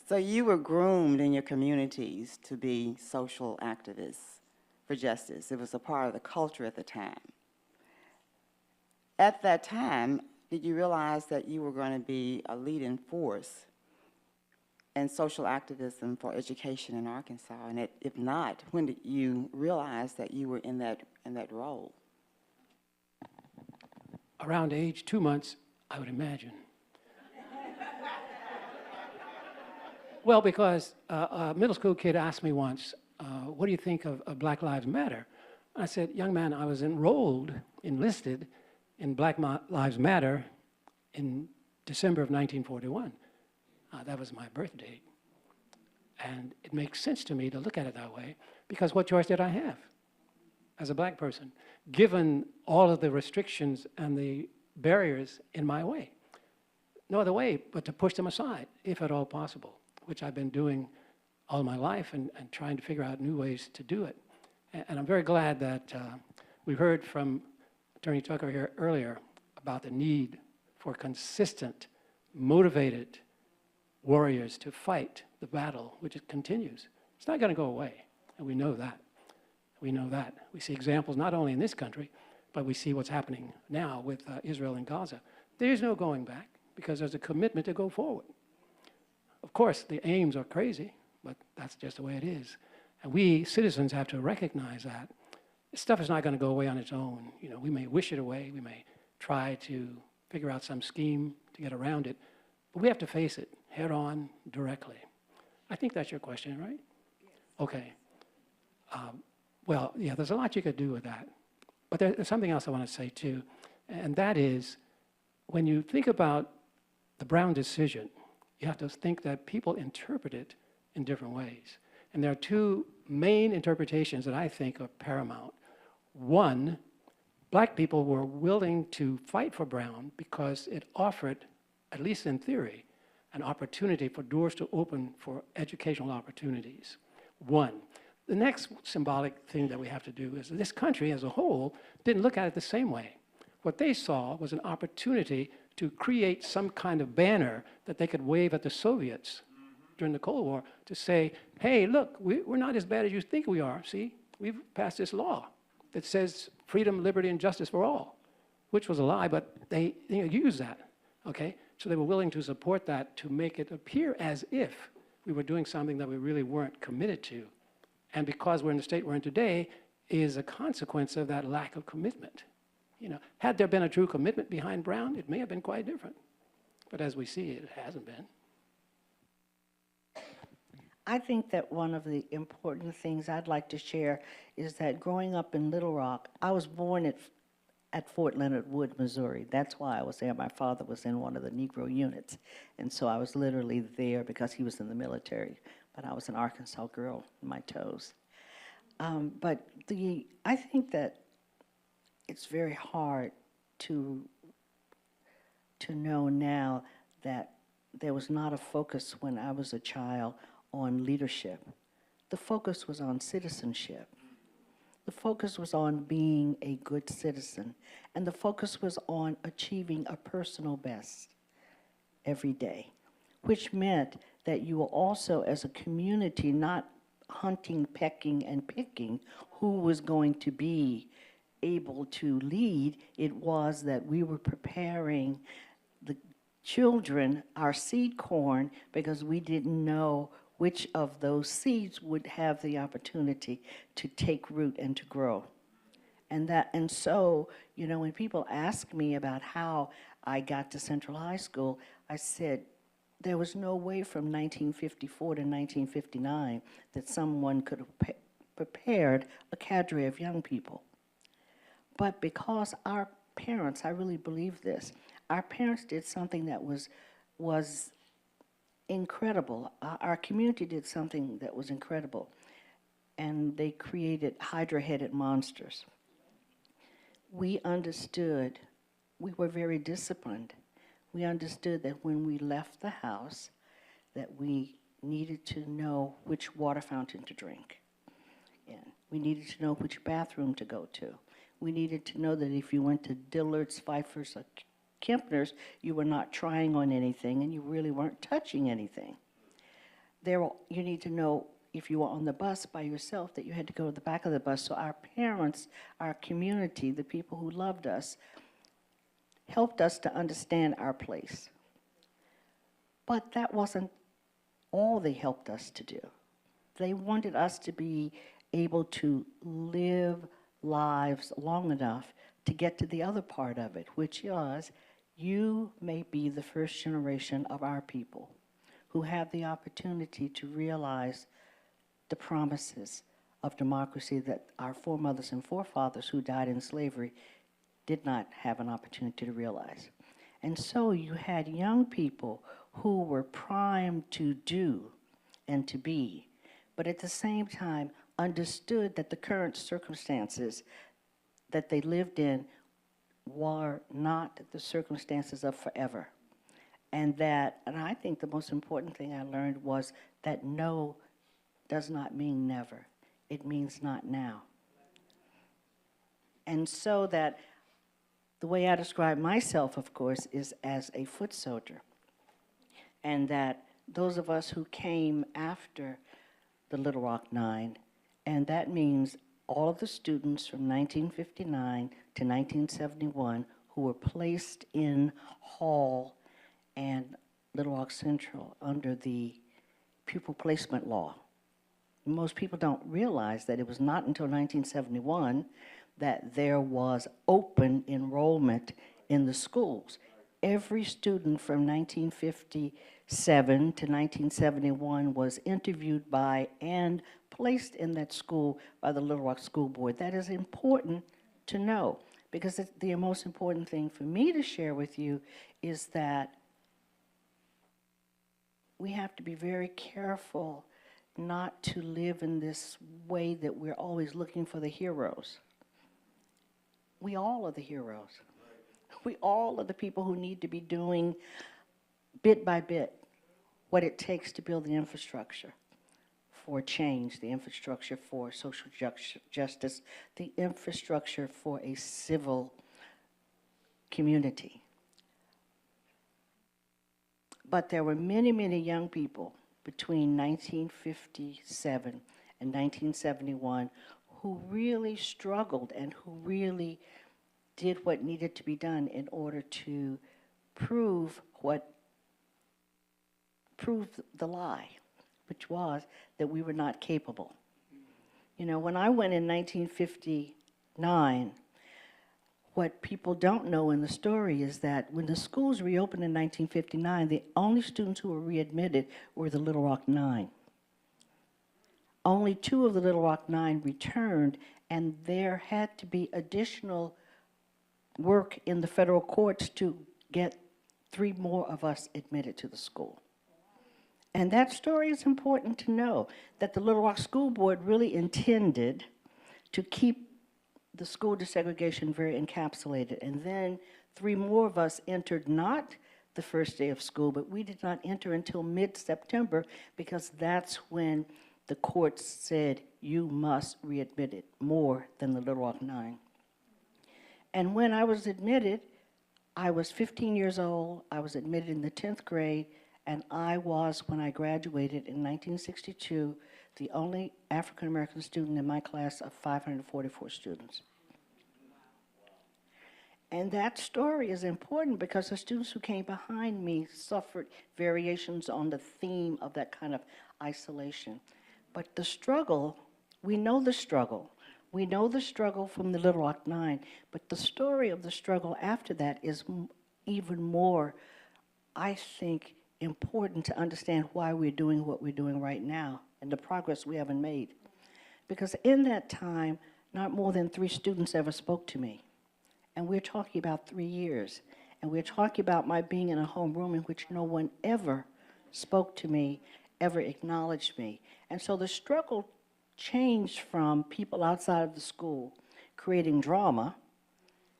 Speaker 1: So you were groomed in your communities to be social activists for justice. It was a part of the culture at the time. At that time, did you realize that you were going to be a leading force in social activism for education in Arkansas? And if not, when did you realize that you were in that role?
Speaker 8: Around age 2 months, I would imagine. Well, because a middle school kid asked me once, what do you think of Black Lives Matter? I said, young man, I was enlisted in Black Lives Matter in December of 1941. That was my birth date. And it makes sense to me to look at it that way, because what choice did I have as a black person, given all of the restrictions and the barriers in my way? No other way but to push them aside, if at all possible, which I've been doing all my life and trying to figure out new ways to do it. And I'm very glad that we heard from Attorney Tucker here earlier about the need for consistent, motivated warriors to fight the battle, which it continues. It's not going to go away, and we know that. We know that. We see examples not only in this country, but we see what's happening now with Israel and Gaza. There's no going back because there's a commitment to go forward. Of course, the aims are crazy, but that's just the way it is. And we citizens have to recognize that. This stuff is not going to go away on its own. You know, we may wish it away. We may try to figure out some scheme to get around it. But we have to face it head on, directly. I think that's your question, right? Yes. Okay. Well, yeah, there's a lot you could do with that. But there's something else I want to say, too. And that is, when you think about the Brown decision, you have to think that people interpret it in different ways. And there are two main interpretations that I think are paramount. One, black people were willing to fight for Brown because it offered, at least in theory, an opportunity for doors to open for educational opportunities. One. The next symbolic thing that we have to do is this country as a whole didn't look at it the same way. What they saw was an opportunity to create some kind of banner that they could wave at the Soviets during the Cold War to say, hey, look, we're not as bad as you think we are. See, we've passed this law that says freedom, liberty, and justice for all, which was a lie, but they used that, okay? So they were willing to support that to make it appear as if we were doing something that we really weren't committed to. And because we're in the state we're in today is a consequence of that lack of commitment. You know, had there been a true commitment behind Brown, it may have been quite different. But as we see, it hasn't been.
Speaker 12: I think that one of the important things I'd like to share is that growing up in Little Rock, I was born at Fort Leonard Wood, Missouri. That's why I was there. My father was in one of the Negro units. And so I was literally there because he was in the military. But I was an Arkansas girl in my toes. But I think that it's very hard to know now that there was not a focus when I was a child on leadership. The focus was on citizenship. The focus was on being a good citizen. And the focus was on achieving a personal best every day, which meant that you were also, as a community, not hunting, pecking, and picking who was going to be able to lead. It was that we were preparing the children, our seed corn, because we didn't know which of those seeds would have the opportunity to take root and to grow. And so, you know, when people ask me about how I got to Central High School, I said, there was no way from 1954 to 1959 that someone could have prepared a cadre of young people. But because our parents, I really believe this, our parents did something that was incredible. Our community did something that was incredible. and they created hydra-headed monsters. We understood, we were very disciplined. We understood that when we left the house, that we needed to know which water fountain to drink in. We needed to know which bathroom to go to. We needed to know that if you went to Dillard's, Pfeiffer's, or Kempner's, you were not trying on anything and you really weren't touching anything. You need to know if you were on the bus by yourself that you had to go to the back of the bus. So our parents, our community, the people who loved us, helped us to understand our place. But that wasn't all they helped us to do. They wanted us to be able to live lives long enough to get to the other part of it, which was, you may be the first generation of our people who have the opportunity to realize the promises of democracy that our foremothers and forefathers who died in slavery did not have an opportunity to realize. And so you had young people who were primed to do and to be, but at the same time understood that the current circumstances that they lived in were not the circumstances of forever. And I think the most important thing I learned was that no does not mean never. It means not now. And so that the way I describe myself, of course, is as a foot soldier. And that those of us who came after the Little Rock Nine, and that means all of the students from 1959 to 1971 who were placed in Hall and Little Rock Central under the pupil placement law. Most people don't realize that it was not until 1971 that there was open enrollment in the schools. Every student from 1957 to 1971 was interviewed by and placed in that school by the Little Rock School Board. That is important to know, because the most important thing for me to share with you is that we have to be very careful not to live in this way that we're always looking for the heroes. We all are the heroes. We all are the people who need to be doing bit by bit what it takes to build the infrastructure for change, the infrastructure for social justice, the infrastructure for a civil community. But there were many, many young people between 1957 and 1971 who really struggled and who really did what needed to be done in order to prove the lie, which was that we were not capable. You know, when I went in 1959, what people don't know in the story is that when the schools reopened in 1959, the only students who were readmitted were the Little Rock Nine. Only 2 of the Little Rock Nine returned, and there had to be additional work in the federal courts to get 3 more of us admitted to the school. And that story is important to know, that the Little Rock School Board really intended to keep the school desegregation very encapsulated. And then 3 more of us entered not the first day of school, but we did not enter until mid-September, because that's when the courts said you must readmit it, more than the Little Rock Nine. And when I was admitted, I was 15 years old. I was admitted in the 10th grade, and I was, when I graduated in 1962, the only African-American student in my class of 544 students. And that story is important because the students who came behind me suffered variations on the theme of that kind of isolation. But the struggle, we know the struggle. We know the struggle from the Little Rock Nine, but the story of the struggle after that is even more, I think, important to understand why we're doing what we're doing right now and the progress we haven't made. Because in that time, not more than 3 students ever spoke to me. And we're talking about 3 years. And we're talking about my being in a homeroom in which no one ever spoke to me, ever acknowledged me. And so the struggle changed from people outside of the school creating drama,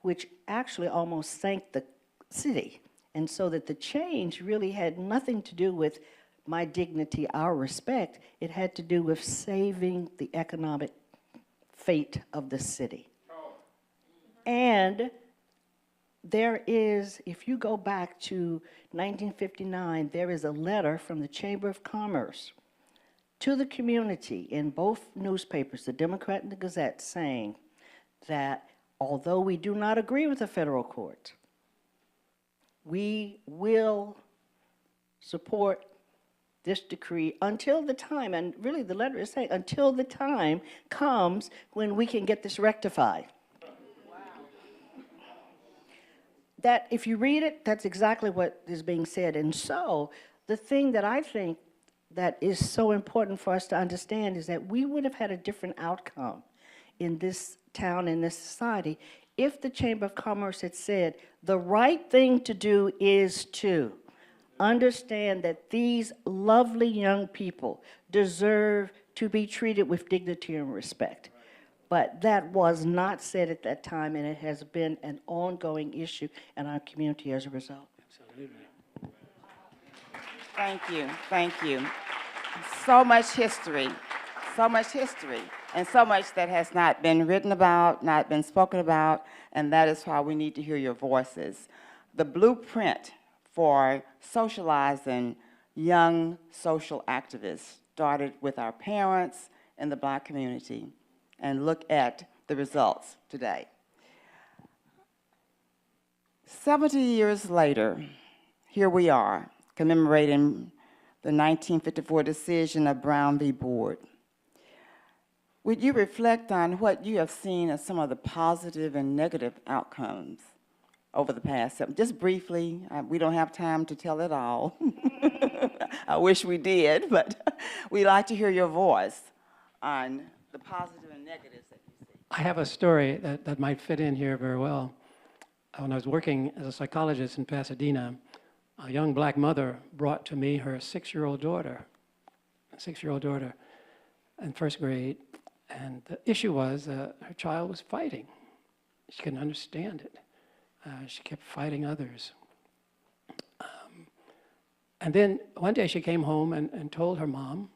Speaker 12: which actually almost sank the city. And so that the change really had nothing to do with my dignity, our respect. It had to do with saving the economic fate of the city. And there is, if you go back to 1959, there is a letter from the Chamber of Commerce to the community in both newspapers, the Democrat and the Gazette, saying that although we do not agree with the federal court, we will support this decree until the time, and really the letter is saying, until the time comes when we can get this rectified. Wow. That, if you read it, that's exactly what is being said. And so, the thing that I think that is so important for us to understand is that we would have had a different outcome in this town, in this society, if the Chamber of Commerce had said, the right thing to do is to understand that these lovely young people deserve to be treated with dignity and respect. But that was not said at that time, and it has been an ongoing issue in our community as a result.
Speaker 8: Absolutely.
Speaker 1: Thank you, thank you. So much history, and so much that has not been written about, not been spoken about, and that is why we need to hear your voices. The blueprint for socializing young social activists started with our parents in the Black community, and look at the results today. 70 years later, here we are, commemorating the 1954 decision of Brown v. Board. Would you reflect on what you have seen as some of the positive and negative outcomes over the past, just briefly? We don't have time to tell it all. I wish we did, but we'd like to hear your voice on the positive and negatives that you see.
Speaker 8: I have a story that might fit in here very well. When I was working as a psychologist in Pasadena, a young Black mother brought to me her 6-year-old daughter, in first grade, and the issue was her child was fighting. She couldn't understand it. She kept fighting others. And then one day she came home and told her mom,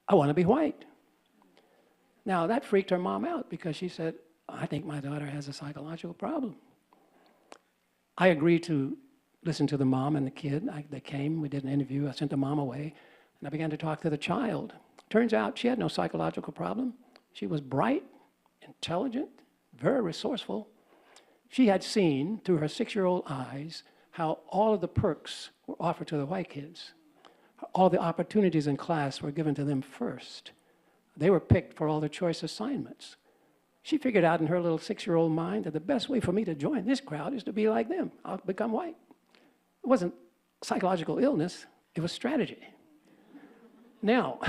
Speaker 8: "I want to be white." Now that freaked her mom out because she said, "I think my daughter has a psychological problem." I agreed to listen to the mom and the kid. They came, we did an interview, I sent the mom away, and I began to talk to the child. Turns out she had no psychological problem. She was bright, intelligent, very resourceful. She had seen through her 6-year-old eyes how all of the perks were offered to the white kids. All the opportunities in class were given to them first. They were picked for all their choice assignments. She figured out in her little 6-year-old mind that the best way for me to join this crowd is to be like them. I'll become white. It wasn't psychological illness, it was strategy. Now,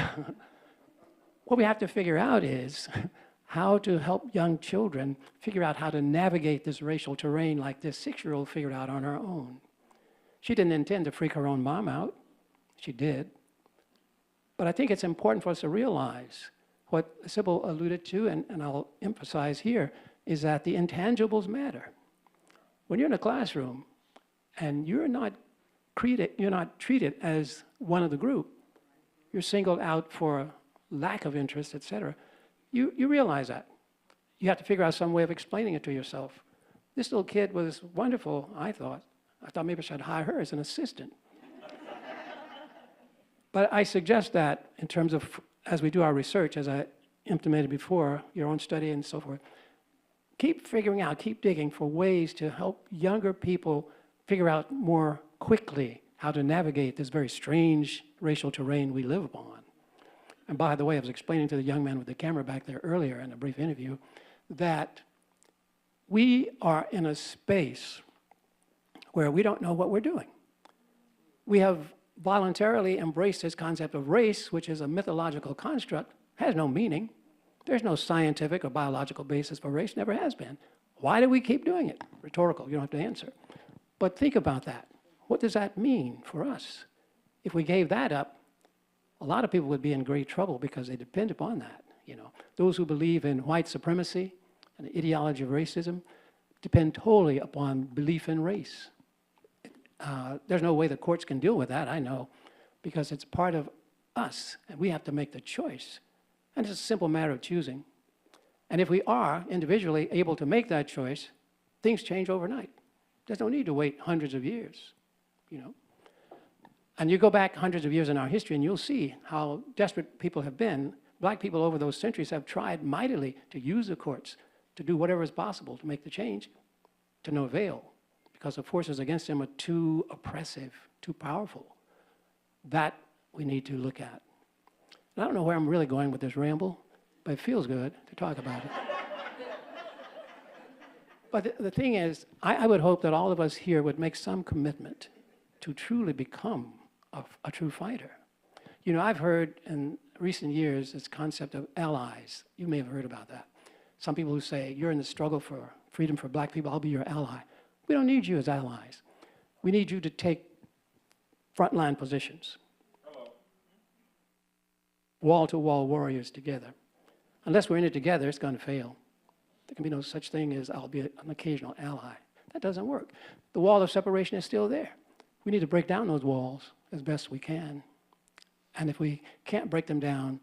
Speaker 8: what we have to figure out is how to help young children figure out how to navigate this racial terrain like this 6-year-old figured out on her own. She didn't intend to freak her own mom out. She did. But I think it's important for us to realize what Sybil alluded to, and I'll emphasize here, is that the intangibles matter. When you're in a classroom and you're not treated as one of the group, you're singled out for lack of interest, et cetera, you realize that. You have to figure out some way of explaining it to yourself. This little kid was wonderful, I thought. I thought maybe I should hire her as an assistant. But I suggest that in terms of, as we do our research, as I intimated before, your own study and so forth, keep figuring out, keep digging for ways to help younger people figure out more quickly how to navigate this very strange racial terrain we live upon. And by the way, I was explaining to the young man with the camera back there earlier in a brief interview that we are in a space where we don't know what we're doing. We have voluntarily embraced this concept of race, which is a mythological construct, has no meaning. There's no scientific or biological basis for race, never has been. Why do we keep doing it? Rhetorical, you don't have to answer. But think about that. What does that mean for us? If we gave that up, a lot of people would be in great trouble because they depend upon that. you know. Those who believe in white supremacy and the ideology of racism depend totally upon belief in race. There's no way the courts can deal with that, I know, because it's part of us, and we have to make the choice. And it's a simple matter of choosing. And if we are individually able to make that choice, things change overnight. There's no need to wait hundreds of years, you know. And you go back hundreds of years in our history and you'll see how desperate people have been. Black people over those centuries have tried mightily to use the courts to do whatever is possible to make the change, to no avail, because the forces against them are too oppressive, too powerful. That we need to look at. And I don't know where I'm really going with this ramble, but it feels good to talk about it. But the thing is, I would hope that all of us here would make some commitment to truly become a true fighter. You know, I've heard in recent years this concept of allies. You may have heard about that. Some people who say, you're in the struggle for freedom for black people, I'll be your ally. We don't need you as allies. We need you to take frontline positions. Wall-to-wall warriors together. Unless we're in it together, it's going to fail. There can be no such thing as I'll be an occasional ally. That doesn't work. The wall of separation is still there. We need to break down those walls as best we can. And if we can't break them down,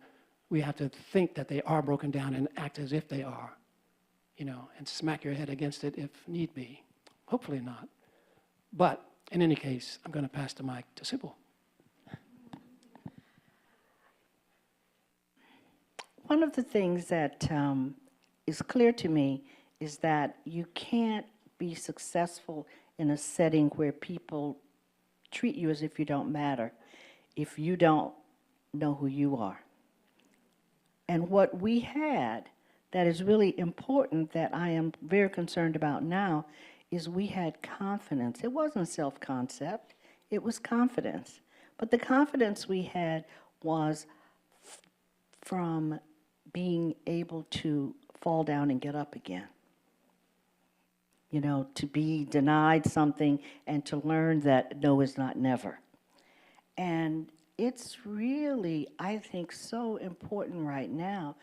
Speaker 8: we have to think that they are broken down and act as if they are, you know, and smack your head against it if need be. Hopefully not. But in any case, I'm going to pass the mic to Sybil.
Speaker 12: One of the things that is clear to me is that you can't be successful in a setting where people treat you as if you don't matter, if you don't know who you are. And what we had that is really important that I am very concerned about now is we had confidence. It wasn't self-concept, it was confidence. But the confidence we had was from being able to fall down and get up again. You know, to be denied something and to learn that no is not never. And it's really, I think, so important right now.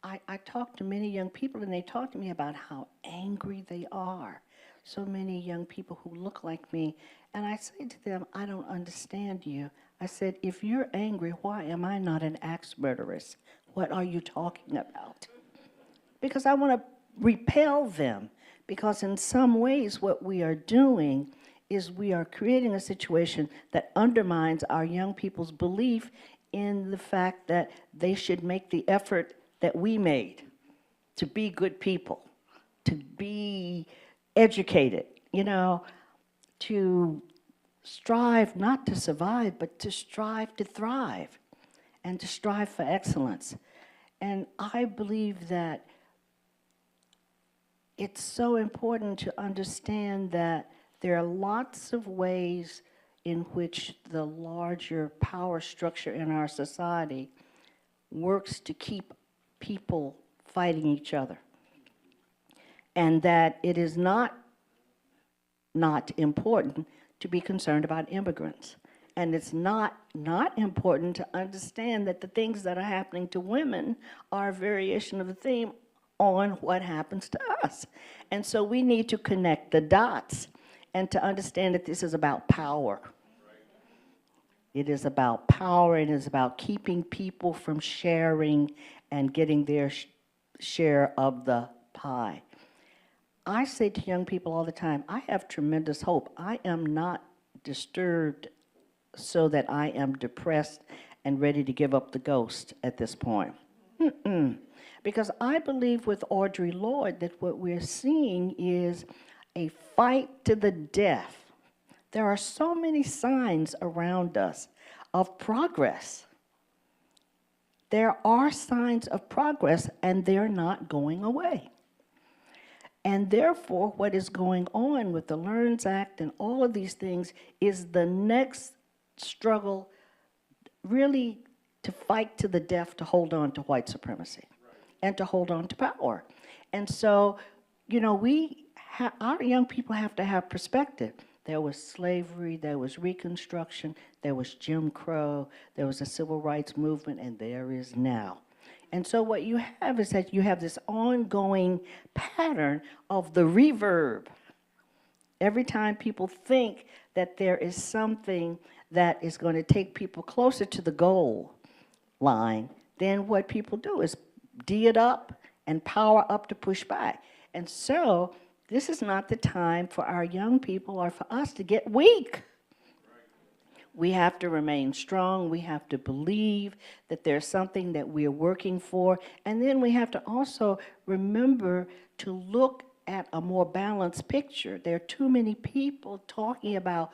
Speaker 12: I talk to many young people and they talk to me about how angry they are. So many young people who look like me. And I say to them, I don't understand you. I said, if you're angry, why am I not an axe murderess? What are you talking about? Because I want to repel them. Because in some ways, what we are doing is we are creating a situation that undermines our young people's belief in the fact that they should make the effort that we made to be good people, to be educated, you know, to strive not to survive, but to strive to thrive and to strive for excellence. And I believe that it's so important to understand that there are lots of ways in which the larger power structure in our society works to keep people fighting each other. And that it is not important to be concerned about immigrants. And it's not important to understand that the things that are happening to women are a variation of the theme on what happens to us. And so we need to connect the dots and to understand that this is about power. It is about power, it is about keeping people from sharing and getting their share of the pie. I say to young people all the time, I have tremendous hope. I am not disturbed so that I am depressed and ready to give up the ghost at this point. Because I believe with Audre Lorde that what we're seeing is a fight to the death. There are so many signs around us of progress. There are signs of progress, and they're not going away. And therefore, what is going on with the LEARNS Act and all of these things is the next struggle really to fight to the death to hold on to white supremacy and to hold on to power. And so, you know, our young people have to have perspective. There was slavery, there was Reconstruction, there was Jim Crow, there was a civil rights movement, and there is now. And so what you have is that you have this ongoing pattern of the reverb. Every time people think that there is something that is going to take people closer to the goal line, then what people do is D it up and power up to push back. And so this is not the time for our young people or for us to get weak. We have to remain strong. We have to believe that there's something that we are working for. And then we have to also remember to look at a more balanced picture. There are too many people talking about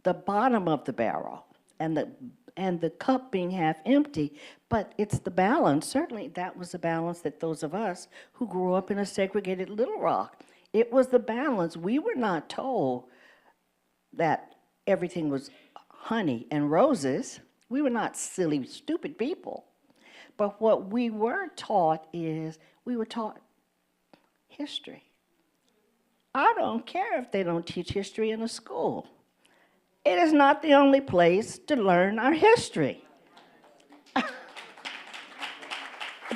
Speaker 12: the bottom of the barrel and the cup being half empty, but it's the balance. Certainly that was the balance that those of us who grew up in a segregated Little Rock, it was the balance. We were not told that everything was honey and roses. We were not silly, stupid people. But what we were taught is we were taught history. I don't care if they don't teach history in a school. It is not the only place to learn our history.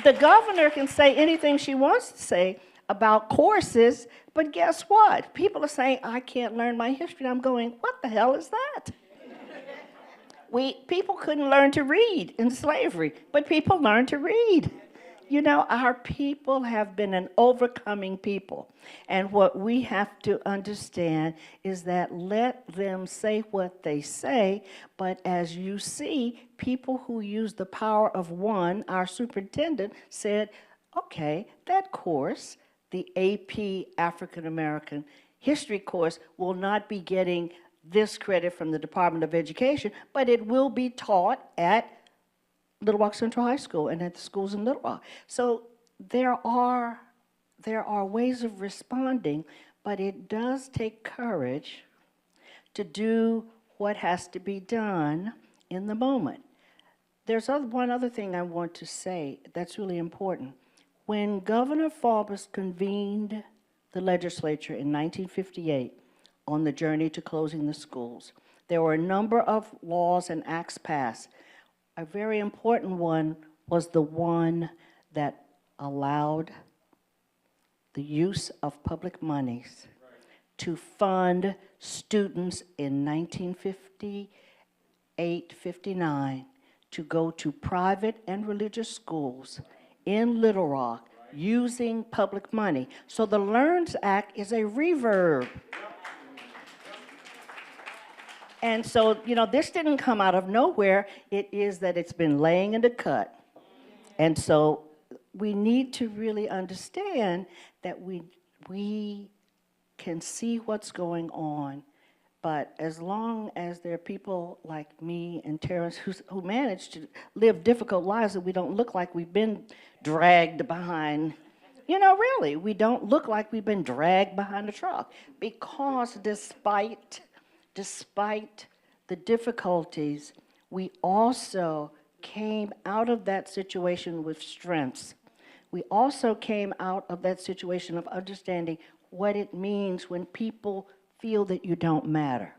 Speaker 12: The governor can say anything she wants to say about courses, but guess what? People are saying, I can't learn my history. And I'm going, what the hell is that? People couldn't learn to read in slavery, but people learned to read. You know, our people have been an overcoming people. And what we have to understand is that let them say what they say, but as you see, people who use the power of one, our superintendent said, okay, that course, the AP African American History course, will not be getting this credit from the Department of Education, but it will be taught at Little Rock Central High School and at the schools in Little Rock. So there are ways of responding, but it does take courage to do what has to be done in the moment. There's one other thing I want to say that's really important. When Governor Faubus convened the legislature in 1958 on the journey to closing the schools, there were a number of laws and acts passed. A very important one was the one that allowed the use of public monies to fund students in 1958, 59 to go to private and religious schools in Little Rock using public money. So the LEARNS Act is a reverb. And so, you know, this didn't come out of nowhere. It is that it's been laying in the cut. And so we need to really understand that we can see what's going on. But as long as there are people like me and Terrence who manage to live difficult lives and we don't look like we've been dragged behind, you know, really, we don't look like we've been dragged behind a truck. Because despite the difficulties, we also came out of that situation with strengths. We also came out of that situation of understanding what it means when people feel that you don't matter.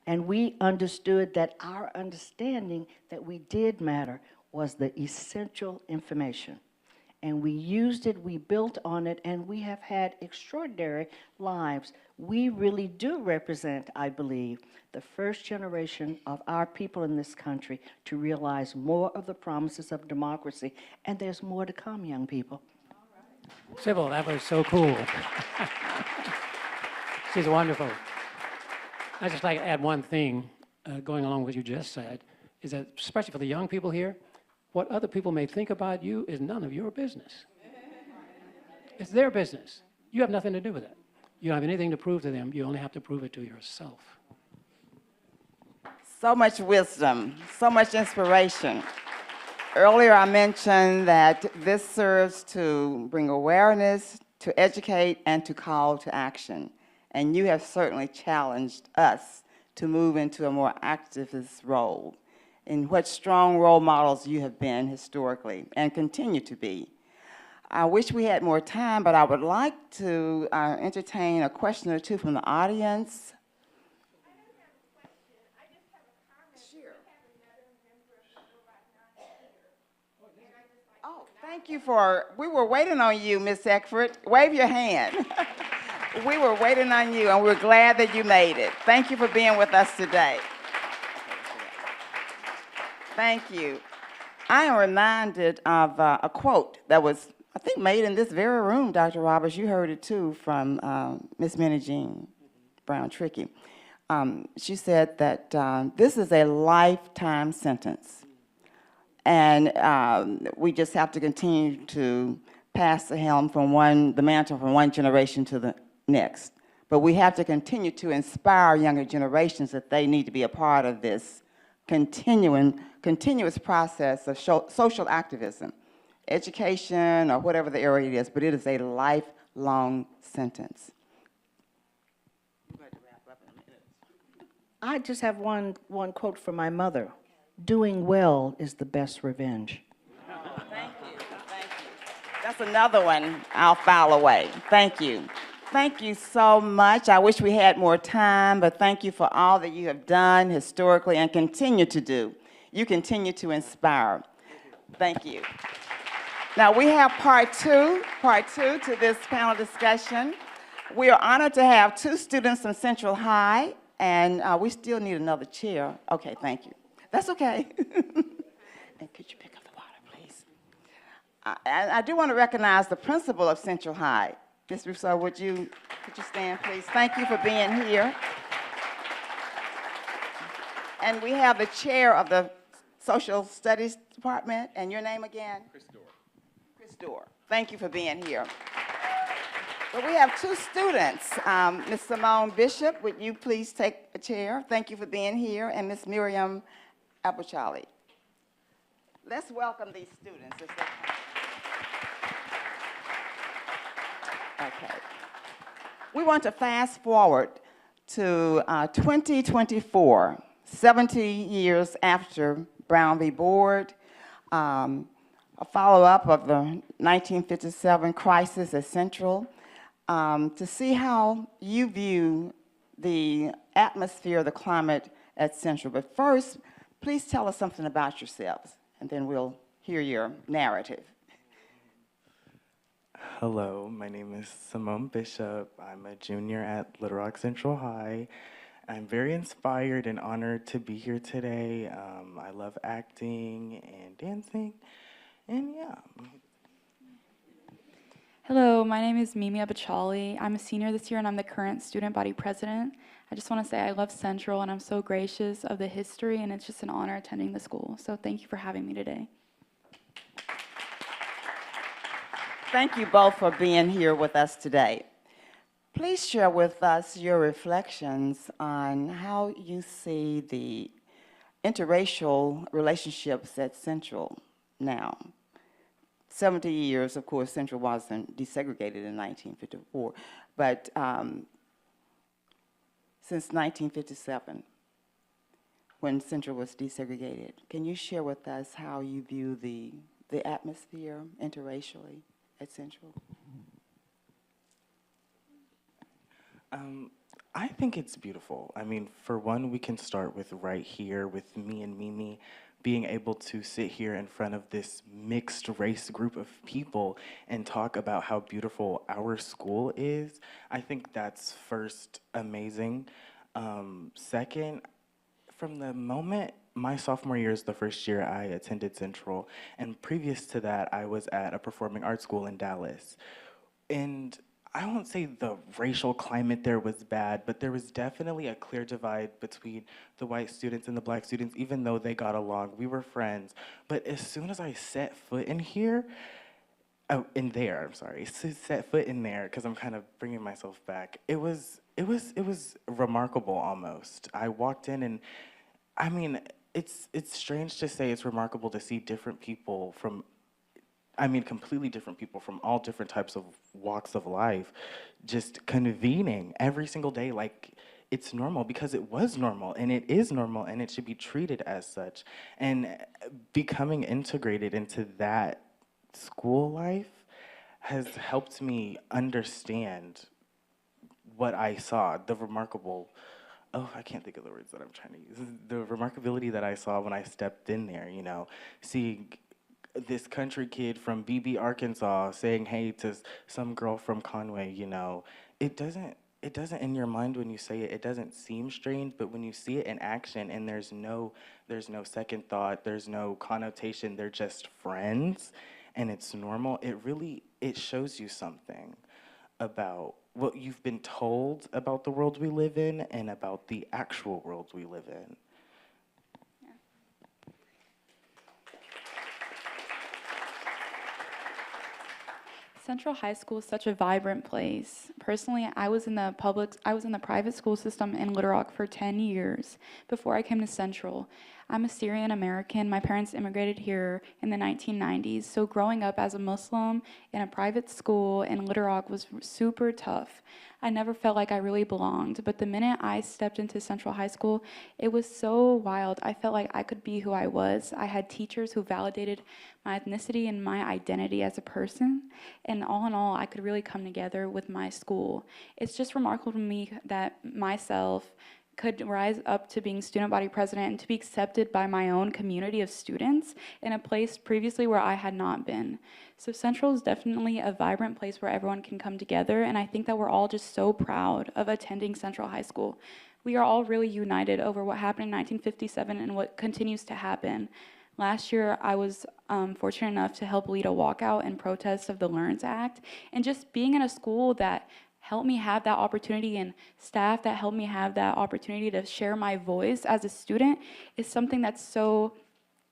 Speaker 12: And we understood that our understanding that we did matter was the essential information. And we used it, we built on it, and we have had extraordinary lives. We really do represent, I believe, the first generation of our people in this country to realize more of the promises of democracy. And there's more to come, young people.
Speaker 8: Sybil, that was so cool. She's wonderful. I'd just like to add one thing going along with what you just said, is that especially for the young people here, what other people may think about you is none of your business. It's their business. You have nothing to do with it. You don't have anything to prove to them. You only have to prove it to yourself.
Speaker 1: So much wisdom, so much inspiration. Earlier I mentioned that this serves to bring awareness, to educate, and to call to action. And you have certainly challenged us to move into a more activist role. In what strong role models you have been historically and continue to be. I wish we had more time, but I would like to entertain a question or two from the audience.
Speaker 13: I don't have a question. I just have a comment.
Speaker 1: Sure.
Speaker 13: We have another member of the Little Rock not here. And I just like
Speaker 1: Oh, thank you for, we were waiting on you, Miss Eckford. Wave your hand. We were waiting on you, and we're glad that you made it. Thank you for being with us today. Thank you. I am reminded of a quote that was, I think, made in this very room, Dr. Roberts. You heard it too from Miss Minnie Jean Brown Trickey. She said that this is a lifetime sentence, and we just have to continue to pass the mantle from one generation to the next. But we have to continue to inspire younger generations that they need to be a part of this continuous process of social activism, education, or whatever the area it is, but it is a lifelong sentence.
Speaker 12: I just have one quote from my mother. Doing well is the best revenge.
Speaker 1: Thank you, thank you. That's another one I'll file away. Thank you. Thank you so much. I wish we had more time, but thank you for all that you have done historically and continue to do. You continue to inspire. Thank you. Now we have part two to this panel discussion. We are honored to have two students from Central High, and we still need another chair. Okay, thank you. That's okay. And could you pick up the water, please? I do want to recognize the principal of Central High. Ms. Rousseau, could you stand, please? Thank you for being here. And we have the chair of the Social Studies Department, and your name again? Chris Dorr. Chris Dorr. Thank you for being here. But we have two students. Ms. Simone Bishop, would you please take a chair? Thank you for being here. And Ms. Miriam Abuchali. Let's welcome these students as they come. Okay. We want to fast forward to 2024, 70 years after Brown v. Board, a follow-up of the 1957 crisis at Central, to see how you view the atmosphere, the climate at Central. But first, please tell us something about yourselves, and then we'll hear your narrative.
Speaker 14: Hello, my name is Simone Bishop. I'm a junior at Little Rock Central High. I'm very inspired and honored to be here today. I love acting and dancing, and yeah.
Speaker 15: Hello, my name is Mimi Abuchali. I'm a senior this year and I'm the current student body president. I just want to say I love Central and I'm so gracious of the history, and it's just an honor attending the school. So thank you for having me today.
Speaker 1: Thank you both for being here with us today. Please share with us your reflections on how you see the interracial relationships at Central now. 70 years, of course, Central wasn't desegregated in 1954, but since 1957, when Central was desegregated. Can you share with us how you view the atmosphere interracially at Central?
Speaker 14: I think it's beautiful. I mean, for one, we can start with right here with me and Mimi being able to sit here in front of this mixed race group of people and talk about how beautiful our school is. I think that's first amazing. Second, from the moment my sophomore year is the first year I attended Central, and previous to that, I was at a performing arts school in Dallas. And I won't say the racial climate there was bad, but there was definitely a clear divide between the white students and the black students, even though they got along. We were friends. But as soon as I set foot in here, set foot in there, because I'm kind of bringing myself back, it was remarkable almost. I walked in and, I mean, it's strange to say it's remarkable to see different people from, completely different people from all different types of walks of life just convening every single day like it's normal, because it was normal and it is normal and it should be treated as such. And becoming integrated into that school life has helped me understand what I saw, the remarkable, I can't think of the words that I'm trying to use, the remarkability that I saw when I stepped in there, seeing this country kid from BB, Arkansas saying hey to some girl from Conway, you know, it doesn't in your mind when you say it, it doesn't seem strange, but when you see it in action and there's no second thought, there's no connotation, they're just friends and it's normal, it shows you something about what you've been told about the world we live in and about the actual world we live in.
Speaker 15: Central High School is such a vibrant place. Personally, I was in the private school system in Little Rock for 10 years before I came to Central. I'm a Syrian American. My parents immigrated here in the 1990s. So growing up as a Muslim in a private school in Little Rock was super tough. I never felt like I really belonged. But the minute I stepped into Central High School, it was so wild. I felt like I could be who I was. I had teachers who validated my ethnicity and my identity as a person. And all in all, I could really come together with my school. It's just remarkable to me that myself could rise up to being student body president and to be accepted by my own community of students in a place previously where I had not been. So Central is definitely a vibrant place where everyone can come together, and I think that we're all just so proud of attending Central High School. We are all really united over what happened in 1957 and what continues to happen. Last year, I was fortunate enough to help lead a walkout in protest of the Learns Act, and just being in a school that helped me have that opportunity and staff that helped me have that opportunity to share my voice as a student is something that's so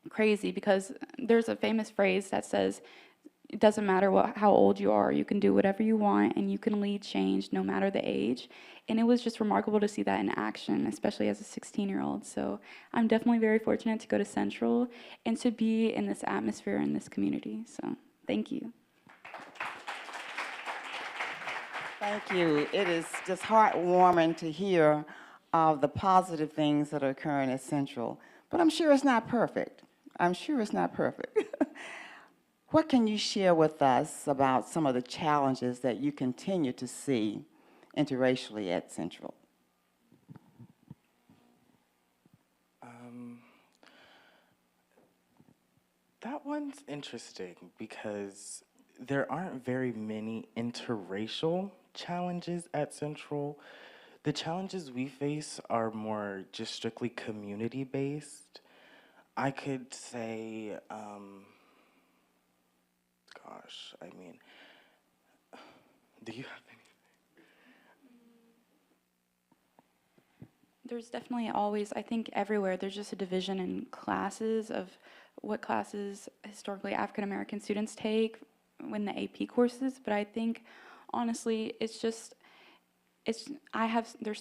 Speaker 15: crazy, because there's a famous phrase that says, it doesn't matter how old you are, you can do whatever you want and you can lead change no matter the age. And it was just remarkable to see that in action, especially as a 16-year-old. So I'm definitely very fortunate to go to Central and to be in this atmosphere in this community. So thank you.
Speaker 1: Thank you. It is just heartwarming to hear of the positive things that are occurring at Central. But I'm sure it's not perfect. I'm sure it's not perfect. What can you share with us about some of the challenges that you continue to see interracially at Central?
Speaker 14: That one's interesting because there aren't very many interracial challenges at Central. The challenges we face are more just strictly community-based. I could say, gosh, I mean, do you have anything?
Speaker 15: There's definitely always, I think everywhere, there's just a division in classes of what classes historically African American students take in the AP courses, but I think honestly there's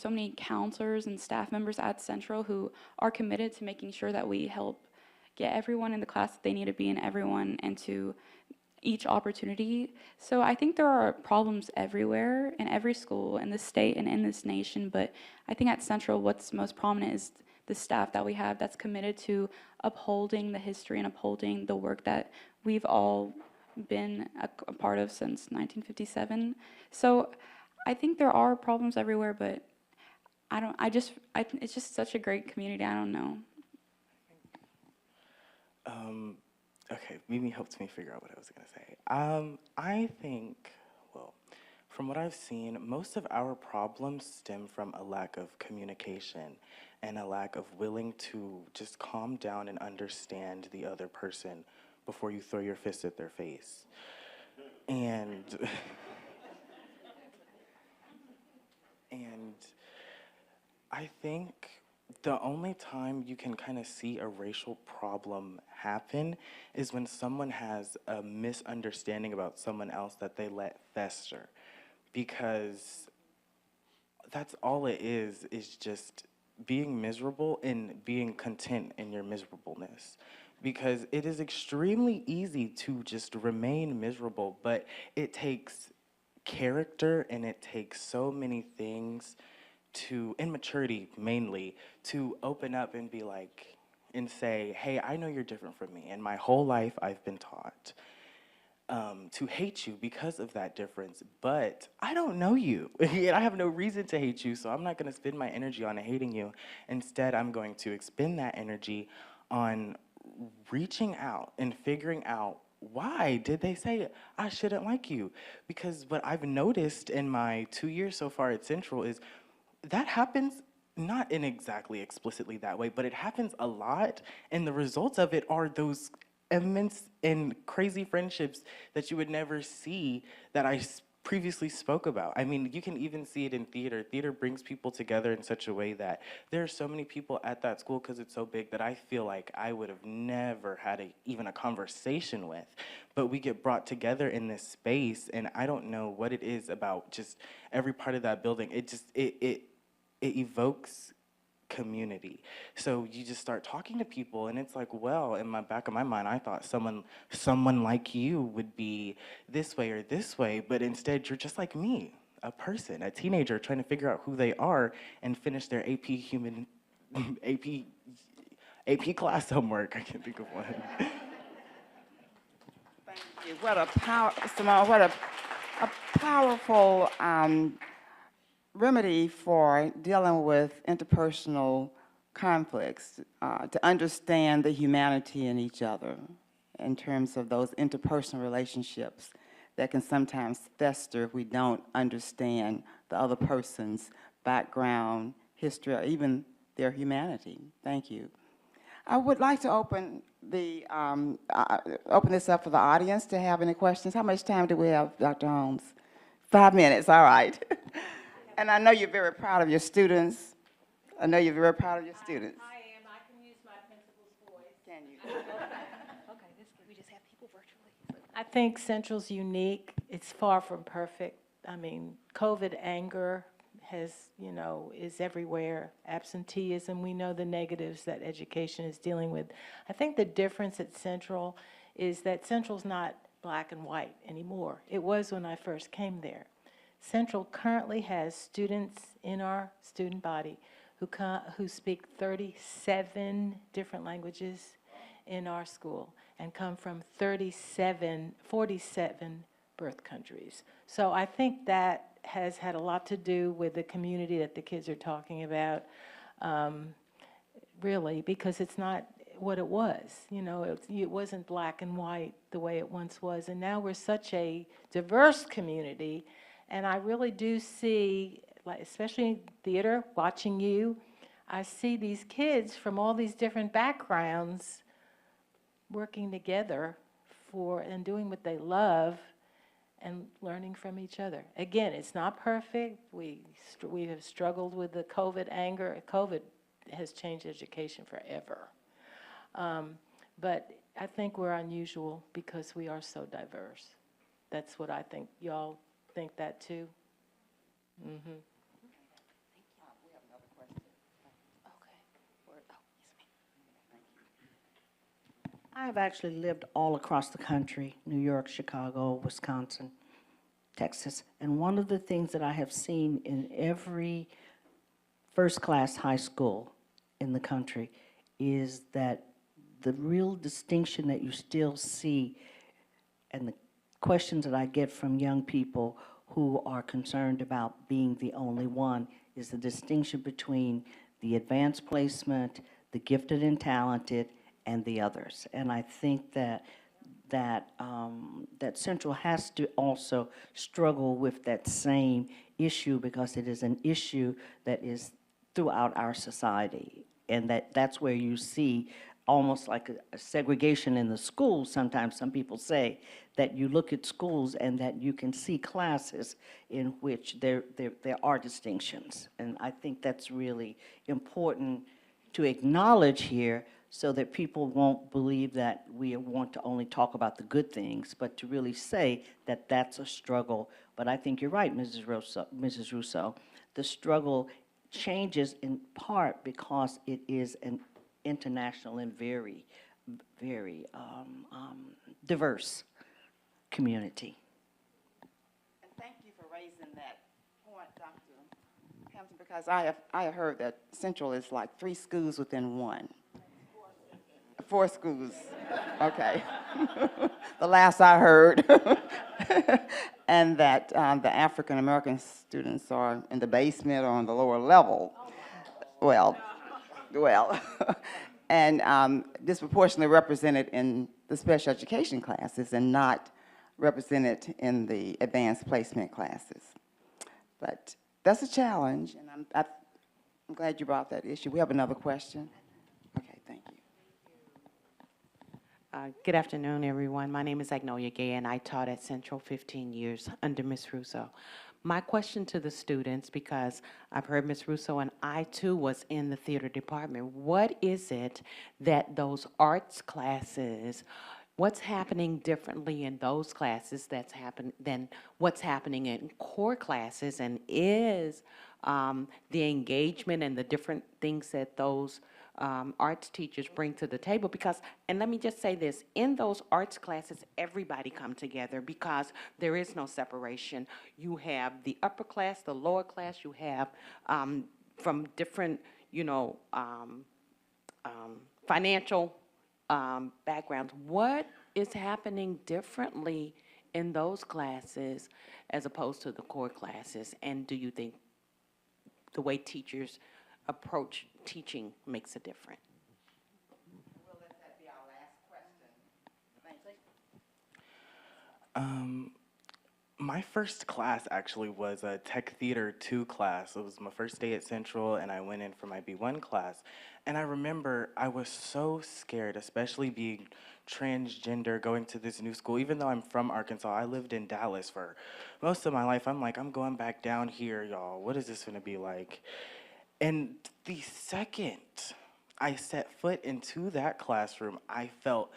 Speaker 15: so many counselors and staff members at Central who are committed to making sure that we help get everyone in the class that they need to be in, everyone into each opportunity. So I think there are problems everywhere in every school in this state and in this nation, but I think at Central what's most prominent is the staff that we have that's committed to upholding the history and upholding the work that we've all been a part of since 1957. So I think there are problems everywhere, but it's just such a great community. I don't know.
Speaker 14: Okay, Mimi helped me figure out what I was going to say. I think, well, from what I've seen, most of our problems stem from a lack of communication and a lack of willing to just calm down and understand the other person before you throw your fist at their face. And I think the only time you can kind of see a racial problem happen is when someone has a misunderstanding about someone else that they let fester. Because that's all it is just being miserable and being content in your miserableness. Because it is extremely easy to just remain miserable, but it takes character and it takes so many things to, immaturity mainly, to open up and be like, and say, hey, I know you're different from me, and my whole life I've been taught to hate you because of that difference, but I don't know you, and I have no reason to hate you, so I'm not gonna spend my energy on hating you. Instead, I'm going to expend that energy on reaching out and figuring out, why did they say I shouldn't like you? Because what I've noticed in my 2 years so far at Central is that happens not in exactly explicitly that way, but it happens a lot, and the results of it are those immense and crazy friendships that you would never see that I previously spoke about. I mean, you can even see it in theater. Theater brings people together in such a way that there are so many people at that school because it's so big that I feel like I would have never had even a conversation with. But we get brought together in this space, and I don't know what it is about just every part of that building. It evokes community. So you just start talking to people, and it's like, well, in my back of my mind, I thought someone like you would be this way or this way, but instead you're just like me, a person, a teenager trying to figure out who they are and finish their AP class homework. I can't think of one.
Speaker 1: Thank you. Simone, what a powerful remedy for dealing with interpersonal conflicts, to understand the humanity in each other in terms of those interpersonal relationships that can sometimes fester if we don't understand the other person's background, history, or even their humanity. Thank you. I would like to open this up for the audience to have any questions. How much time do we have, Dr. Holmes? 5 minutes, all right. And I know you're very proud of your students. I know you're very proud of your students.
Speaker 13: I am. I can use my principal's voice.
Speaker 1: Can you?
Speaker 4: Okay, we just have people virtually.
Speaker 13: I think Central's unique. It's far from perfect. I mean, COVID anger is everywhere. Absenteeism, we know the negatives that education is dealing with. I think the difference at Central is that Central's not black and white anymore. It was when I first came there. Central currently has students in our student body who speak 37 different languages in our school and come from 47 birth countries. So I think that has had a lot to do with the community that the kids are talking about, really, because it's not what it was. It wasn't black and white the way it once was, and now we're such a diverse community. And I really do see, like, especially in theater, watching you, I see these kids from all these different backgrounds working together and doing what they love and learning from each other. Again, it's not perfect. We have struggled with the COVID anger. COVID has changed education forever. But I think we're unusual because we are so diverse. That's what I think. Y'all think that too? Mm-hmm.
Speaker 1: We have another question.
Speaker 12: I've actually lived all across the country, New York, Chicago, Wisconsin, Texas, and one of the things that I have seen in every first-class high school in the country is that the real distinction that you still see, and the questions that I get from young people who are concerned about being the only one, is the distinction between the advanced placement, the gifted and talented, and the others. And I think that Central has to also struggle with that same issue, because it is an issue that is throughout our society, and that's where you see almost like a segregation in the schools. Sometimes some people say that you look at schools and that you can see classes in which there are distinctions. And I think that's really important to acknowledge here, so that people won't believe that we want to only talk about the good things, but to really say that that's a struggle. But I think you're right, Mrs. Russo. The struggle changes in part because it is an international and very, very diverse community.
Speaker 1: And thank you for raising that point, Dr. Hampton, because I have heard that Central is like 3 schools within one. 4 schools, okay. The last I heard. And that the African-American students are in the basement or on the lower level. Well, and disproportionately represented in the special education classes and not represented in the advanced placement classes. But that's a challenge, and I'm glad you brought that issue. We have another question. Okay, thank you.
Speaker 16: Good afternoon, everyone. My name is Agnolia Gay, and I taught at Central 15 years under Ms. Russo. My question to the students, because I've heard Ms. Russo and I too was in the theater department, what is it that those arts classes, what's happening differently in those classes than what's happening in core classes, and is the engagement and the different things that those arts teachers bring to the table? Because, and let me just say this, in those arts classes, everybody come together because there is no separation. You have the upper class, the lower class, you have from different, financial backgrounds. What is happening differently in those classes as opposed to the core classes? And do you think the way teachers approach teaching makes a difference?
Speaker 1: We'll let that be our last question. Thank you.
Speaker 14: My first class actually was a Tech Theater 2 class. It was my first day at Central, and I went in for my B1 class. And I remember I was so scared, especially being transgender, going to this new school. Even though I'm from Arkansas, I lived in Dallas for most of my life. I'm like, I'm going back down here, y'all. What is this gonna be like? And the second I set foot into that classroom, I felt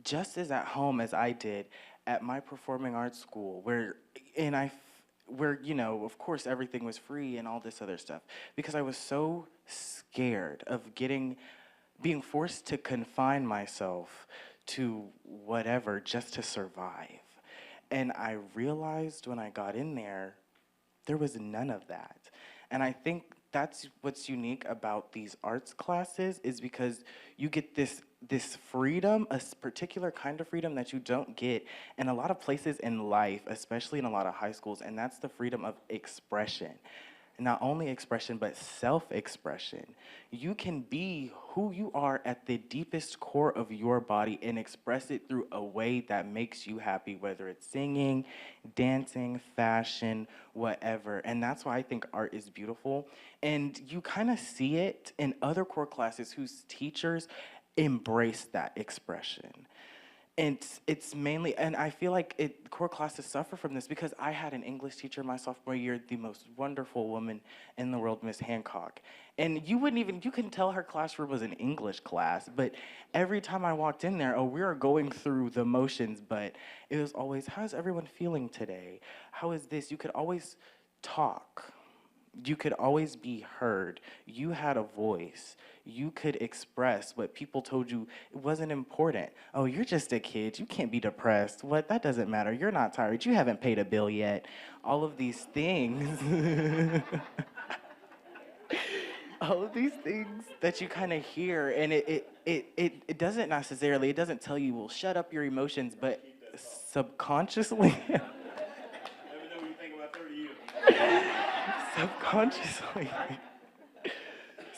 Speaker 14: just as at home as I did at my performing arts school, where of course everything was free and all this other stuff, because I was so scared of being forced to confine myself to whatever just to survive. And I realized when I got in there was none of that. And I think that's what's unique about these arts classes, is because you get this freedom, a particular kind of freedom that you don't get in a lot of places in life, especially in a lot of high schools, and that's the freedom of expression. Not only expression, but self-expression. You can be who you are at the deepest core of your body and express it through a way that makes you happy, whether it's singing, dancing, fashion, whatever. And that's why I think art is beautiful. And you kind of see it in other core classes whose teachers embrace that expression. And it's mainly, and I feel like core classes suffer from this, because I had an English teacher my sophomore year, the most wonderful woman in the world, Miss Hancock. And you couldn't tell her classroom was an English class, but every time I walked in there, we were going through the motions, but it was always, how's everyone feeling today? How is this? You could always talk. You could always be heard. You had a voice. You could express what people told you it wasn't important. Oh, you're just a kid. You can't be depressed. What? That doesn't matter. You're not tired. You haven't paid a bill yet. All of these things. All of these things that you kind of hear, and it doesn't necessarily, it doesn't tell you, well, shut up your emotions, but subconsciously.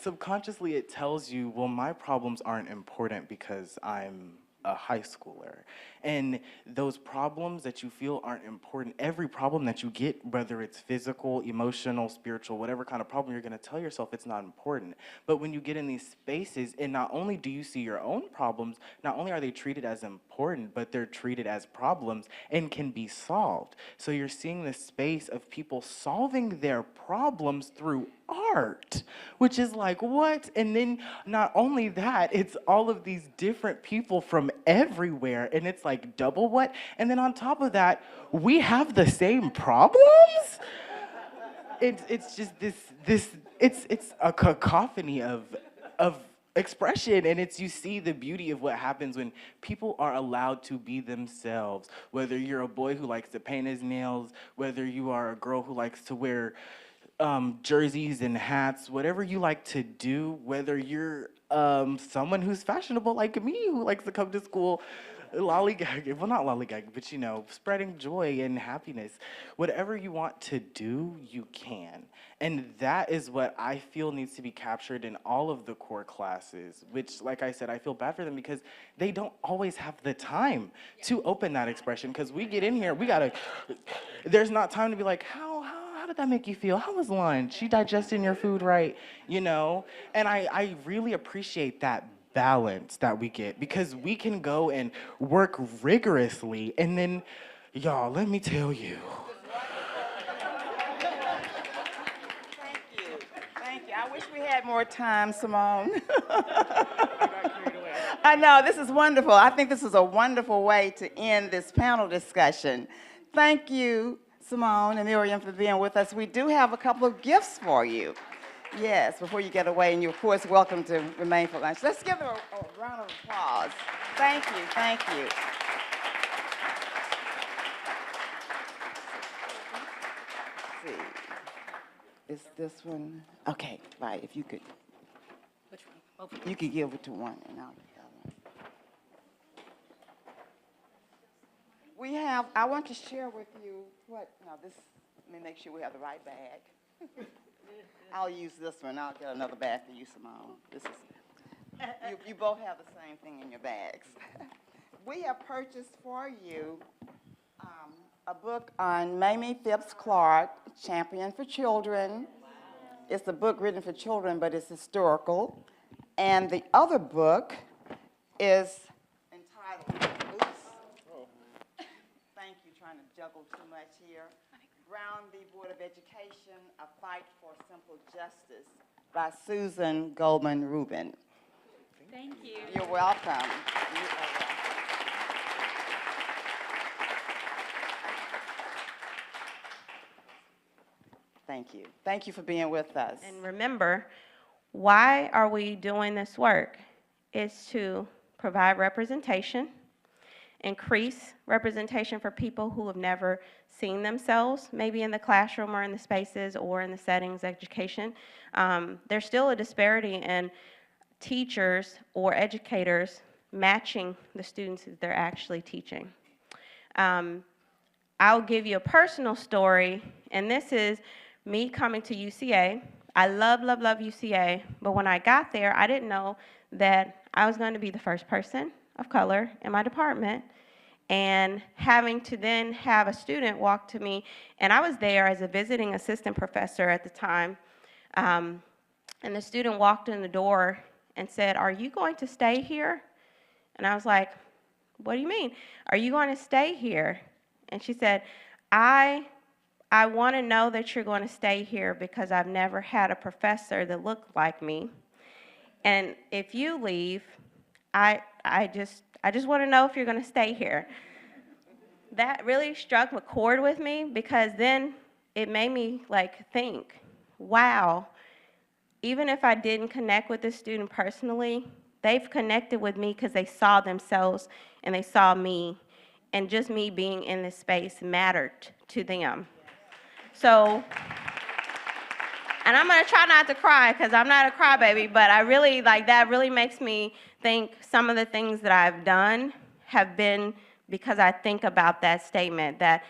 Speaker 14: Subconsciously it tells you, well, my problems aren't important because I'm a high schooler. And those problems that you feel aren't important, every problem that you get, whether it's physical, emotional, spiritual, whatever kind of problem, you're gonna tell yourself it's not important. But when you get in these spaces, and not only do you see your own problems, not only are they treated as important, but they're treated as problems and can be solved. So you're seeing this space of people solving their problems through art, which is like, what? And then not only that, it's all of these different people from everywhere, and it's like double what? And then on top of that, we have the same problems? It's just it's a cacophony of expression, and you see the beauty of what happens when people are allowed to be themselves, whether you're a boy who likes to paint his nails, whether you are a girl who likes to wear jerseys and hats, whatever you like to do, whether you're someone who's fashionable like me, who likes to come to school lollygagging, well, not lollygagging, but you know, spreading joy and happiness. Whatever you want to do, you can. And that is what I feel needs to be captured in all of the core classes, which, like I said, I feel bad for them because they don't always have the time to open that expression. Because we get in here, there's not time to be like, how did that make you feel? How was lunch? You digesting your food right? You know? And I really appreciate that balance that we get, because we can go and work rigorously, and then, y'all, let me tell you.
Speaker 1: Thank you. I wish we had more time, Simone. I know, this is wonderful. I think this is a wonderful way to end this panel discussion. Thank you, Simone and Miriam, for being with us. We do have a couple of gifts for you. Yes, before you get away, and you're, of course, welcome to remain for lunch. Let's give them a round of applause. Thank you, thank you. Let's see. Is this one? Okay, right, if you could.
Speaker 4: Which one? Both.
Speaker 1: You could give it to one, and I'll get the other one. We have, I want to share with you what, now this, let me make sure we have the right bag. I'll use this one. I'll get another bag for you, Simone. This is, you both have the same thing in your bags. We have purchased for you a book on Mamie Phipps Clark, Champion for Children. It's a book written for children, but it's historical. And the other book is entitled, oops, thank you, trying to juggle too much here. Brown v. Board of Education, A Fight for Simple Justice by Susan Goldman Rubin.
Speaker 4: Thank you.
Speaker 1: You're welcome. You are welcome. Thank you. Thank you for being with us.
Speaker 17: And remember, why are we doing this work? It's to provide representation, increase representation for people who have never seen themselves, maybe in the classroom or in the spaces or in the settings of education. There's still a disparity in teachers or educators matching the students that they're actually teaching. I'll give you a personal story, and this is me coming to UCA. I love, love, love UCA, but when I got there, I didn't know that I was going to be the first person of color in my department, and having to then have a student walk to me, and I was there as a visiting assistant professor at the time, and the student walked in the door and said, "Are you going to stay here?" And I was like, "What do you mean? Are you going to stay here?" And she said, I want to know that you're going to stay here because I've never had a professor that looked like me. And if you leave, I just want to know if you're going to stay here." That really struck a chord with me, because then it made me think, wow, even if I didn't connect with this student personally, they've connected with me because they saw themselves and they saw me, and just me being in this space mattered to them. So, and I'm going to try not to cry because I'm not a crybaby, but I really, that really makes me think some of the things that I've done have been because I think about that statement, that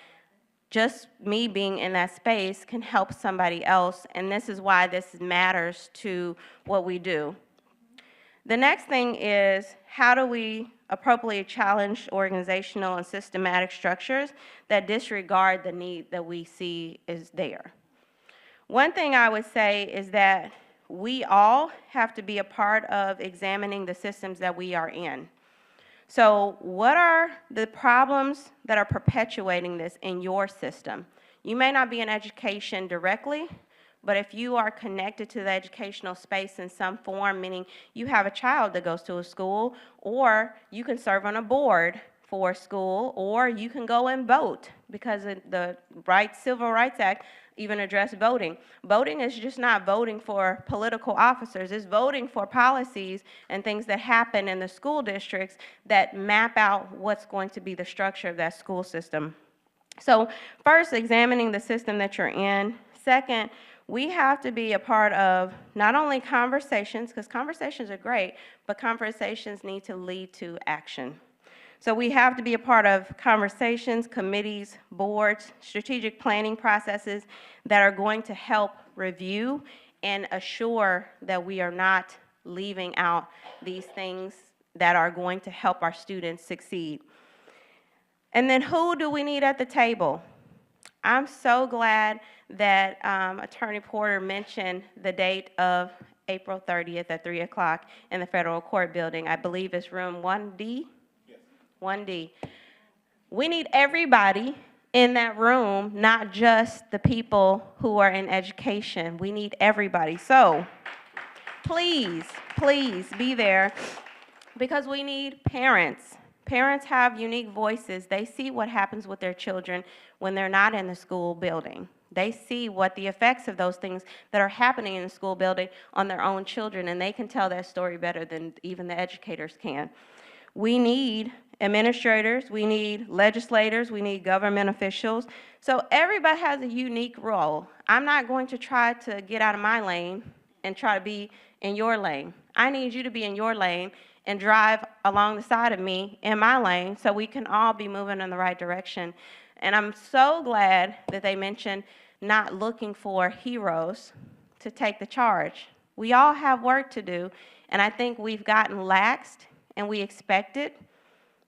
Speaker 17: just me being in that space can help somebody else, and this is why this matters to what we do. The next thing is, how do we appropriately challenge organizational and systematic structures that disregard the need that we see is there? One thing I would say is that we all have to be a part of examining the systems that we are in. So what are the problems that are perpetuating this in your system? You may not be in education directly, but if you are connected to the educational space in some form, meaning you have a child that goes to a school, or you can serve on a board for a school, or you can go and vote, because the Civil Rights Act even address voting. Voting is just not voting for political officers, it's voting for policies and things that happen in the school districts that map out what's going to be the structure of that school system. So first, examining the system that you're in. Second, we have to be a part of not only conversations, because conversations are great, but conversations need to lead to action. So we have to be a part of conversations, committees, boards, strategic planning processes that are going to help review and assure that we are not leaving out these things that are going to help our students succeed. And then who do we need at the table? I'm so glad that Attorney Porter mentioned the date of April 30th at 3 o'clock in the Federal Court Building. I believe it's room 1D? Yes. 1D. We need everybody in that room, not just the people who are in education. We need everybody. So please, please be there, because we need parents. Parents have unique voices. They see what happens with their children when they're not in the school building. They see what the effects of those things that are happening in the school building on their own children, and they can tell that story better than even the educators can. We need administrators, we need legislators, we need government officials. So everybody has a unique role. I'm not going to try to get out of my lane and try to be in your lane. I need you to be in your lane and drive along the side of me in my lane so we can all be moving in the right direction. And I'm so glad that they mentioned not looking for heroes to take the charge. We all have work to do, and I think we've gotten laxed, and we expected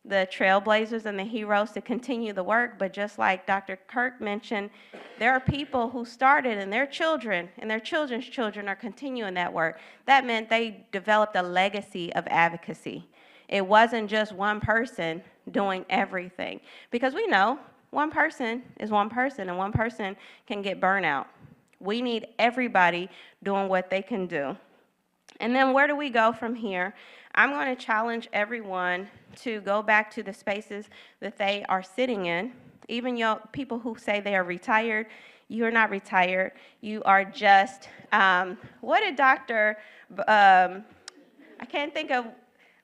Speaker 17: the trailblazers and the heroes to continue the work, but just like Dr. Kirk mentioned, there are people who started, and their children and their children's children are continuing that work. That meant they developed a legacy of advocacy. It wasn't just one person doing everything, because we know one person is one person, and one person can get burnout. We need everybody doing what they can do. And then where do we go from here? I'm going to challenge everyone to go back to the spaces that they are sitting in. Even people who say they are retired, you are not retired. You are just, what did I can't think of,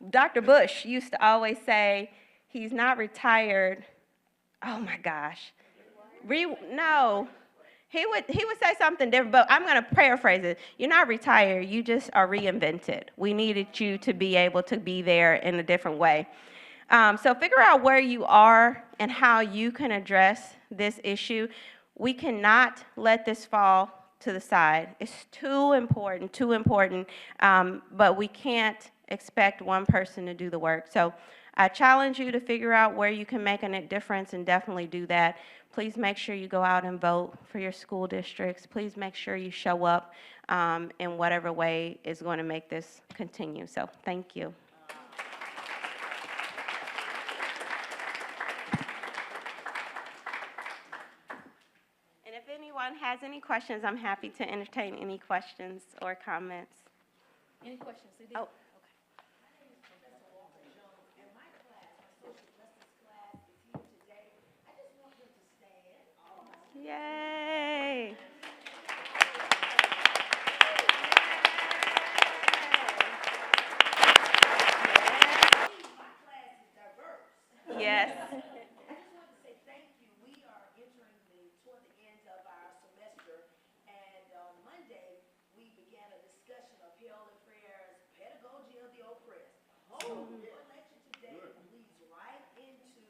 Speaker 17: Dr. Bush used to always say, he's not retired. Oh my gosh. No. He would say something different, but I'm going to paraphrase it. You're not retired, you just are reinvented. We needed you to be able to be there in a different way. So figure out where you are and how you can address this issue. We cannot let this fall to the side. It's too important, but we can't expect one person to do the work. So I challenge you to figure out where you can make a difference, and definitely do that. Please make sure you go out and vote for your school districts. Please make sure you show up in whatever way is going to make this continue. So thank you. And if anyone has any questions, I'm happy to entertain any questions or comments.
Speaker 4: Any questions?
Speaker 17: Oh. Yay! Yes.
Speaker 18: I just want to say thank you. We are entering toward the end of our semester, and on Monday we began a discussion of Hill and Frere's pedagogy of the oppressed. So your lecture today leads right into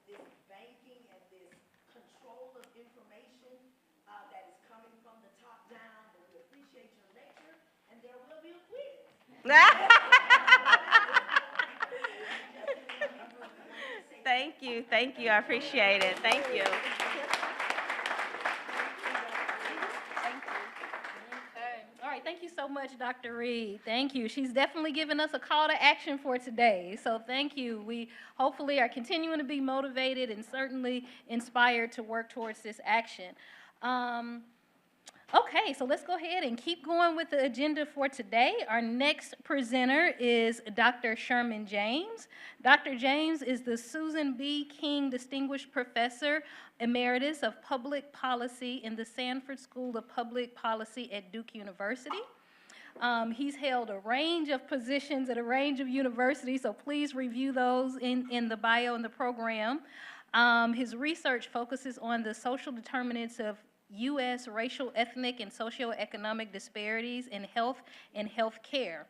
Speaker 18: this banking and this control of information that is coming from the top down. But we appreciate your lecture, and there will be a quiz.
Speaker 17: Thank you, I appreciate it, thank you.
Speaker 4: All right, thank you so much, Dr. Reed. Thank you. She's definitely given us a call to action for today, so thank you. We hopefully are continuing to be motivated and certainly inspired to work towards this action. Okay, so let's go ahead and keep going with the agenda for today. Our next presenter is Dr. Sherman James. Dr. James is the Susan B. King Distinguished Professor Emeritus of Public Policy in the Sanford School of Public Policy at Duke University. He's held a range of positions at a range of universities, so please review those in the bio in the program. His research focuses on the social determinants of U.S. racial, ethnic, and socioeconomic disparities in health and health care.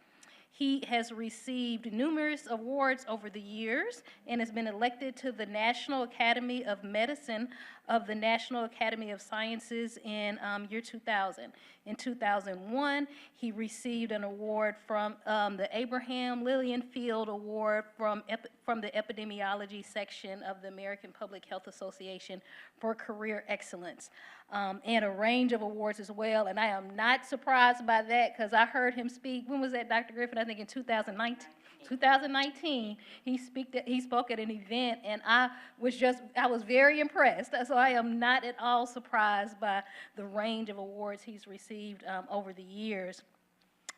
Speaker 4: He has received numerous awards over the years and has been elected to the National Academy of Medicine of the National Academy of Sciences in year 2000. In 2001, he received an award from the Abraham Lillienfield Award from the Epidemiology section of the American Public Health Association for career excellence, and a range of awards as well. And I am not surprised by that, because I heard him speak, when was that, Dr. Griffin? I think in 2019, he spoke at an event, and I was very impressed. So I am not at all surprised by the range of awards he's received over the years.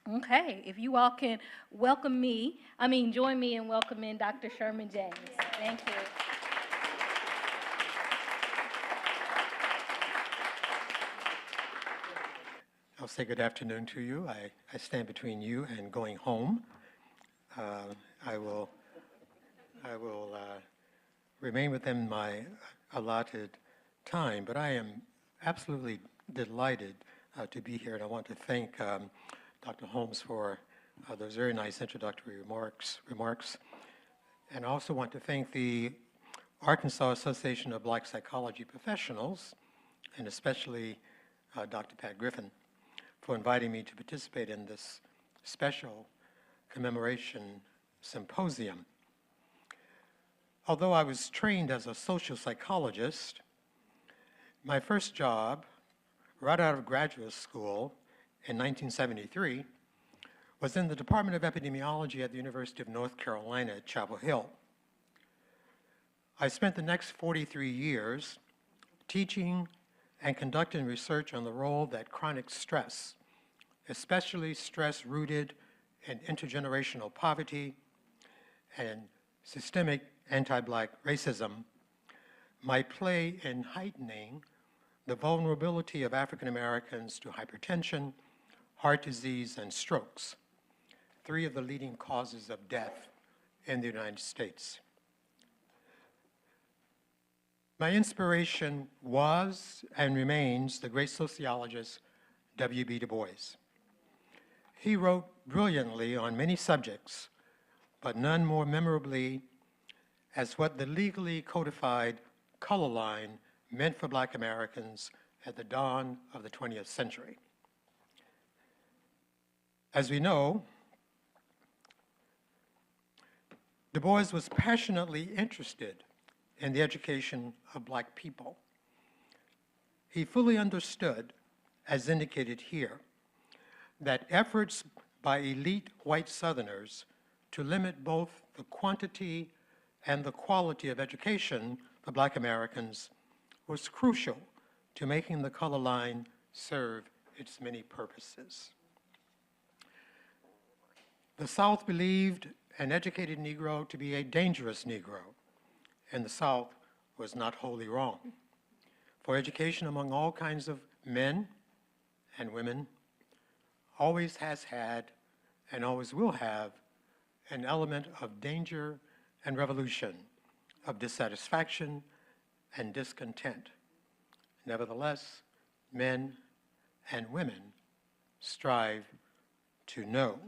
Speaker 4: Okay, if you all can join me in welcoming Dr. Sherman James. Thank you.
Speaker 19: I'll say good afternoon to you. I stand between you and going home. I will remain within my allotted time, but I am absolutely delighted to be here, and I want to thank Dr. Holmes for those very nice introductory remarks. And I also want to thank the Arkansas Association of Black Psychology Professionals, and especially Dr. Pat Griffin, for inviting me to participate in this special commemoration symposium. Although I was trained as a social psychologist, my first job right out of graduate school in 1973 was in the Department of Epidemiology at the University of North Carolina at Chapel Hill. I spent the next 43 years teaching and conducting research on the role that chronic stress, especially stress rooted in intergenerational poverty and systemic anti-Black racism, might play in heightening the vulnerability of African Americans to hypertension, heart disease, and strokes, three of the leading causes of death in the United States. My inspiration was and remains the great sociologist W.B. Du Bois. He wrote brilliantly on many subjects, but none more memorably as what the legally codified color line meant for Black Americans at the dawn of the 20th century. As we know, Du Bois was passionately interested in the education of Black people. He fully understood, as indicated here, that efforts by elite white Southerners to limit both the quantity and the quality of education for Black Americans was crucial to making the color line serve its many purposes. The South believed an educated Negro to be a dangerous Negro, and the South was not wholly wrong. For education among all kinds of men and women always has had and always will have an element of danger and revolution, of dissatisfaction and discontent. Nevertheless, men and women strive to know.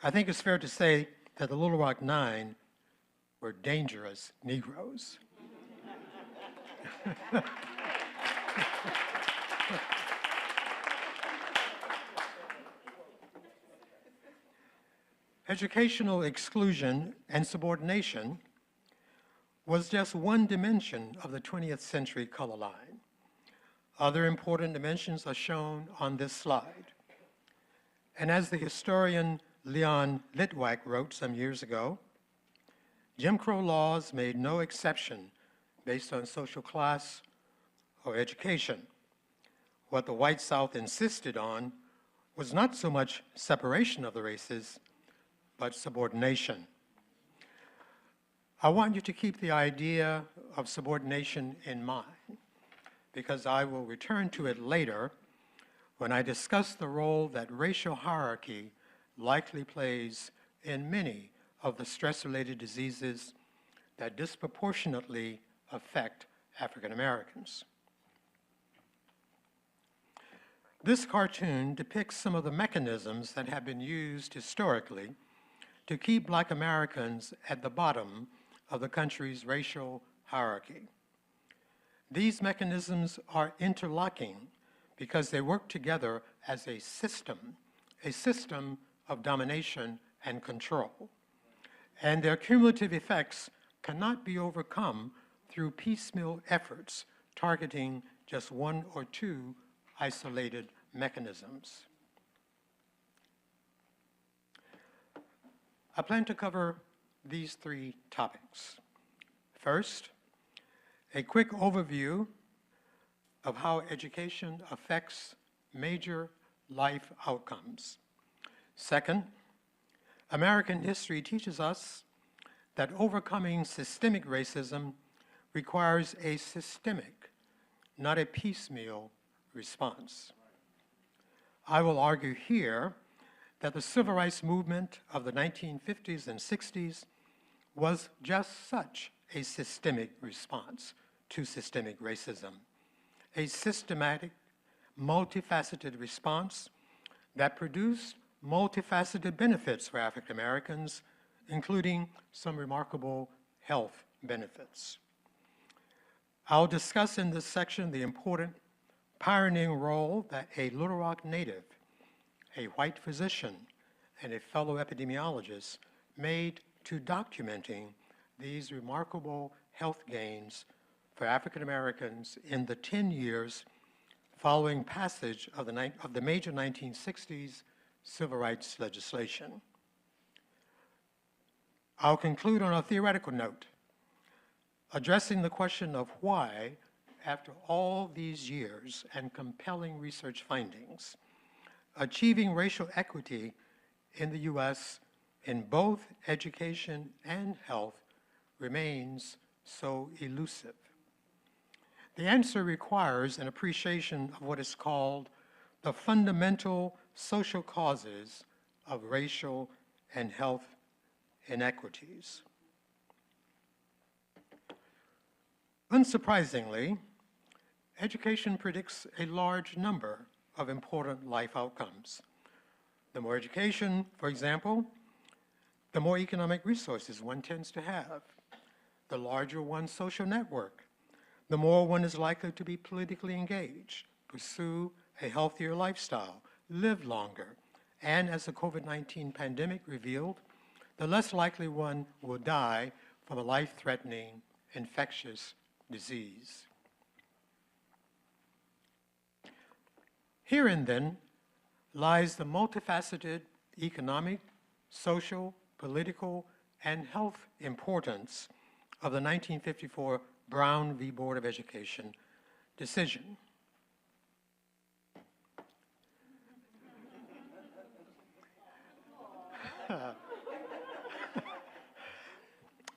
Speaker 19: I think it's fair to say that the Little Rock Nine were dangerous Negroes. Educational exclusion and subordination was just one dimension of the 20th century color line. Other important dimensions are shown on this slide. And as the historian Leon Litwack wrote some years ago, Jim Crow laws made no exception based on social class or education. What the white South insisted on was not so much separation of the races, but subordination. I want you to keep the idea of subordination in mind, because I will return to it later when I discuss the role that racial hierarchy likely plays in many of the stress-related diseases that disproportionately affect African Americans. This cartoon depicts some of the mechanisms that have been used historically to keep Black Americans at the bottom of the country's racial hierarchy. These mechanisms are interlocking because they work together as a system of domination and control. And their cumulative effects cannot be overcome through piecemeal efforts targeting just one or two isolated mechanisms. I plan to cover these three topics. First, a quick overview of how education affects major life outcomes. Second, American history teaches us that overcoming systemic racism requires a systemic, not a piecemeal response. I will argue here that the civil rights movement of the 1950s and 60s was just such a systemic response to systemic racism, a systematic, multifaceted response that produced multifaceted benefits for African Americans, including some remarkable health benefits. I'll discuss in this section the important pioneering role that a Little Rock native, a white physician, and a fellow epidemiologist made to documenting these remarkable health gains for African Americans in the 10 years following passage of the major 1960s civil rights legislation. I'll conclude on a theoretical note, addressing the question of why, after all these years and compelling research findings, achieving racial equity in the U.S. in both education and health remains so elusive. The answer requires an appreciation of what is called the fundamental social causes of racial and health inequities. Unsurprisingly, education predicts a large number of important life outcomes. The more education, for example, the more economic resources one tends to have, the larger one's social network, the more one is likely to be politically engaged, pursue a healthier lifestyle, live longer, and as the COVID-19 pandemic revealed, the less likely one will die from a life-threatening infectious disease. Herein, then, lies the multifaceted economic, social, political, and health importance of the 1954 Brown v. Board of Education decision.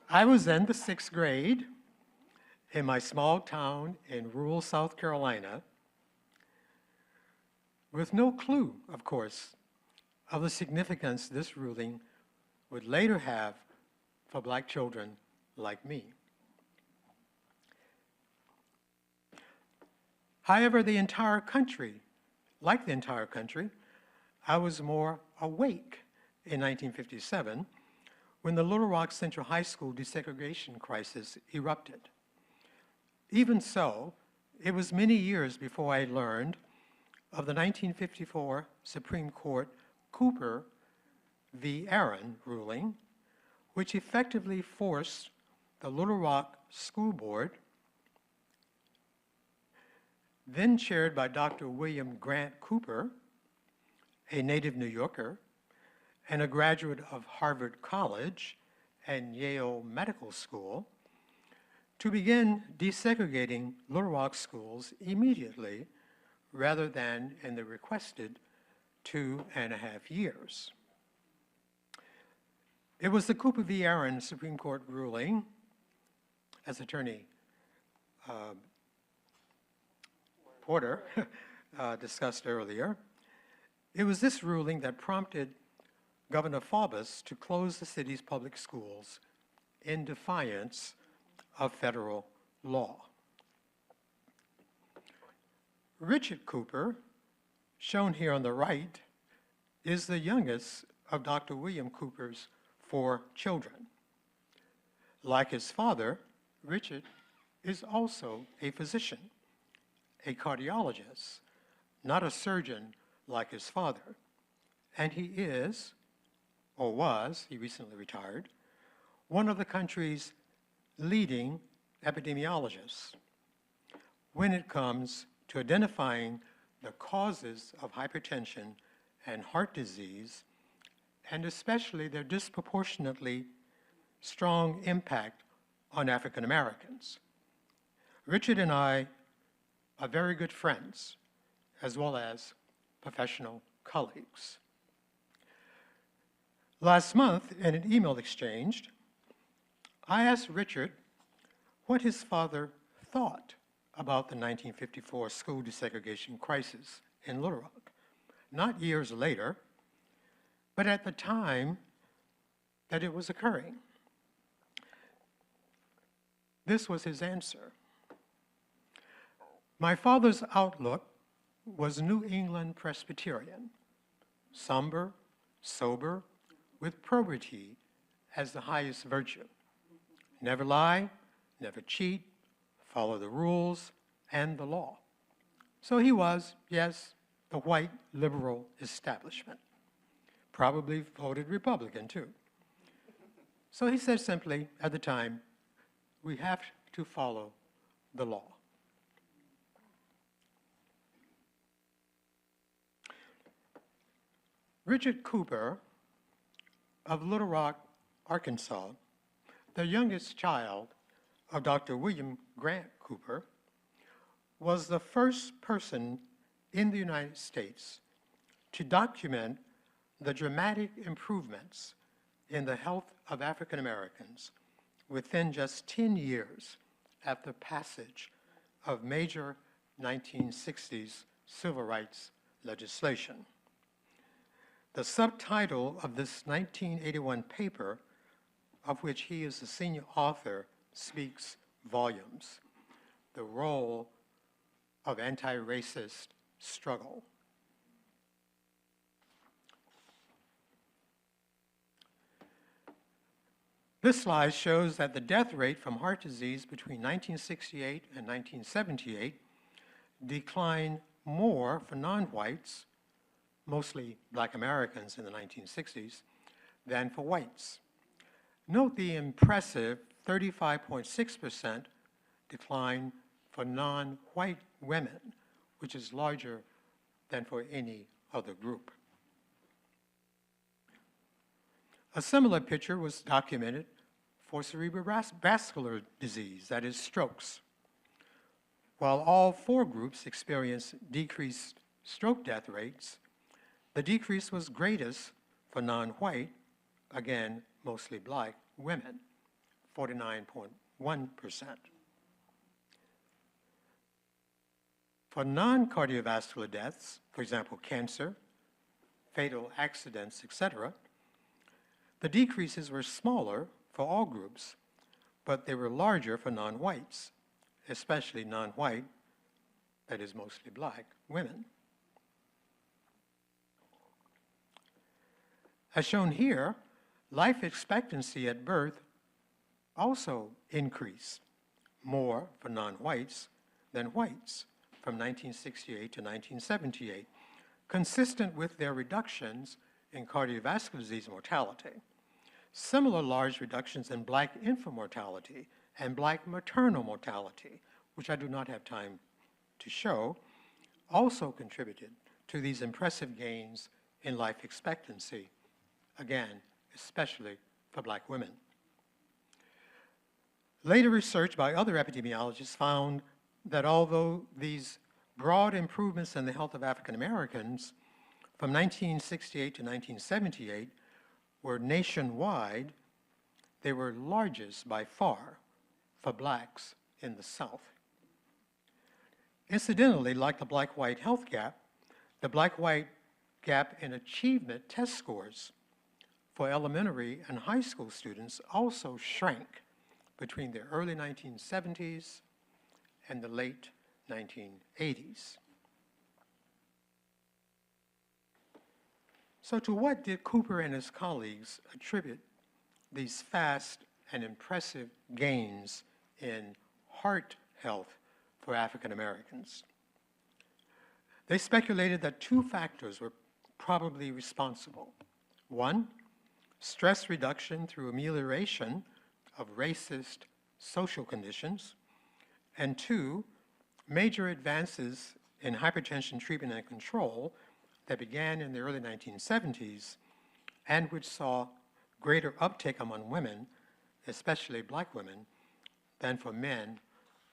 Speaker 19: I was in the 6th grade in my small town in rural South Carolina with no clue, of course, of the significance this ruling would later have for Black children like me. However, the entire country, like the entire country, I was more awake in 1957 when the Little Rock Central High School desegregation crisis erupted. Even so, it was many years before I learned of the 1954 Supreme Court Cooper v. Aaron ruling, which effectively forced the Little Rock School Board, then chaired by Dr. William Grant Cooper, a native New Yorker, and a graduate of Harvard College and Yale Medical School, to begin desegregating Little Rock schools immediately rather than in the requested 2.5 years. It was the Cooper v. Aaron Supreme Court ruling, as Attorney Porter discussed earlier. It was this ruling that prompted Governor Faubus to close the city's public schools in defiance of federal law. Richard Cooper shown here on the right, is the youngest of Dr. William Cooper's 4 children. Like his father, Richard is also a physician, a cardiologist, not a surgeon like his father. And he is, or was, he recently retired, one of the country's leading epidemiologists when it comes to identifying the causes of hypertension and heart disease, and especially their disproportionately strong impact on African Americans. Richard and I are very good friends, as well as professional colleagues. Last month, in an email exchange, I asked Richard what his father thought about the 1954 school desegregation crisis in Little Rock, not years later, but at the time that it was occurring. This was his answer. My father's outlook was New England Presbyterian, somber, sober, with probity as the highest virtue. Never lie, never cheat, follow the rules and the law. So he was, yes, the white liberal establishment. Probably voted Republican too. So he said simply at the time, we have to follow the law. Richard Cooper of Little Rock, Arkansas, the youngest child of Dr. William Grant Cooper, was the first person in the United States to document the dramatic improvements in the health of African Americans within just 10 years after passage of major 1960s civil rights legislation. The subtitle of this 1981 paper, of which he is the senior author, speaks volumes: The Role of Anti-Racist Struggle. This slide shows that the death rate from heart disease between 1968 and 1978 declined more for non-whites, mostly Black Americans in the 1960s, than for whites. Note the impressive 35.6% decline for non-white women, which is larger than for any other group. A similar picture was documented for cerebrovascular disease, that is strokes. While all 4 groups experienced decreased stroke death rates, the decrease was greatest for non-white, again, mostly Black women, 49.1%. For non-cardiovascular deaths, for example, cancer, fatal accidents, etc., the decreases were smaller for all groups, but they were larger for non-whites, especially non-white, that is mostly Black women. As shown here, life expectancy at birth also increased more for non-whites than whites from 1968 to 1978, consistent with their reductions in cardiovascular disease mortality. Similar large reductions in Black infant mortality and Black maternal mortality, which I do not have time to show, also contributed to these impressive gains in life expectancy, again, especially for Black women. Later research by other epidemiologists found that although these broad improvements in the health of African Americans from 1968 to 1978 were nationwide, they were largest by far for Blacks in the South. Incidentally, like the Black-white health gap, the Black-white gap in achievement test scores for elementary and high school students also shrank between the early 1970s and the late 1980s. So to what did Cooper and his colleagues attribute these fast and impressive gains in heart health for African Americans? They speculated that two factors were probably responsible. One, stress reduction through amelioration of racist social conditions, and two, major advances in hypertension treatment and control that began in the early 1970s and which saw greater uptake among women, especially black women, than for men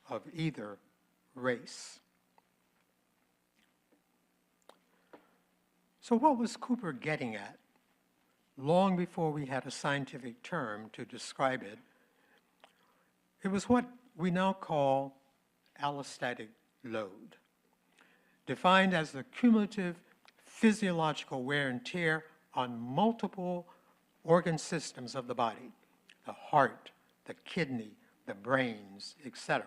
Speaker 19: of either race. So what was Cooper getting at? Long before we had a scientific term to describe it, it was what we now call allostatic load, defined as the cumulative physiological wear and tear on multiple organ systems of the body, the heart, the kidney, the brains, etc.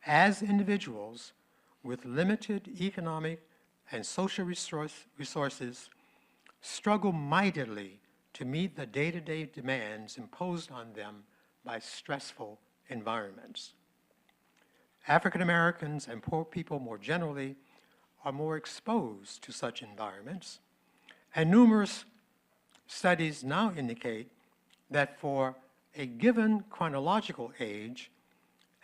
Speaker 19: As individuals with limited economic and social resources struggle mightily to meet the day-to-day demands imposed on them by stressful environments. African Americans and poor people more generally are more exposed to such environments, and numerous studies now indicate that for a given chronological age,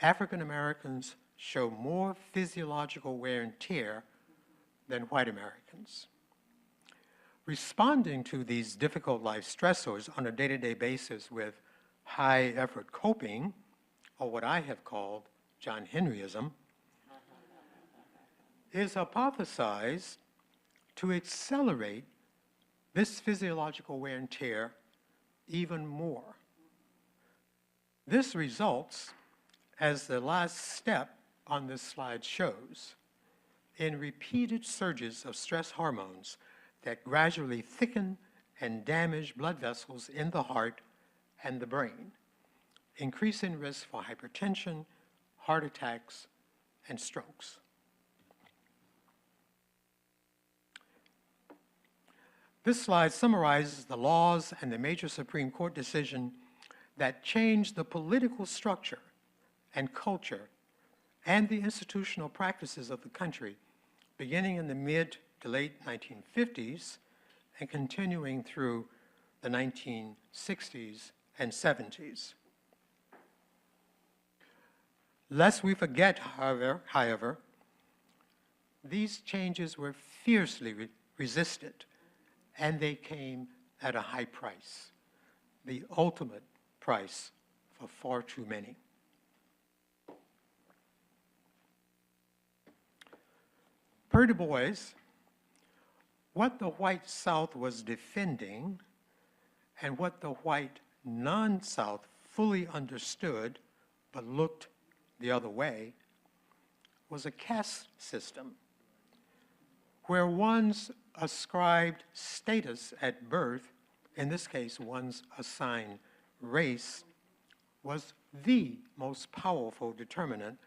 Speaker 19: African Americans show more physiological wear and tear than white Americans. Responding to these difficult life stressors on a day-to-day basis with high-effort coping, or what I have called John Henryism, is hypothesized to accelerate this physiological wear and tear even more. This results, as the last step on this slide shows, in repeated surges of stress hormones that gradually thicken and damage blood vessels in the heart and the brain, increasing risk for hypertension, heart attacks, and strokes. This slide summarizes the laws and the major Supreme Court decision that changed the political structure and culture and the institutional practices of the country, beginning in the mid to late 1950s and continuing through the 1960s and 70s. Lest we forget, however, these changes were fiercely resisted, and they came at a high price, the ultimate price for far too many. Per Du Bois, what the white South was defending and what the white non-South fully understood but looked the other way was a caste system where one's ascribed status at birth, in this case one's assigned race, was the most powerful determinant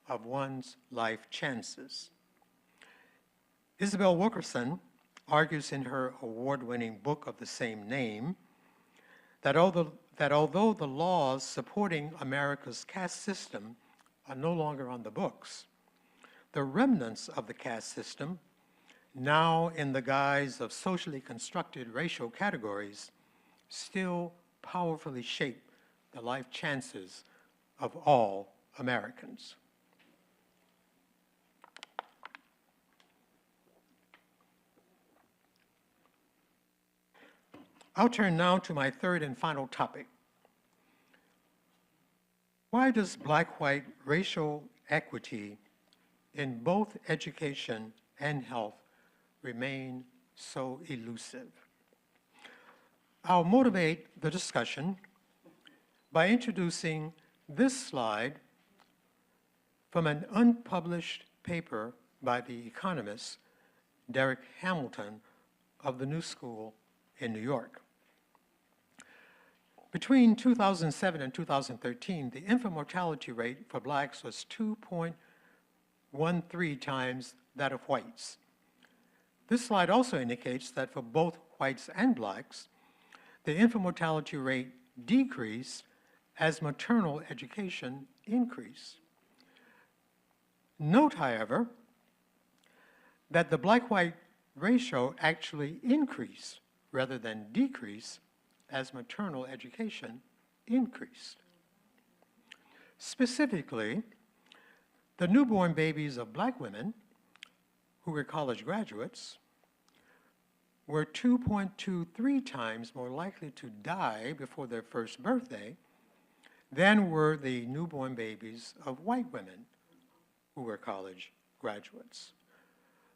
Speaker 19: of one's life chances. Isabel Wilkerson argues in her award-winning book of the same name that although the laws supporting America's caste system are no longer on the books, the remnants of the caste system, now in the guise of socially constructed racial categories, still powerfully shape the life chances of all Americans. I'll turn now to my third and final topic. Why does black-white racial equity in both education and health remain so elusive? I'll motivate the discussion by introducing this slide from an unpublished paper by the economist Derek Hamilton of the New School in New York. Between 2007 and 2013, the infant mortality rate for blacks was 2.13 times that of whites. This slide also indicates that for both whites and blacks, the infant mortality rate decreased as maternal education increased. Note, however, that the black-white ratio actually increased rather than decreased as maternal education increased. Specifically, the newborn babies of black women who were college graduates were 2.23 times more likely to die before their first birthday than were the newborn babies of white women who were college graduates.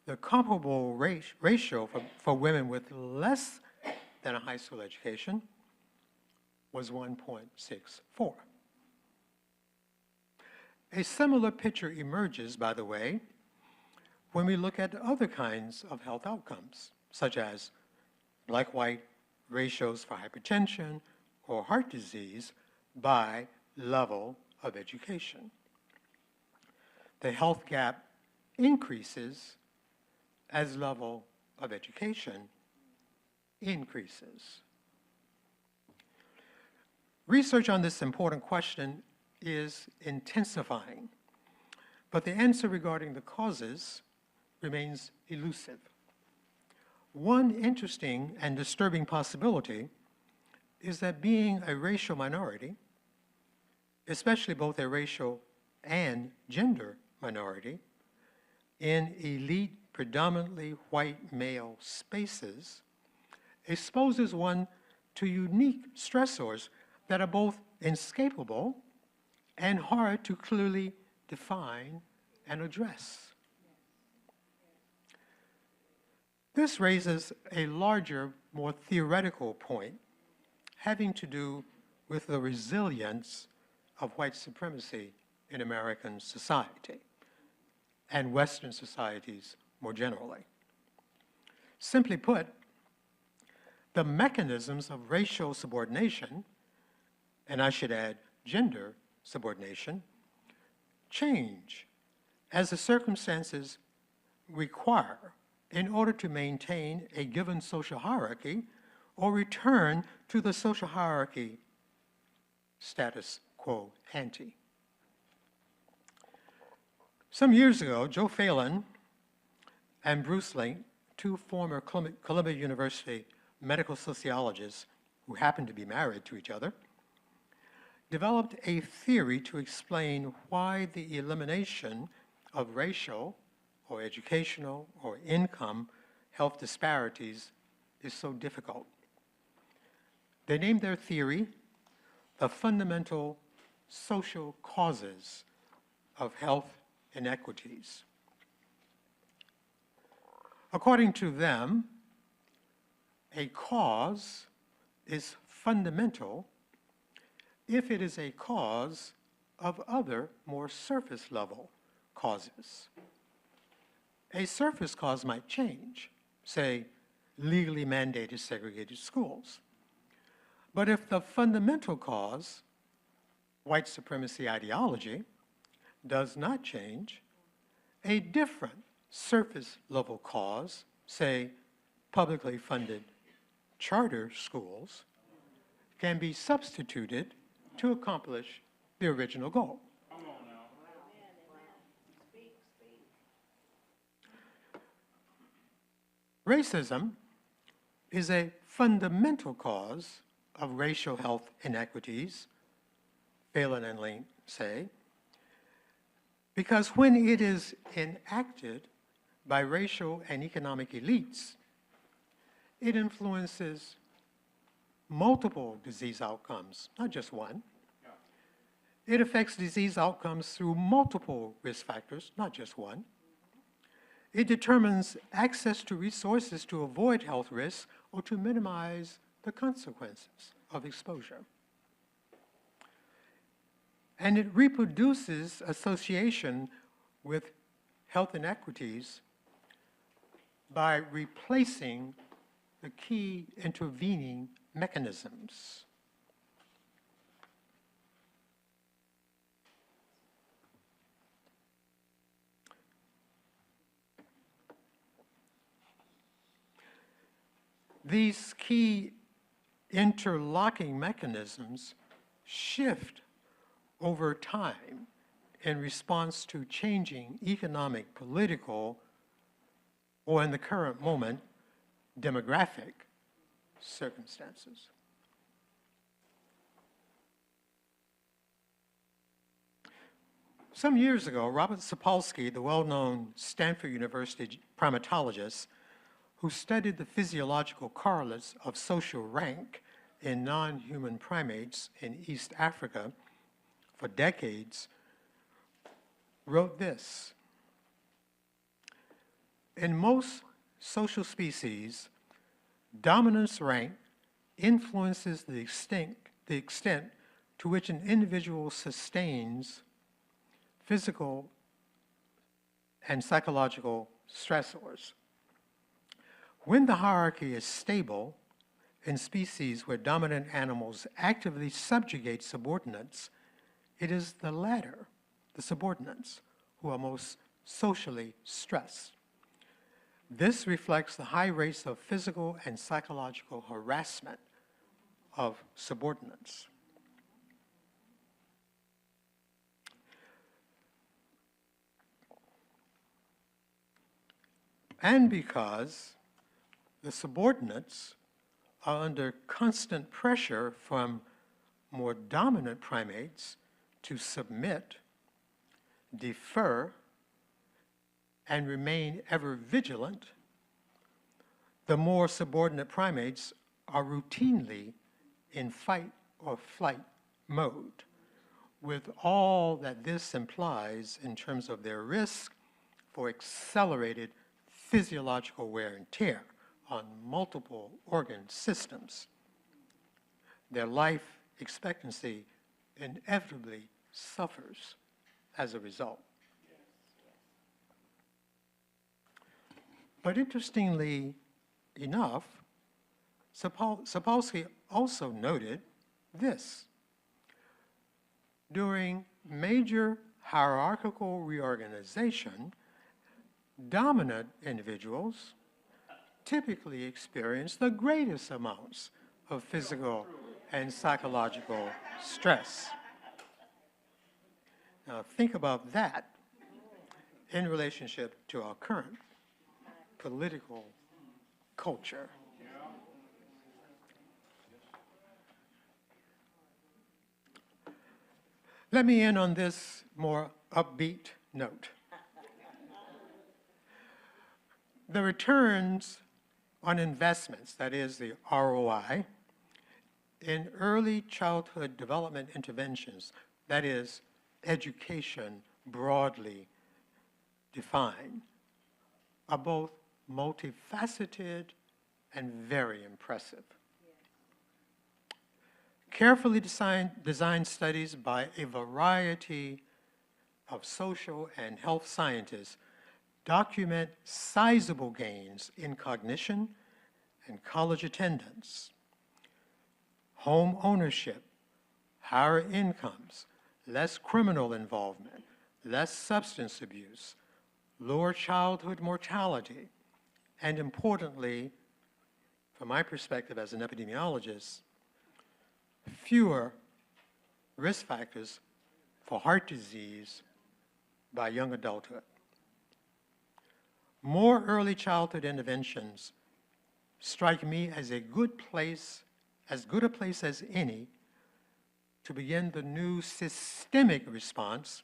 Speaker 19: The comparable ratio for women with less than a high school education was 1.64. A similar picture emerges, by the way, when we look at other kinds of health outcomes, such as black-white ratios for hypertension or heart disease by level of education. The health gap increases as level of education increases. Research on this important question is intensifying, but the answer regarding the causes remains elusive. One interesting and disturbing possibility is that being a racial minority, especially both a racial and gender minority, in elite, predominantly white male spaces, exposes one to unique stressors that are both inescapable and hard to clearly define and address. This raises a larger, more theoretical point having to do with the resilience of white supremacy in American society and Western societies more generally. Simply put, the mechanisms of racial subordination, and I should add gender subordination, change as the circumstances require in order to maintain a given social hierarchy or return to the social hierarchy status quo ante. Some years ago, Joe Phelan and Bruce Link, two former Columbia University medical sociologists who happened to be married to each other, developed a theory to explain why the elimination of racial or educational or income health disparities is so difficult. They named their theory the fundamental social causes of health inequities. According to them, a cause is fundamental if it is a cause of other, more surface level causes. A surface cause might change, say, legally mandated segregated schools. But if the fundamental cause, white supremacy ideology, does not change, a different surface level cause, say, publicly funded charter schools, can be substituted to accomplish the original goal. Racism is a fundamental cause of racial health inequities, Phelan and Link say, because when it is enacted by racial and economic elites, it influences multiple disease outcomes, not just one. It affects disease outcomes through multiple risk factors, not just one. It determines access to resources to avoid health risks or to minimize the consequences of exposure. And it reproduces association with health inequities by replacing the key intervening mechanisms. These key interlocking mechanisms shift over time in response to changing economic, political, or in the current moment, demographic circumstances. Some years ago, Robert Sapolsky, the well-known Stanford University primatologist who studied the physiological correlates of social rank in non-human primates in East Africa for decades, wrote this: in most social species, dominance rank influences the extent to which an individual sustains physical and psychological stressors. When the hierarchy is stable in species where dominant animals actively subjugate subordinates, it is the latter, the subordinates, who are most socially stressed. This reflects the high rates of physical and psychological harassment of subordinates. And because the subordinates are under constant pressure from more dominant primates to submit, defer, and remain ever vigilant, the more subordinate primates are routinely in fight or flight mode, with all that this implies in terms of their risk for accelerated physiological wear and tear on multiple organ systems. Their life expectancy inevitably suffers as a result. But interestingly enough, Sapolsky also noted this: during major hierarchical reorganization, dominant individuals typically experience the greatest amounts of physical and psychological stress. Now think about that in relationship to our current political culture. Let me end on this more upbeat note. The returns on investments, that is the ROI, in early childhood development interventions, that is education broadly defined, are both multifaceted and very impressive. Carefully designed studies by a variety of social and health scientists document sizable gains in cognition and college attendance, home ownership, higher incomes, less criminal involvement, less substance abuse, lower childhood mortality, and importantly, from my perspective as an epidemiologist, fewer risk factors for heart disease by young adulthood. More early childhood interventions strike me as a good place, as good a place as any, to begin the new systemic response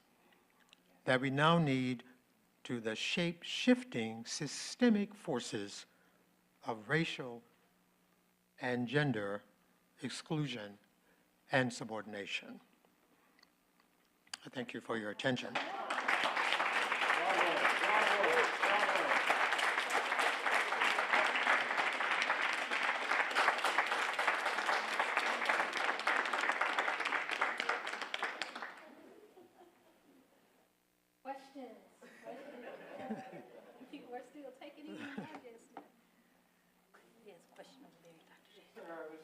Speaker 19: that we now need to the shape-shifting systemic forces of racial and gender exclusion and subordination. I thank you for your attention.
Speaker 4: People are still taking it in digestion. Yes, question over there, Dr. J.
Speaker 20: Sir, I was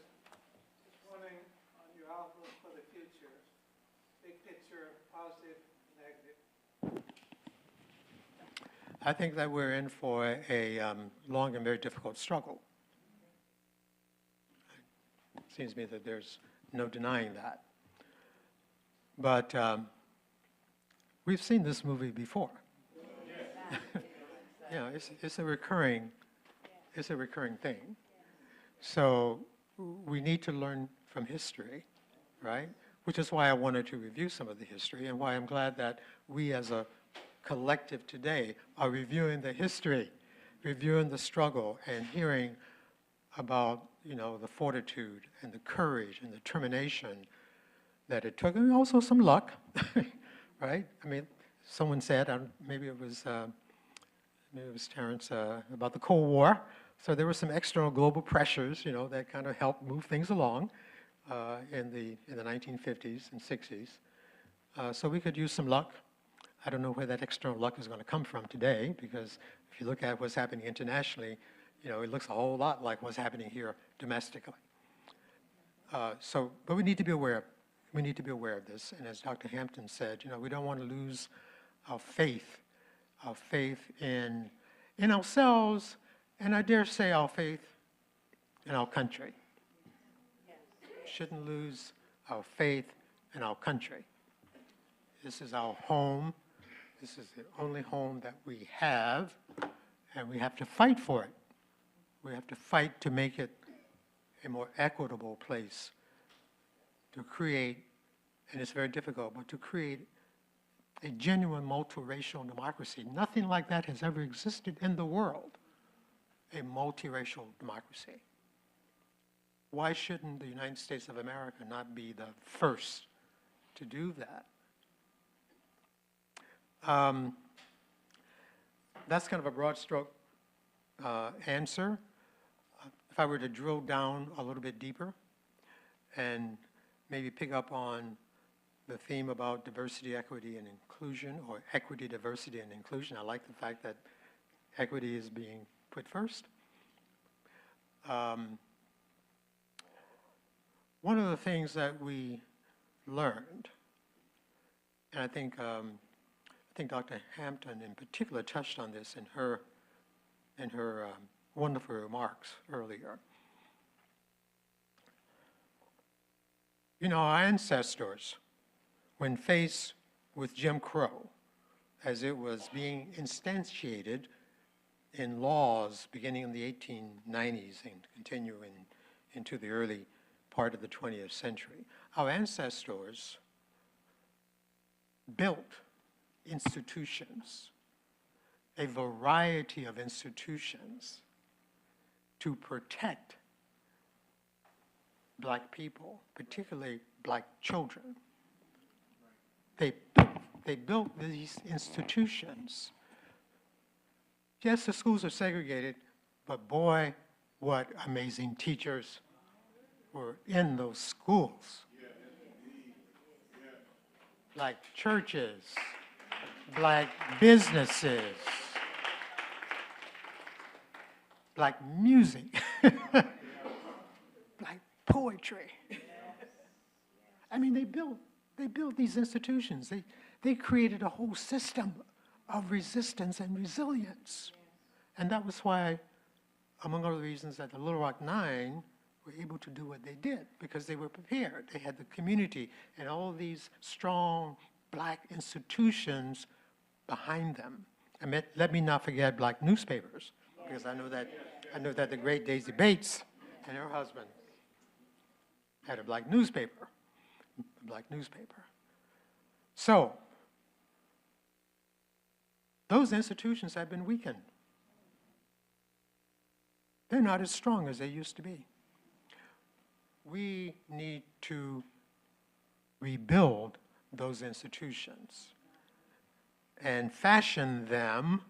Speaker 20: just wondering on your outlook for the future, big picture, positive, negative.
Speaker 19: I think that we're in for a long and very difficult struggle. Seems to me that there's no denying that. But we've seen this movie before. Yeah, it's a recurring thing. So we need to learn from history, right? Which is why I wanted to review some of the history and why I'm glad that we as a collective today are reviewing the history, reviewing the struggle, and hearing about, you know, the fortitude and the courage and the determination that it took, and also some luck, right? I mean, someone said, maybe it was Terrence, about the Cold War. So there were some external global pressures, you know, that kind of helped move things along in the 1950s and 60s. So we could use some luck. I don't know where that external luck is going to come from today, because if you look at what's happening internationally, you know, it looks a whole lot like what's happening here domestically. But we need to be aware. We need to be aware of this. And as Dr. Hampton said, you know, we don't want to lose our faith in ourselves, and I dare say our faith in our country. Shouldn't lose our faith in our country. This is our home. This is the only home that we have, and we have to fight for it. We have to fight to make it a more equitable place, to create, and it's very difficult, but to create a genuine multiracial democracy. Nothing like that has ever existed in the world, a multiracial democracy. Why shouldn't the United States of America not be the first to do that? That's kind of a broad stroke answer. If I were to drill down a little bit deeper and maybe pick up on the theme about diversity, equity, and inclusion, or equity, diversity, and inclusion, I like the fact that equity is being put first. One of the things that we learned, and I think Dr. Hampton in particular touched on this in her wonderful remarks earlier. You know, our ancestors, when faced with Jim Crow, as it was being instantiated in laws beginning in the 1890s and continuing into the early part of the 20th century, our ancestors built institutions, a variety of institutions, to protect Black people, particularly Black children. They built these institutions. Yes, the schools are segregated, but boy, what amazing teachers were in those schools. Black churches, Black businesses, Black music, Black poetry. I mean, they built these institutions. They created a whole system of resistance and resilience. And that was why, among other reasons, that the Little Rock Nine were able to do what they did, because they were prepared. They had the community and all of these strong Black institutions behind them. And let me not forget Black newspapers, because I know that the great Daisy Bates and her husband had a Black newspaper. So, those institutions have been weakened. They're not as strong as they used to be. We need to rebuild those institutions and fashion them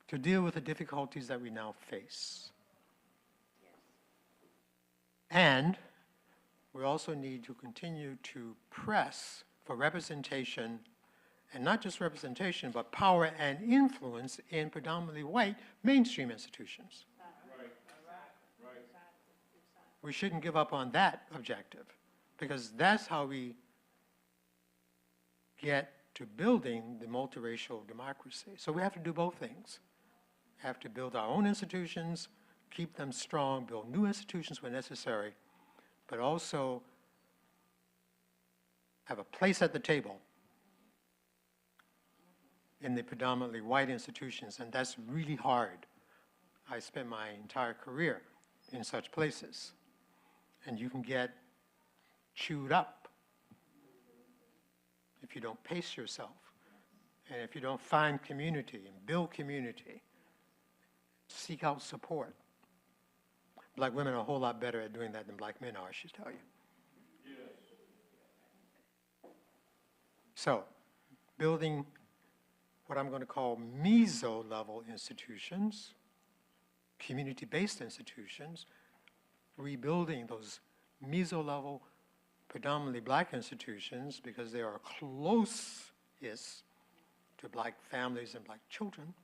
Speaker 19: to deal with the difficulties that we now face. And we also need to continue to press for representation, and not just representation, but power and influence in predominantly white mainstream institutions. We shouldn't give up on that objective, because that's how we get to building the multiracial democracy. So we have to do both things. We have to build our own institutions, keep them strong, build new institutions where necessary, but also have a place at the table in the predominantly white institutions, and that's really hard. I spent my entire career in such places, and you can get chewed up if you don't pace yourself, and if you don't find community and build community, seek out support. Black women are a whole lot better at doing that than black men are, I should tell you. So, building what I'm going to call meso-level institutions, community-based institutions, rebuilding those meso-level, predominantly black institutions because they are closest to black families and black children,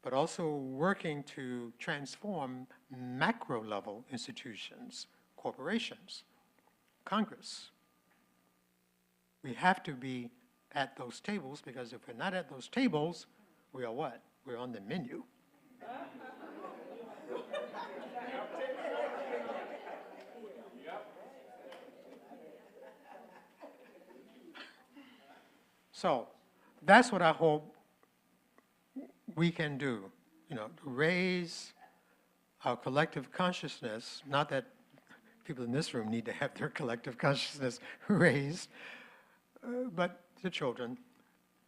Speaker 19: but also working to transform macro-level institutions, corporations, Congress. We have to be at those tables, because if we're not at those tables, we are what? We're on the menu. So that's what I hope we can do, to raise our collective consciousness, not that people in this room need to have their collective consciousness raised, but the children,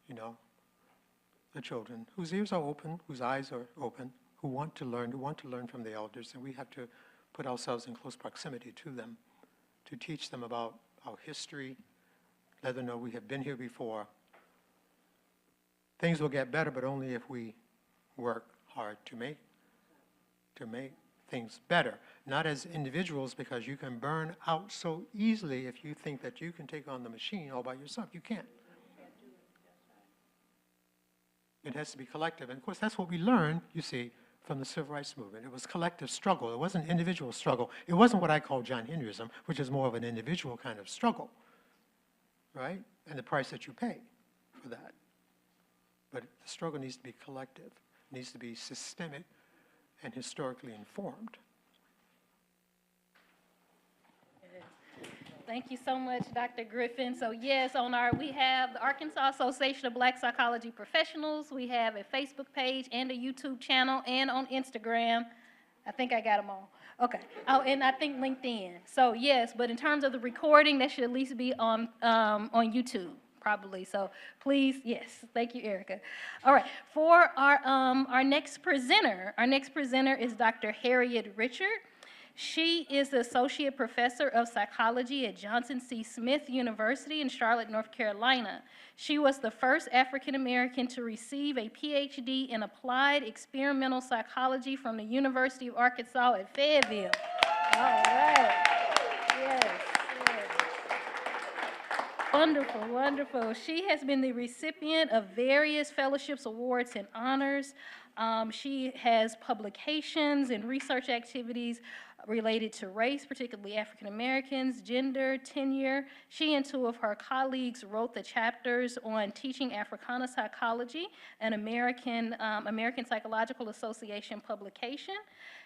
Speaker 19: the children whose ears are open, whose eyes are open, who want to learn from the elders, and we have to put ourselves in close proximity to them to teach them about our history, let them know we have been here before. Things will get better, but only if we work hard to make things better. Not as individuals, because you can burn out so easily if you think that you can take on the machine all by yourself. You can't. It has to be collective. And of course, that's what we learned, you see, from the Civil Rights Movement. It was collective struggle. It wasn't individual struggle. It wasn't what I call John Henryism, which is more of an individual kind of struggle, right? And the price that you pay for that. But the struggle needs to be collective, needs to be systemic and historically informed.
Speaker 4: Thank you so much, Dr. Griffin. So yes, we have the Arkansas Association of Black Psychology Professionals. We have a Facebook page and a YouTube channel, and on Instagram. I think I got them all. Okay. Oh, and I think LinkedIn. So yes, but in terms of the recording, that should at least be on YouTube. Probably. So please, yes. Thank you, Erica. All right. For our next presenter is Dr. Harriette Richard. She is the Associate Professor of Psychology at Johnson C. Smith University in Charlotte, North Carolina. She was the first African American to receive a PhD in Applied Experimental Psychology from the University of Arkansas at Fayetteville. All right. Yes. Wonderful, wonderful. She has been the recipient of various fellowships, awards, and honors. She has publications and research activities related to race, particularly African Americans, gender, tenure. She and two of her colleagues wrote the chapters on teaching Africana psychology, an American Psychological Association publication.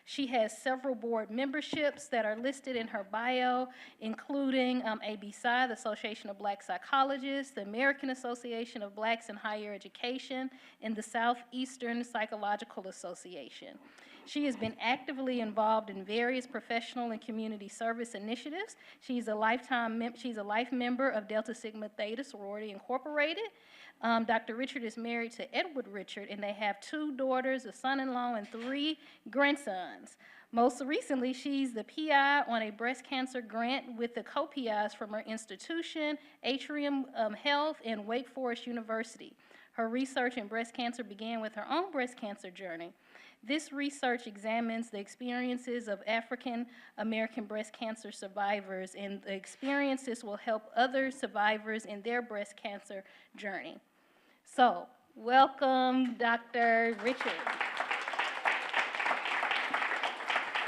Speaker 4: She has several board memberships that are listed in her bio, including ABPSI, the Association of Black Psychologists, the American Association of Blacks in Higher Education, and the Southeastern Psychological Association. She has been actively involved in various professional and community service initiatives. She's a life member of Delta Sigma Theta Sorority Incorporated. Dr. Richard is married to Edward Richard, and they have 2 daughters, a son-in-law, and 3 grandsons. Most recently, she's the PI on a breast cancer grant with the co-PIs from her institution, Atrium Health, and Wake Forest University. Her research in breast cancer began with her own breast cancer journey. This research examines the experiences of African American breast cancer survivors, and the experiences will help other survivors in their breast cancer journey. So, welcome, Dr. Richard.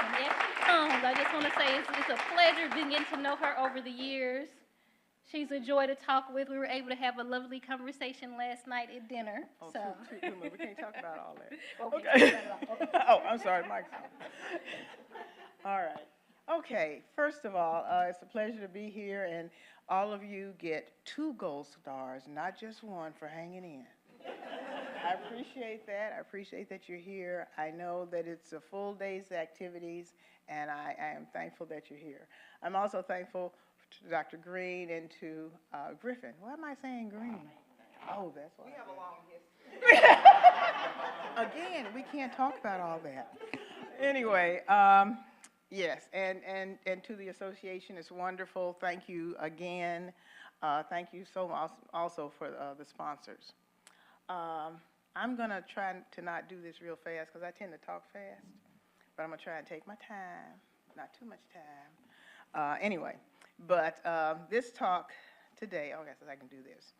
Speaker 4: And as she comes, I just want to say it's a pleasure being getting to know her over the years. She's a joy to talk with. We were able to have a lovely conversation last night at dinner.
Speaker 7: Oh,
Speaker 4: So.
Speaker 7: we can't talk about all that.
Speaker 4: Okay.
Speaker 7: Oh, I'm sorry, Mike's on. All right. Okay, first of all, it's a pleasure to be here, and all of you get 2 gold stars, not just 1, for hanging in. I appreciate that. I appreciate that you're here. I know that it's a full day's activities, and I am thankful that you're here. I'm also thankful to Dr. Green and to Griffin. Why am I saying Green? Oh, that's why.
Speaker 1: We have a long history.
Speaker 7: Again, we can't talk about all that. Anyway, yes, and to the association, it's wonderful. Thank you again. Thank you so much also for the sponsors. I'm going to try to not do this real fast because I tend to talk fast, but I'm going to try and take my time, not too much time. Anyway, but this talk today, oh, I guess I can do this.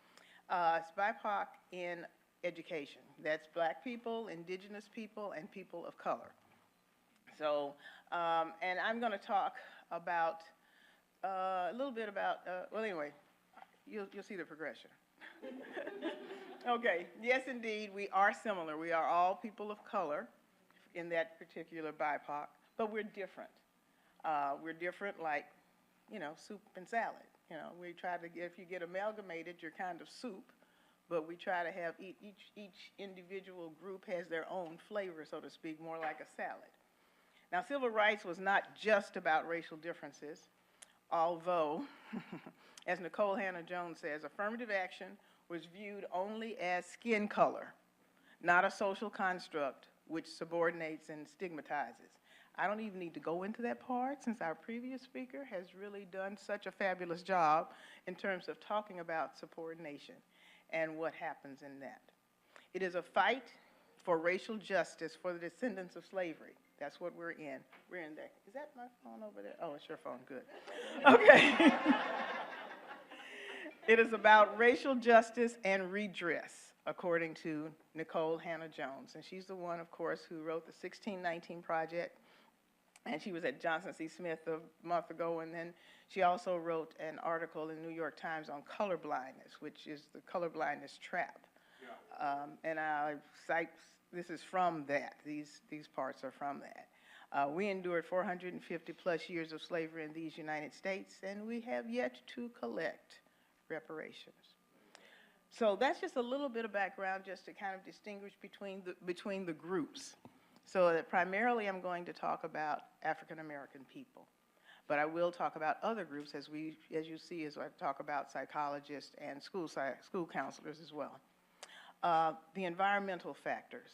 Speaker 7: It's BIPOC in education. That's Black people, Indigenous people, and people of color. So, and I'm going to talk about a little bit about, well, anyway, you'll see the progression. Okay, yes, indeed, we are similar. We are all people of color in that particular BIPOC, but we're different. We're different like, you know, soup and salad. You know, we try to get, if you get amalgamated, you're kind of soup, but we try to have each individual group has their own flavor, so to speak, more like a salad. Now, civil rights was not just about racial differences, although, as Nicole Hannah-Jones says, affirmative action was viewed only as skin color, not a social construct which subordinates and stigmatizes. I don't even need to go into that part since our previous speaker has really done such a fabulous job in terms of talking about subordination and what happens in that. It is a fight for racial justice for the descendants of slavery. That's what we're in. We're in there. Is that my phone over there? Oh, it's your phone. Good. Okay. It is about racial justice and redress, according to Nicole Hannah-Jones. And she's the one, of course, who wrote the 1619 Project. And she was at Johnson C. Smith a month ago. And then she also wrote an article in the New York Times on colorblindness, which is the colorblindness trap. Yeah. And I cite, this is from that. These parts are from that. We endured 450 plus years of slavery in these United States, and we have yet to collect reparations. So that's just a little bit of background just to kind of distinguish between the groups. So that primarily I'm going to talk about African American people, but I will talk about other groups as you see as I talk about psychologists and school counselors as well. The environmental factors.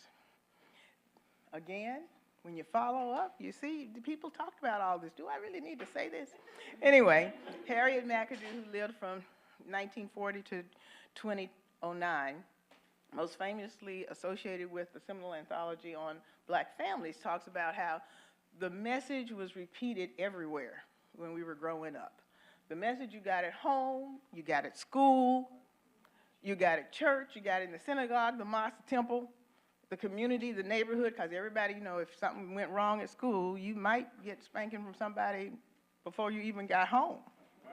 Speaker 7: Again, when you follow up, you see the people talked about all this. Do I really need to say this? Anyway, Harriette McGregor, who lived from 1940 to 2009, most famously associated with the seminal anthology on Black families, talks about how the message was repeated everywhere when we were growing up. The message you got at home, you got at school, you got at church, you got in the synagogue, the mosque, the temple, the community, the neighborhood, because everybody, you know, if something went wrong at school, you might get spanking from somebody before you even got home,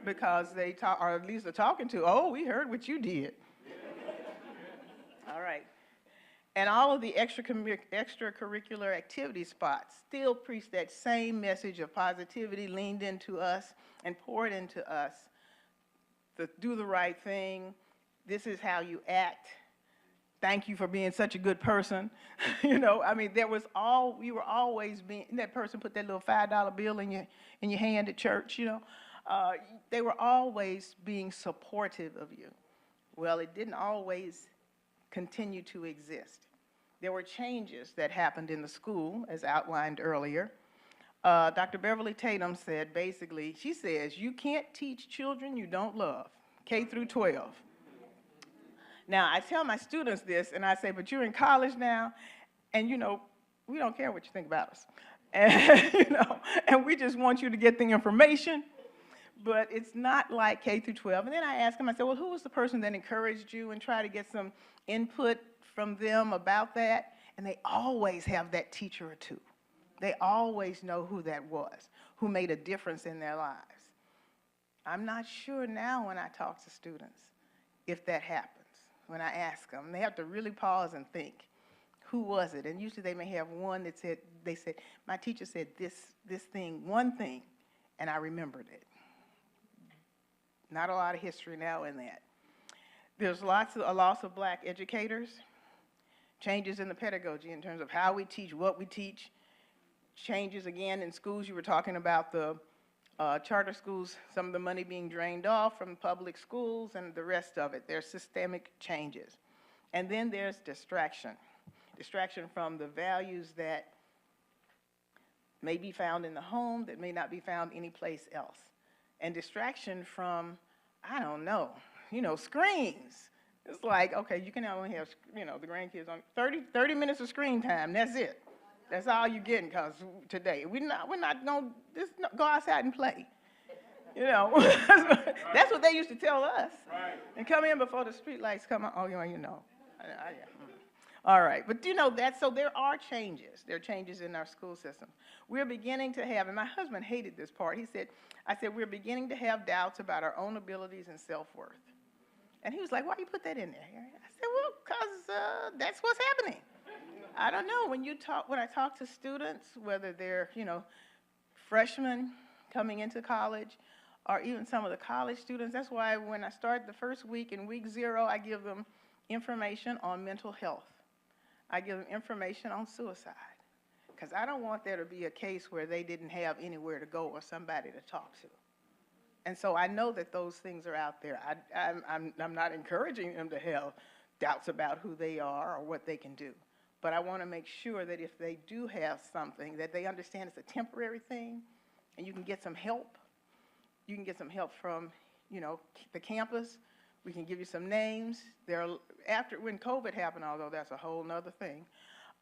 Speaker 7: because they talk, or at least they're talking to, oh, we heard what you did. All right. And all of the extracurricular activity spots still preach that same message of positivity, leaned into us and poured into us. Do the right thing. This is how you act. Thank you for being such a good person. You know, I mean, we were always being, that person put that little $5 bill in your hand at church, you know. They were always being supportive of you. Well, it didn't always continue to exist. There were changes that happened in the school, as outlined earlier. Dr. Beverly Tatum said, basically, she says, you can't teach children you don't love, K through 12. Now, I tell my students this, and I say, but you're in college now, and, you know, we don't care what you think about us. And, you know, and we just want you to get the information, but it's not like K through 12. And then I ask them, I said, well, who was the person that encouraged you, and try to get some input from them about that? And they always have that teacher or two. They always know who that was, who made a difference in their lives.
Speaker 3: I'm not sure now when I talk to students if that happens. When I ask them, they have to really pause and think, who was it? And usually they may have one that said, they said, my teacher said this thing, one thing, and I remembered it. Not a lot of history now in that. There's a loss of black educators, changes in the pedagogy in terms of how we teach, what we teach, changes again in schools. You were talking about the charter schools, some of the money being drained off from public schools and the rest of it. There's systemic changes. And then there's distraction. Distraction from the values that may be found in the home that may not be found anyplace else. And distraction from, I don't know, screens. It's like, okay, you can only have, the grandkids on 30 minutes of screen time, that's it. That's all you're getting, because today, we're not going to go outside and play. That's what they used to tell us.
Speaker 10: Right.
Speaker 3: And come in before the street lights come on. Oh, All right, but so there are changes. There are changes in our school system. We're beginning to have, and my husband hated this part. I said, we're beginning to have doubts about our own abilities and self-worth. And he was like, why you put that in there, Harriet? I said, well, because that's what's happening. I don't know, when I talk to students, whether they're, freshmen coming into college, or even some of the college students, that's why when I start the first week, in week 0, I give them information on mental health. I give them information on suicide, because I don't want there to be a case where they didn't have anywhere to go or somebody to talk to. And so I know that those things are out there. I'm not encouraging them to have doubts about who they are or what they can do. But I want to make sure that if they do have something, that they understand it's a temporary thing, and you can get some help. You can get some help from, the campus. We can give you some names. When COVID happened, although that's a whole nother thing,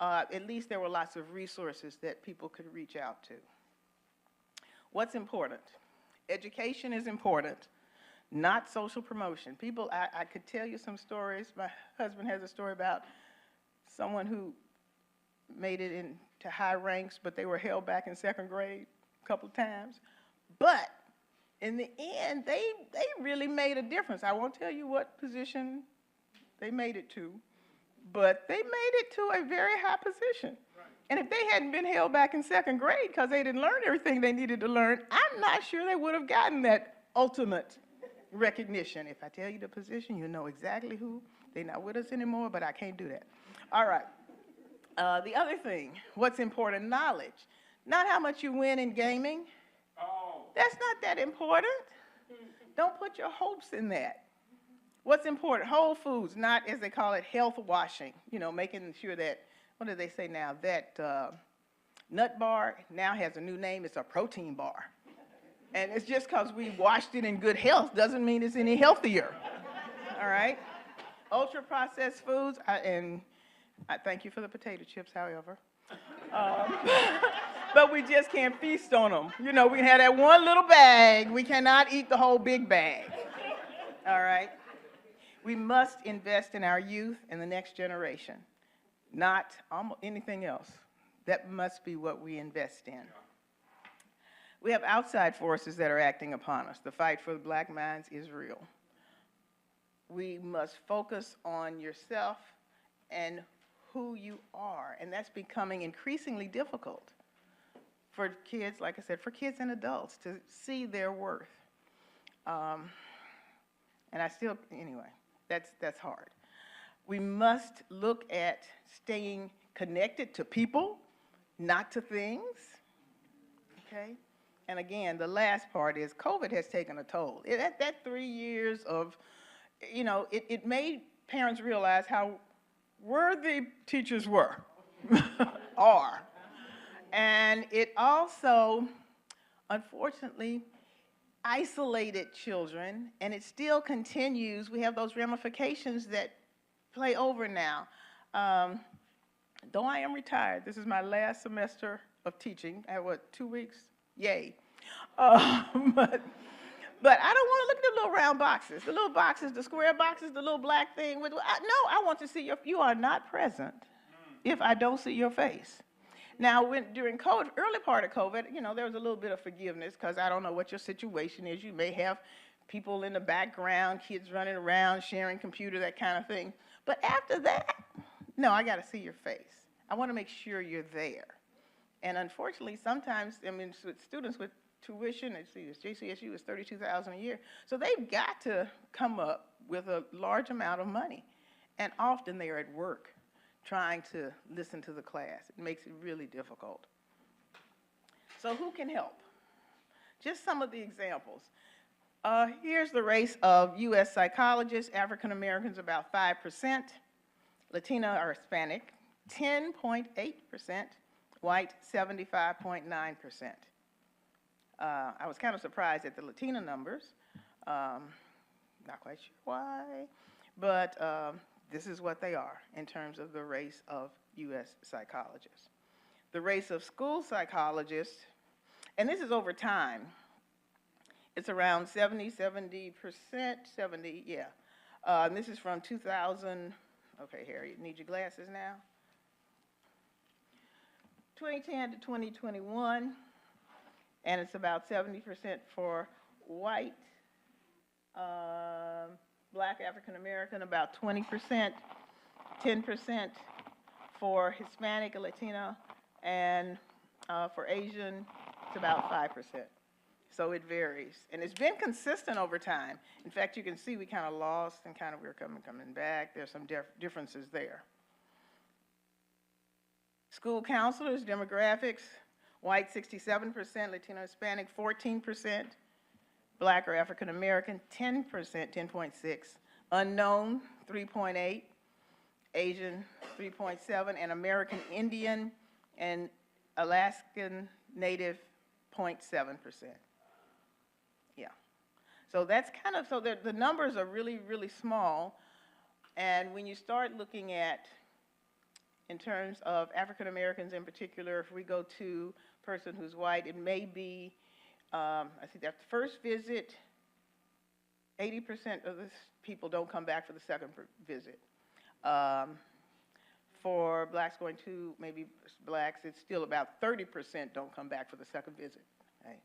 Speaker 3: at least there were lots of resources that people could reach out to. What's important? Education is important, not social promotion. People, I could tell you some stories. My husband has a story about someone who made it into high ranks, but they were held back in 2nd grade a couple of times. But in the end, they really made a difference. I won't tell you what position they made it to, but they made it to a very high position. Right. And if they hadn't been held back in 2nd grade because they didn't learn everything they needed to learn, I'm not sure they would have gotten that ultimate recognition. If I tell you the position, you know exactly who. They're not with us anymore, but I can't do that. All right. The other thing, what's important? Knowledge. Not how much you win in gaming.
Speaker 10: Oh.
Speaker 3: That's not that important. Don't put your hopes in that. What's important? Whole foods, not, as they call it, health washing. Making sure that, what do they say now? That nut bar now has a new name. It's a protein bar. And it's just because we washed it in good health doesn't mean it's any healthier. All right? Ultra-processed foods, and I thank you for the potato chips, however. But we just can't feast on them. We have that one little bag. We cannot eat the whole big bag. All right? We must invest in our youth and the next generation, not anything else. That must be what we invest in. We have outside forces that are acting upon us. The fight for the black minds is real. We must focus on yourself and who you are, and that's becoming increasingly difficult for kids, like I said, for kids and adults to see their worth. And anyway, that's hard. We must look at staying connected to people, not to things, okay? And again, the last part is COVID has taken a toll. That 3 years of, it made parents realize how worthy teachers were, are. And it also, unfortunately, isolated children, and it still continues. We have those ramifications that play over now. Though I am retired, this is my last semester of teaching. I have, 2 weeks? Yay. But I don't want to look at the little round boxes, the little boxes, the square boxes, the little black thing. No, I want to see you are not present if I don't see your face.
Speaker 21: Now, during COVID, early part of COVID, you know, there was a little bit of forgiveness because I don't know what your situation is. You may have people in the background, kids running around, sharing computer, that kind of thing. But after that, no, I got to see your face. I want to make sure you're there. And unfortunately, sometimes, I mean, with students with tuition, JCSU is $32,000 a year, so they've got to come up with a large amount of money. And often they are at work trying to listen to the class. It makes it really difficult. So who can help? Just some of the examples. Here's the race of U.S. psychologists. African Americans, about 5%. Latina or Hispanic, 10.8%. White, 75.9%. I was kind of surprised at the Latina numbers. Not quite sure why, but this is what they are in terms of the race of U.S. psychologists. The race of school psychologists, and this is over time, it's around 70%, yeah. And this is from 2000, okay, Harriet, need your glasses now? 2010 to 2021, and it's about 70% for white, black African American, about 20%, 10% for Hispanic and Latino, and for Asian, it's about 5%. So it varies, and it's been consistent over time. In fact, you can see we kind of lost and kind of we're coming back. There's some differences there. School counselors, demographics, white 67%, Latino Hispanic 14%, black or African American 10%, 10.6, unknown 3.8, Asian 3.7, and American Indian and Alaskan Native 0.7%. Yeah. So that's kind of, so the numbers are really, really small. And when you start looking at, in terms of African Americans in particular, if we go to a person who's white, it may be, I think that first visit, 80% of the people don't come back for the second visit. For blacks going to maybe blacks, it's still about 30% don't come back for the second visit. Okay?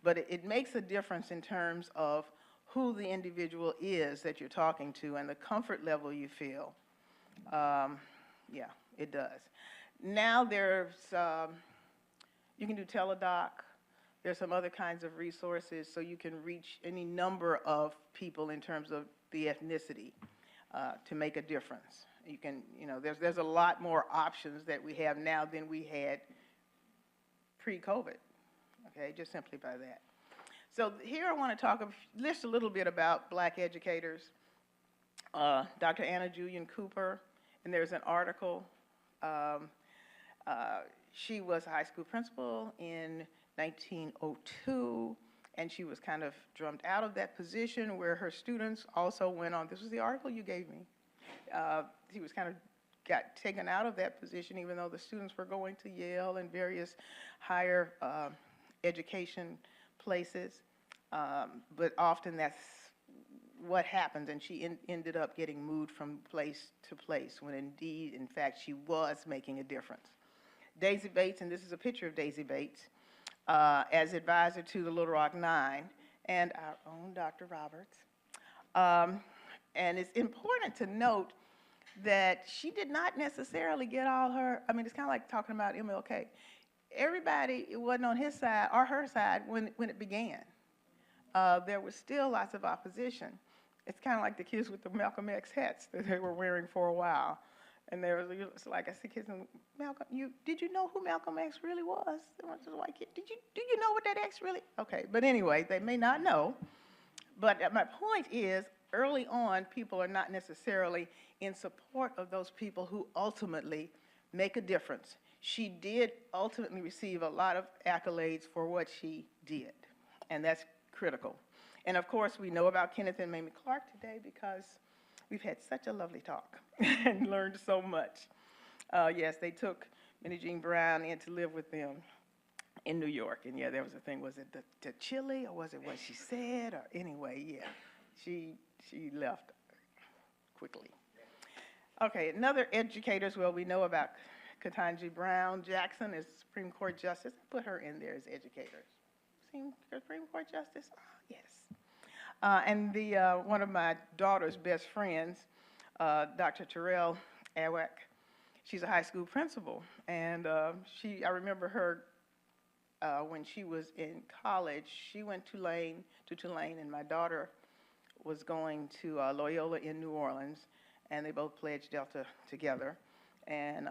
Speaker 21: But it makes a difference in terms of who the individual is that you're talking to and the comfort level you feel. Yeah, it does. Now there's, you can do teledoc. There's some other kinds of resources so you can reach any number of people in terms of the ethnicity to make a difference. You can, you know, there's a lot more options that we have now than we had pre-COVID, okay, just simply by that. So here I want to list a little bit about black educators. Dr. Anna Julian Cooper, and there's an article. She was a high school principal in 1902, and she was kind of drummed out of that position where her students also went on. This was the article you gave me. He was kind of got taken out of that position even though the students were going to Yale and various higher education places. But often that's what happens, and she ended up getting moved from place to place when indeed, in fact, she was making a difference. Daisy Bates, and this is a picture of Daisy Bates, as advisor to the Little Rock Nine, and our own Dr. Roberts. And it's important to note that she did not necessarily get all her, I mean, it's kind of like talking about MLK. Everybody, it wasn't on his side or her side when it began. There was still lots of opposition. It's kind of like the kids with the Malcolm X hats that they were wearing for a while. And there was, like I said, kids, Malcolm, did you know who Malcolm X really was? There was a white kid. Do you know what that X really? Okay, but anyway, they may not know. But my point is, early on, people are not necessarily in support of those people who ultimately make a difference. She did ultimately receive a lot of accolades for what she did, and that's critical. And of course, we know about Kenneth and Mamie Clark today because we've had such a lovely talk and learned so much. Yes, they took Minnie Jean Brown in to live with them in New York. And yeah, there was a thing, was it the chili or was it what she said? Or anyway, yeah, she left quickly. Okay, another educators, well, we know about Ketanji Brown Jackson is Supreme Court Justice. Put her in there as educators. Seen Supreme Court Justice? Oh, yes. And one of my daughter's best friends, Dr. Terrell A. She's a high school principal, and I remember her when she was in college. She went to Tulane, and my daughter was going to Loyola in New Orleans, and they both pledged Delta together. And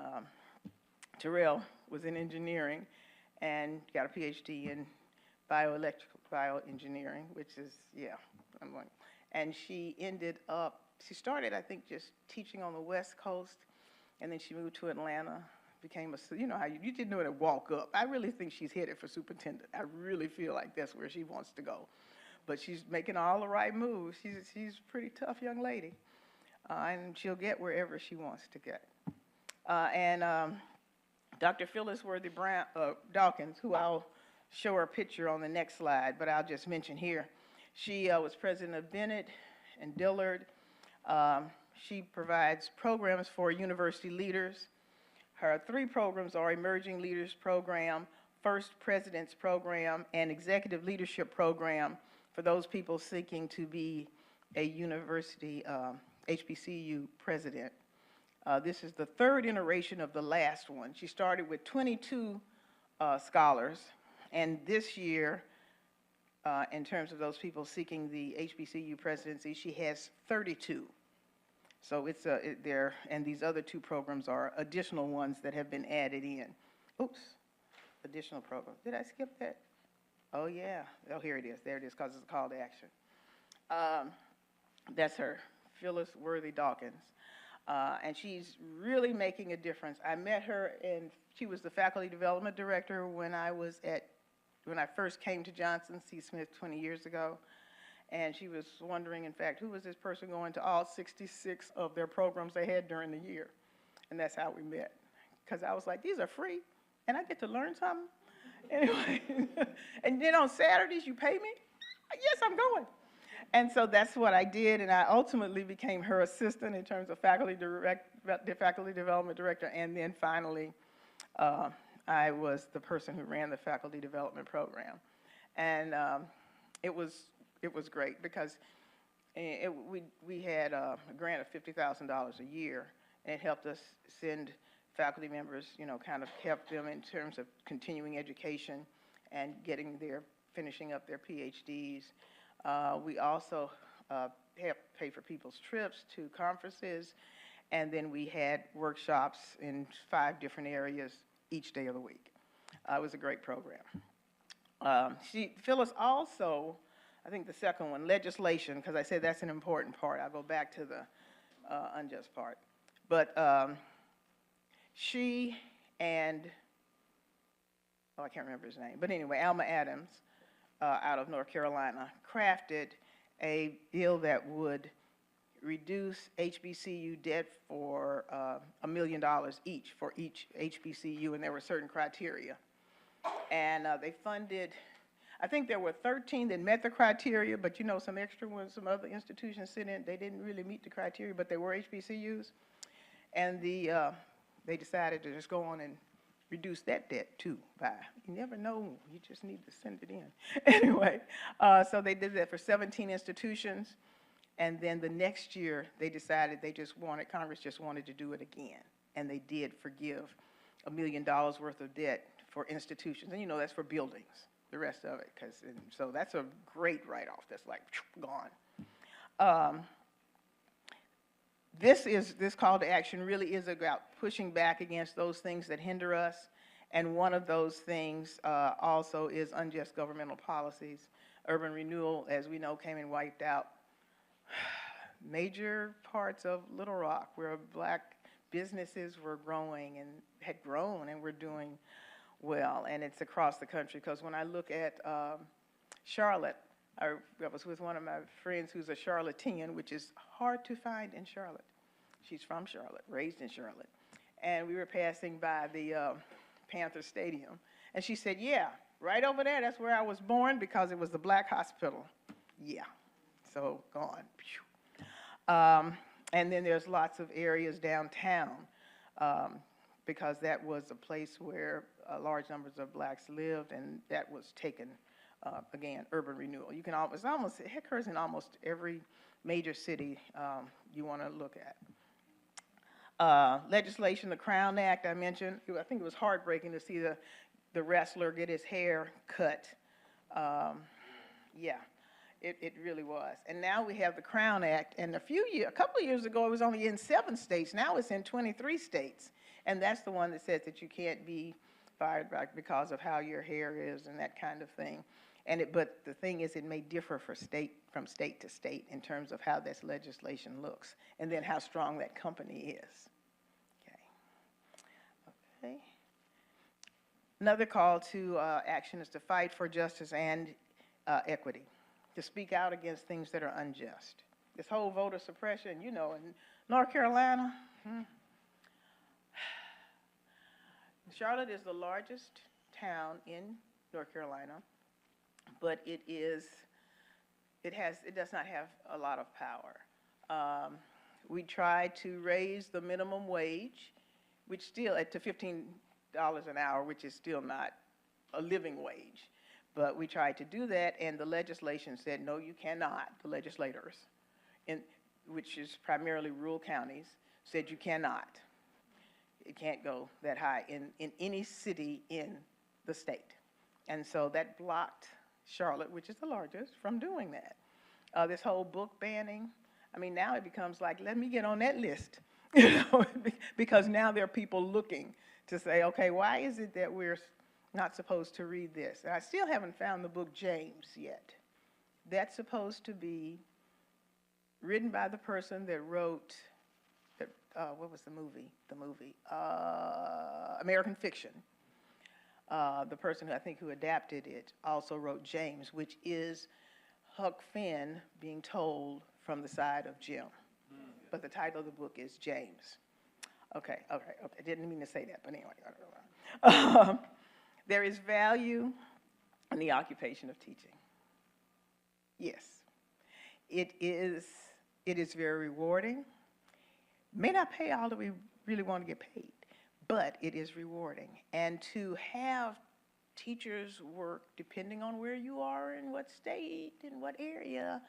Speaker 21: Terrell was in engineering and got a PhD in bioengineering, which is, yeah, and she started, I think, just teaching on the West Coast, and then she moved to Atlanta, became you know how you didn't know to walk up. I really think she's headed for superintendent. I really feel like that's where she wants to go. But she's making all the right moves. She's a pretty tough young lady, and she'll get wherever she wants to get. Dr. Phyllis Worthy Dawkins, who I'll show her picture on the next slide, but I'll just mention here. She was president of Bennett and Dillard. She provides programs for university leaders. Her 3 programs are Emerging Leaders Program, First Presidents Program, and Executive Leadership Program for those people seeking to be a university HBCU president. This is the 3rd iteration of the last one. She started with 22 scholars, and this year, in terms of those people seeking the HBCU presidency, she has 32. So it's there, and these other 2 programs are additional ones that have been added in. Oops, additional program. Did I skip that? Oh yeah. Oh, here it is. There it is, because it's a call to action. That's her, Phyllis Worthy Dawkins. And she's really making a difference. I met her, and she was the faculty development director when I first came to Johnson C. Smith 20 years ago. And she was wondering, in fact, who was this person going to all 66 of their programs they had during the year. And that's how we met. Because I was like, these are free, and I get to learn something. Anyway, and then on Saturdays, you pay me? Yes, I'm going. And so that's what I did, and I ultimately became her assistant in terms of faculty development director, and then finally, I was the person who ran the faculty development program. And it was great because we had a grant of $50,000 a year, and it helped us send faculty members, kind of help them in terms of continuing education and finishing up their PhDs. We also helped pay for people's trips to conferences, and then we had workshops in 5 different areas each day of the week. It was a great program. Phyllis also, I think the second one, legislation, because I said that's an important part. I'll go back to the unjust part. But she and, I can't remember his name, but anyway, Alma Adams, out of North Carolina, crafted a bill that would reduce HBCU debt for $1 million each for each HBCU, and there were certain criteria. And they funded, I think there were 13 that met the criteria, but some extra ones, some other institutions sent in, they didn't really meet the criteria, but they were HBCUs. And they decided to just go on and reduce that debt too you never know, you just need to send it in. Anyway, so they did that for 17 institutions, and then the next year they decided Congress just wanted to do it again, and they did forgive $1 million worth of debt for institutions, and that's for buildings, the rest of it, so that's a great write-off, that's like gone. This call to action really is about pushing back against those things that hinder us, and one of those things also is unjust governmental policies. Urban renewal, as we know, came and wiped out major parts of Little Rock where Black businesses were growing and had grown and were doing well, and it's across the country, because when I look at Charlotte, I was with one of my friends who's a Charlottean, which is hard to find in Charlotte. She's from Charlotte, raised in Charlotte. And we were passing by the Panther Stadium. And she said, yeah, right over there, that's where I was born, because it was the Black hospital. Yeah, so gone. And then there's lots of areas downtown. because that was a place where large numbers of blacks lived, and that was taken, again, urban renewal. You can almost, it occurs in almost every major city you want to look at. Legislation, the Crown Act, I mentioned. I think it was heartbreaking to see the wrestler get his hair cut. Yeah, it really was. And now we have the Crown Act, and a couple of years ago, it was only in 7 states. Now it's in 23 states. And that's the one that says that you can't be fired because of how your hair is and that kind of thing. But the thing is, it may differ from state to state in terms of how this legislation looks, and then how strong that company is. Okay. Another call to action is to fight for justice and equity, to speak out against things that are unjust. This whole voter suppression, you know, in North Carolina, Charlotte is the largest town in North Carolina, but it does not have a lot of power. We tried to raise the minimum wage, which still to $15 an hour, which is still not a living wage. But we tried to do that, and the legislation said, no, you cannot. The legislators, which is primarily rural counties, said you cannot. It can't go that high in any city in the state. And so that blocked Charlotte, which is the largest, from doing that. This whole book banning, I mean, now it becomes like, let me get on that list, you know, because now there are people looking to say, okay, why is it that we're not supposed to read this? And I still haven't found the book James yet. That's supposed to be written by the person that wrote, what was the movie? American Fiction. The person who I think who adapted it also wrote James, which is Huck Finn being told from the side of Jim. But the title of the book is James. Okay. I didn't mean to say that, but anyway. There is value in the occupation of teaching. Yes. It is very rewarding. May not pay all that we really want to get paid, but it is rewarding. And to have teachers work, depending on where you are, in what state, in what area,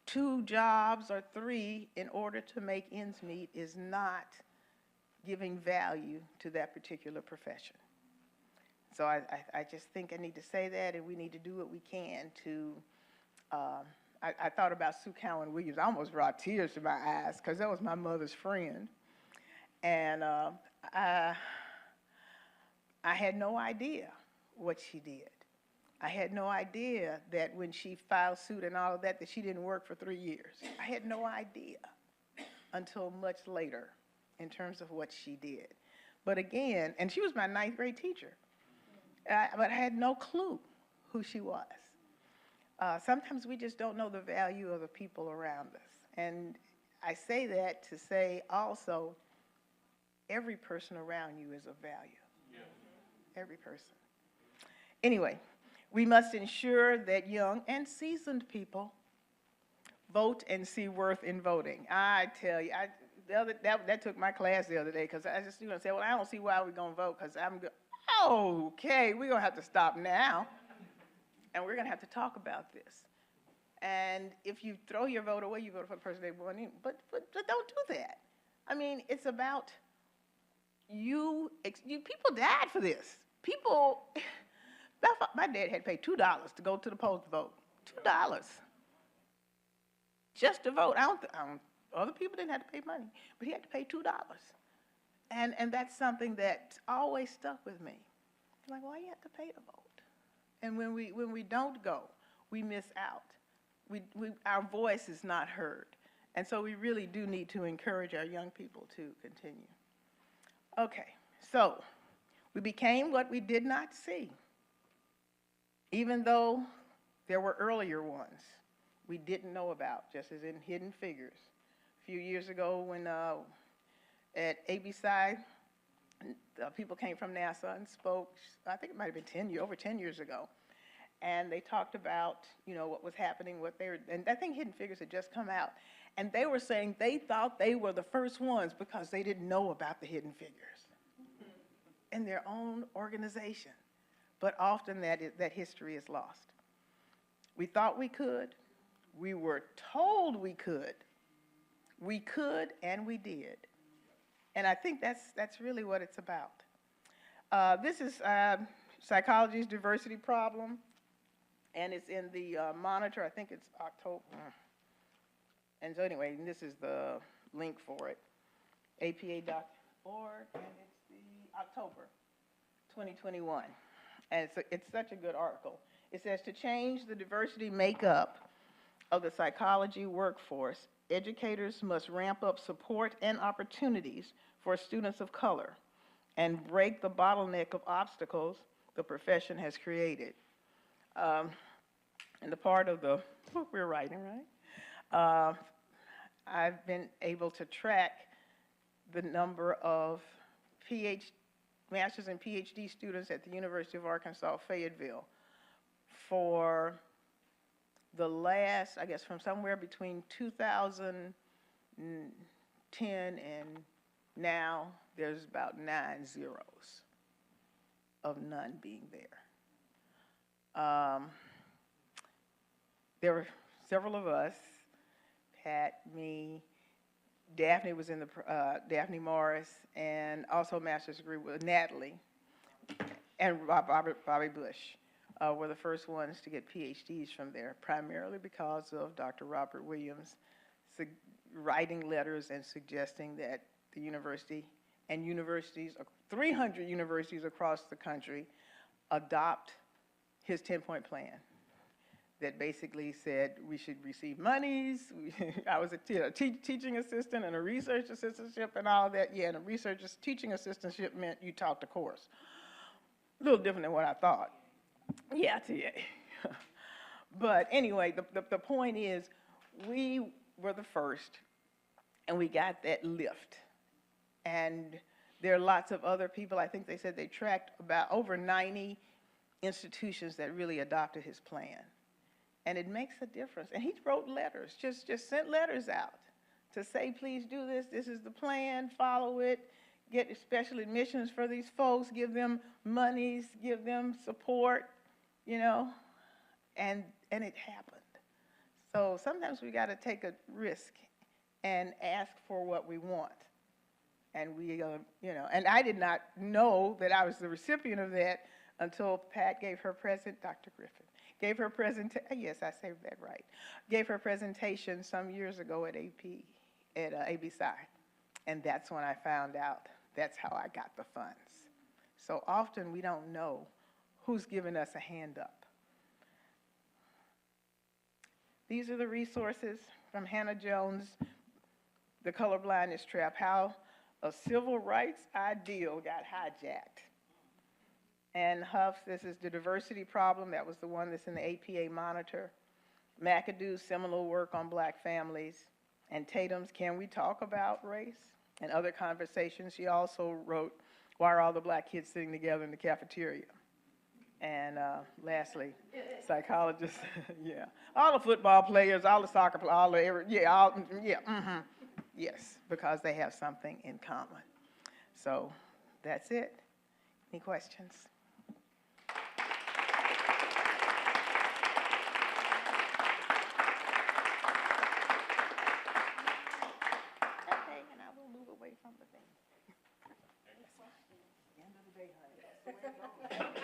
Speaker 21: 2 jobs or 3 in order to make ends meet is not giving value to that particular profession. So I just think I need to say that, and we need to do what we can to, I thought about Sue Cowan Williams. I almost brought tears to my eyes because that was my mother's friend. And I had no idea what she did. I had no idea that when she filed suit and all of that she didn't work for 3 years. I had no idea until much later in terms of what she did. But again, and she was my 9th grade teacher, but I had no clue who she was. Sometimes we just don't know the value of the people around us. And I say that to say also, every person around you is of value. Yeah. Every person. Anyway, we must ensure that young and seasoned people vote and see worth in voting. I tell you, that took my class the other day because I just said, well, I don't see why we're going to vote because I'm good. Okay, we're going to have to stop now. And we're going to have to talk about this. And if you throw your vote away, you vote for the person they want in. But don't do that. I mean, it's about you. People died for this. People, my dad had to pay $2 to go to the polls to vote. $2 just to vote. Other people didn't have to pay money, but he had to pay $2. And that's something that always stuck with me. Like, why you have to pay to vote? And when we don't go, we miss out. Our voice is not heard. And so we really do need to encourage our young people to continue. Okay, so we became what we did not see. Even though there were earlier ones we didn't know about, just as in Hidden Figures. A few years ago when at ABC, people came from NASA and spoke, I think it might have been over 10 years ago. And they talked about, what was happening, and I think Hidden Figures had just come out. And they were saying they thought they were the first ones because they didn't know about the Hidden Figures. in their own organization, but often that history is lost. We thought we could. We were told we could. We could, and we did. And I think that's really what it's about. This is psychology's diversity problem, and it's in the Monitor. I think it's October. And so anyway, this is the link for it, apa.org, and it's the October 2021. And it's such a good article. It says, to change the diversity makeup of the psychology workforce, educators must ramp up support and opportunities for students of color and break the bottleneck of obstacles the profession has created. And the part of the book we're writing, right? I've been able to track the number of master's and PhD students at the University of Arkansas, Fayetteville for the last, I guess, from somewhere between 2010 and now, there's about 9 zeros of none being there. There were several of us, Pat, me, Daphne was in the, Daphne Morris, and also a master's degree with Natalie, and Bobby Bush were the first ones to get PhDs from there, primarily because of Dr. Robert Williams writing letters and suggesting that the university and universities, 300 universities across the country, adopt his 10-point plan that basically said we should receive monies. I was a teaching assistant and a research assistantship and all of that. Yeah, and a research teaching assistantship meant you taught the course. A little different than what I thought. Yeah, TA. But anyway, the point is we were the first, and we got that lift. And there are lots of other people. I think they said they tracked about over 90 institutions that really adopted his plan. And it makes a difference. And he wrote letters, just sent letters out to say, please do this. This is the plan. Follow it. Get special admissions for these folks. Give them monies. Give them support, you know. And it happened. So sometimes we got to take a risk and ask for what we want. And we, you know, and I did not know that I was the recipient of that until Pat gave her Dr. Griffin, gave her presentation, yes, I said that right, gave her presentation some years ago at ABC. And that's when I found out that's how I got the funds. So often we don't know who's giving us a hand up. These are the resources from Hannah Jones, The Colorblindness Trap, How a Civil Rights Ideal Got Hijacked. And Huff's, this is the diversity problem. That was the one that's in the APA Monitor. McAdoo's seminal work on Black families. And Tatum's Can We Talk About Race? And other conversations. She also wrote, Why Are All the Black Kids Sitting Together in the Cafeteria? And lastly, psychologists, yeah. All the football players, all the soccer players, all the, yes, because they have something in common. So that's it. Any questions? Okay, and I will move away from the thing. End of the day, honey. That's the way it goes.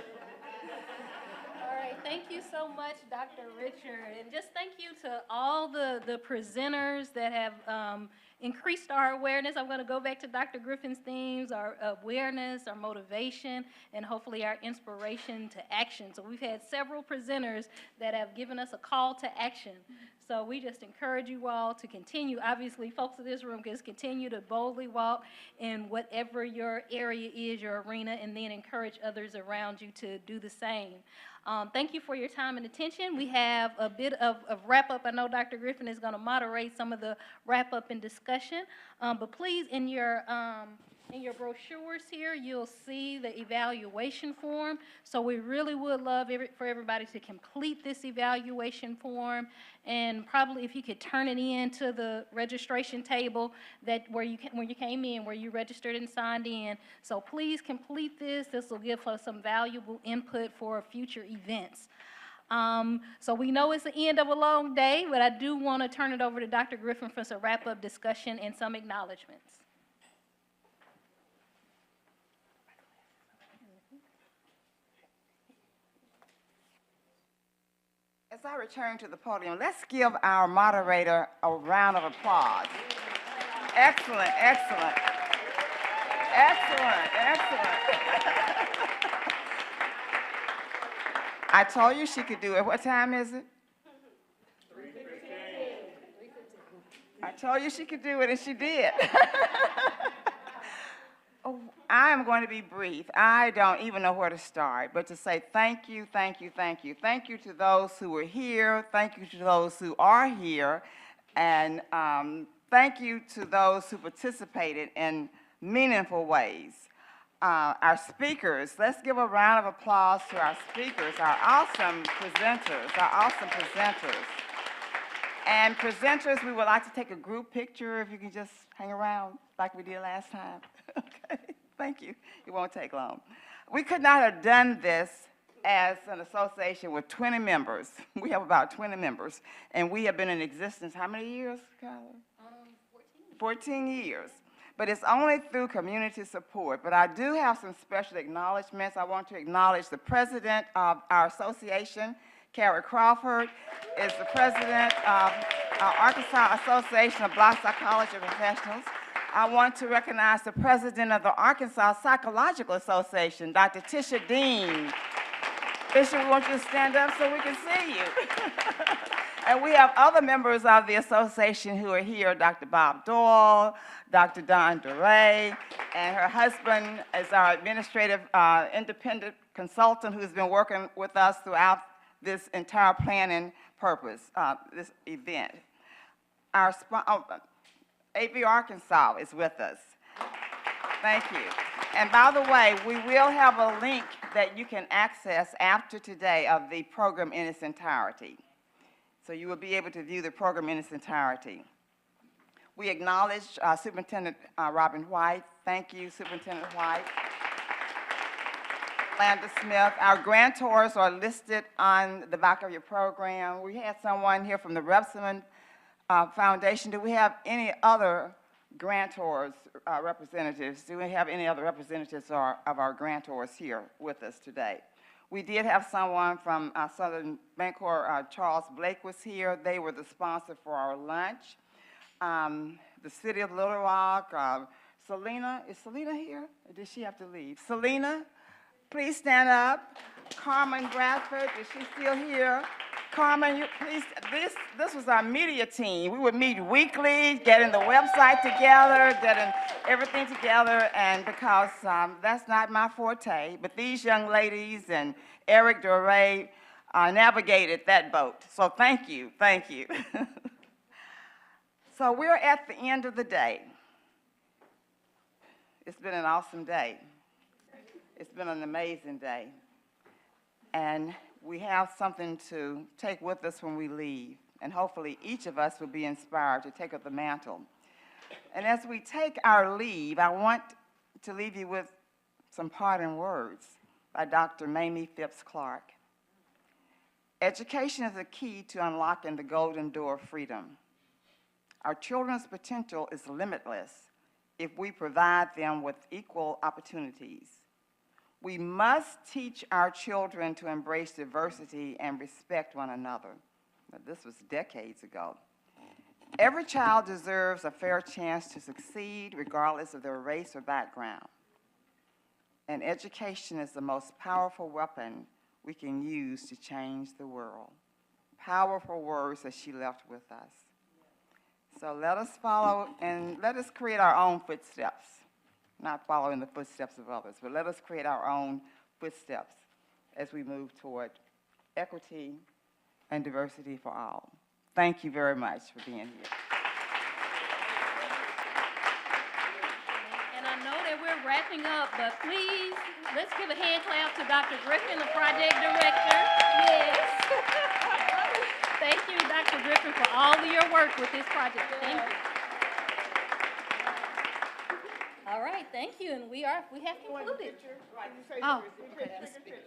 Speaker 4: All right, thank you so much, Dr. Richard. And just thank you to all the presenters that have increased our awareness. I'm going to go back to Dr. Griffin's themes, our awareness, our motivation, and hopefully our inspiration to action. So we've had several presenters that have given us a call to action. So we just encourage you all to continue. Obviously, folks in this room can continue to boldly walk in whatever your area is, your arena, and then encourage others around you to do the same. Thank you for your time and attention. We have a bit of wrap-up. I know Dr. Griffin is going to moderate some of the wrap-up and discussion. But please, in your In your brochures here, you'll see the evaluation form. So we really would love for everybody to complete this evaluation form, and probably if you could turn it in to the registration table when you came in, where you registered and signed in. So please complete this. This will give us some valuable input for future events. So we know it's the end of a long day, but I do want to turn it over to Dr. Griffin for some wrap-up discussion and some acknowledgments.
Speaker 1: As I return to the podium, let's give our moderator a round of applause. Excellent, excellent. Excellent, excellent. I told you she could do it. What time is it? 3:15. I told you she could do it, and she did. Oh, I am going to be brief. I don't even know where to start, but to say thank you, thank you, thank you. Thank you to those who were here. Thank you to those who are here. And thank you to those who participated in meaningful ways. Our speakers, let's give a round of applause to our speakers, our awesome presenters, And presenters, we would like to take a group picture if you can just hang around like we did last time. Okay, thank you. It won't take long. We could not have done this as an association with 20 members. We have about 20 members, and we have been in existence how many years, Kyla? 14 years. But it's only through community support. But I do have some special acknowledgments. I want to acknowledge the president of our association, Carrie Crawford, is the president of our Arkansas Association of Black Psychology Professionals. I want to recognize the president of the Arkansas Psychological Association, Dr. Tisha Dean. Bishop, we want you to stand up so we can see you. And we have other members of the association who are here, Dr. Bob Doyle, Dr. Don DeRay, and her husband is our administrative independent consultant who's been working with us throughout this entire planning purpose, this event. Our AV Arkansas is with us. Thank you. And by the way, we will have a link that you can access after today of the program in its entirety. So you will be able to view the program in its entirety. We acknowledge Superintendent Robin White. Thank you, Superintendent White. Landa Smith. Our grantors are listed on the back of your program. We had someone here from the Rebsamen Foundation. Do we have any other grantors, representatives? Do we have any other representatives of our grantors here with us today? We did have someone from Southern Bancorp, Charles Blake was here. They were the sponsor for our lunch. The City of Little Rock, Selena, is Selena here? Or did she have to leave? Selena, please stand up. Carmen Bradford, is she still here? Carmen, please, this was our media team. We would meet weekly, getting the website together, getting everything together, and because that's not my forte, but these young ladies and Eric Doré navigated that boat. So thank you, thank you. So we're at the end of the day. It's been an awesome day. It's been an amazing day. And we have something to take with us when we leave, and hopefully each of us will be inspired to take up the mantle. And as we take our leave, I want to leave you with some parting words by Dr. Mamie Phipps Clark. Education is the key to unlocking the golden door of freedom. Our children's potential is limitless if we provide them with equal opportunities. We must teach our children to embrace diversity and respect one another. Now, this was decades ago. Every child deserves a fair chance to succeed regardless of their race or background. And education is the most powerful weapon we can use to change the world. Powerful words that she left with us. So let us follow and let us create our own footsteps. Not following the footsteps of others, but let us create our own footsteps as we move toward equity and diversity for all. Thank you very much for being here.
Speaker 4: And I know that wrapping up, but please, let's give a hand clap to Dr. Griffin, the project director. Yes. Thank you, Dr. Griffin, for all of your work with this project. Thank you. All right, thank you, and we have concluded. Oh, okay, the speakers.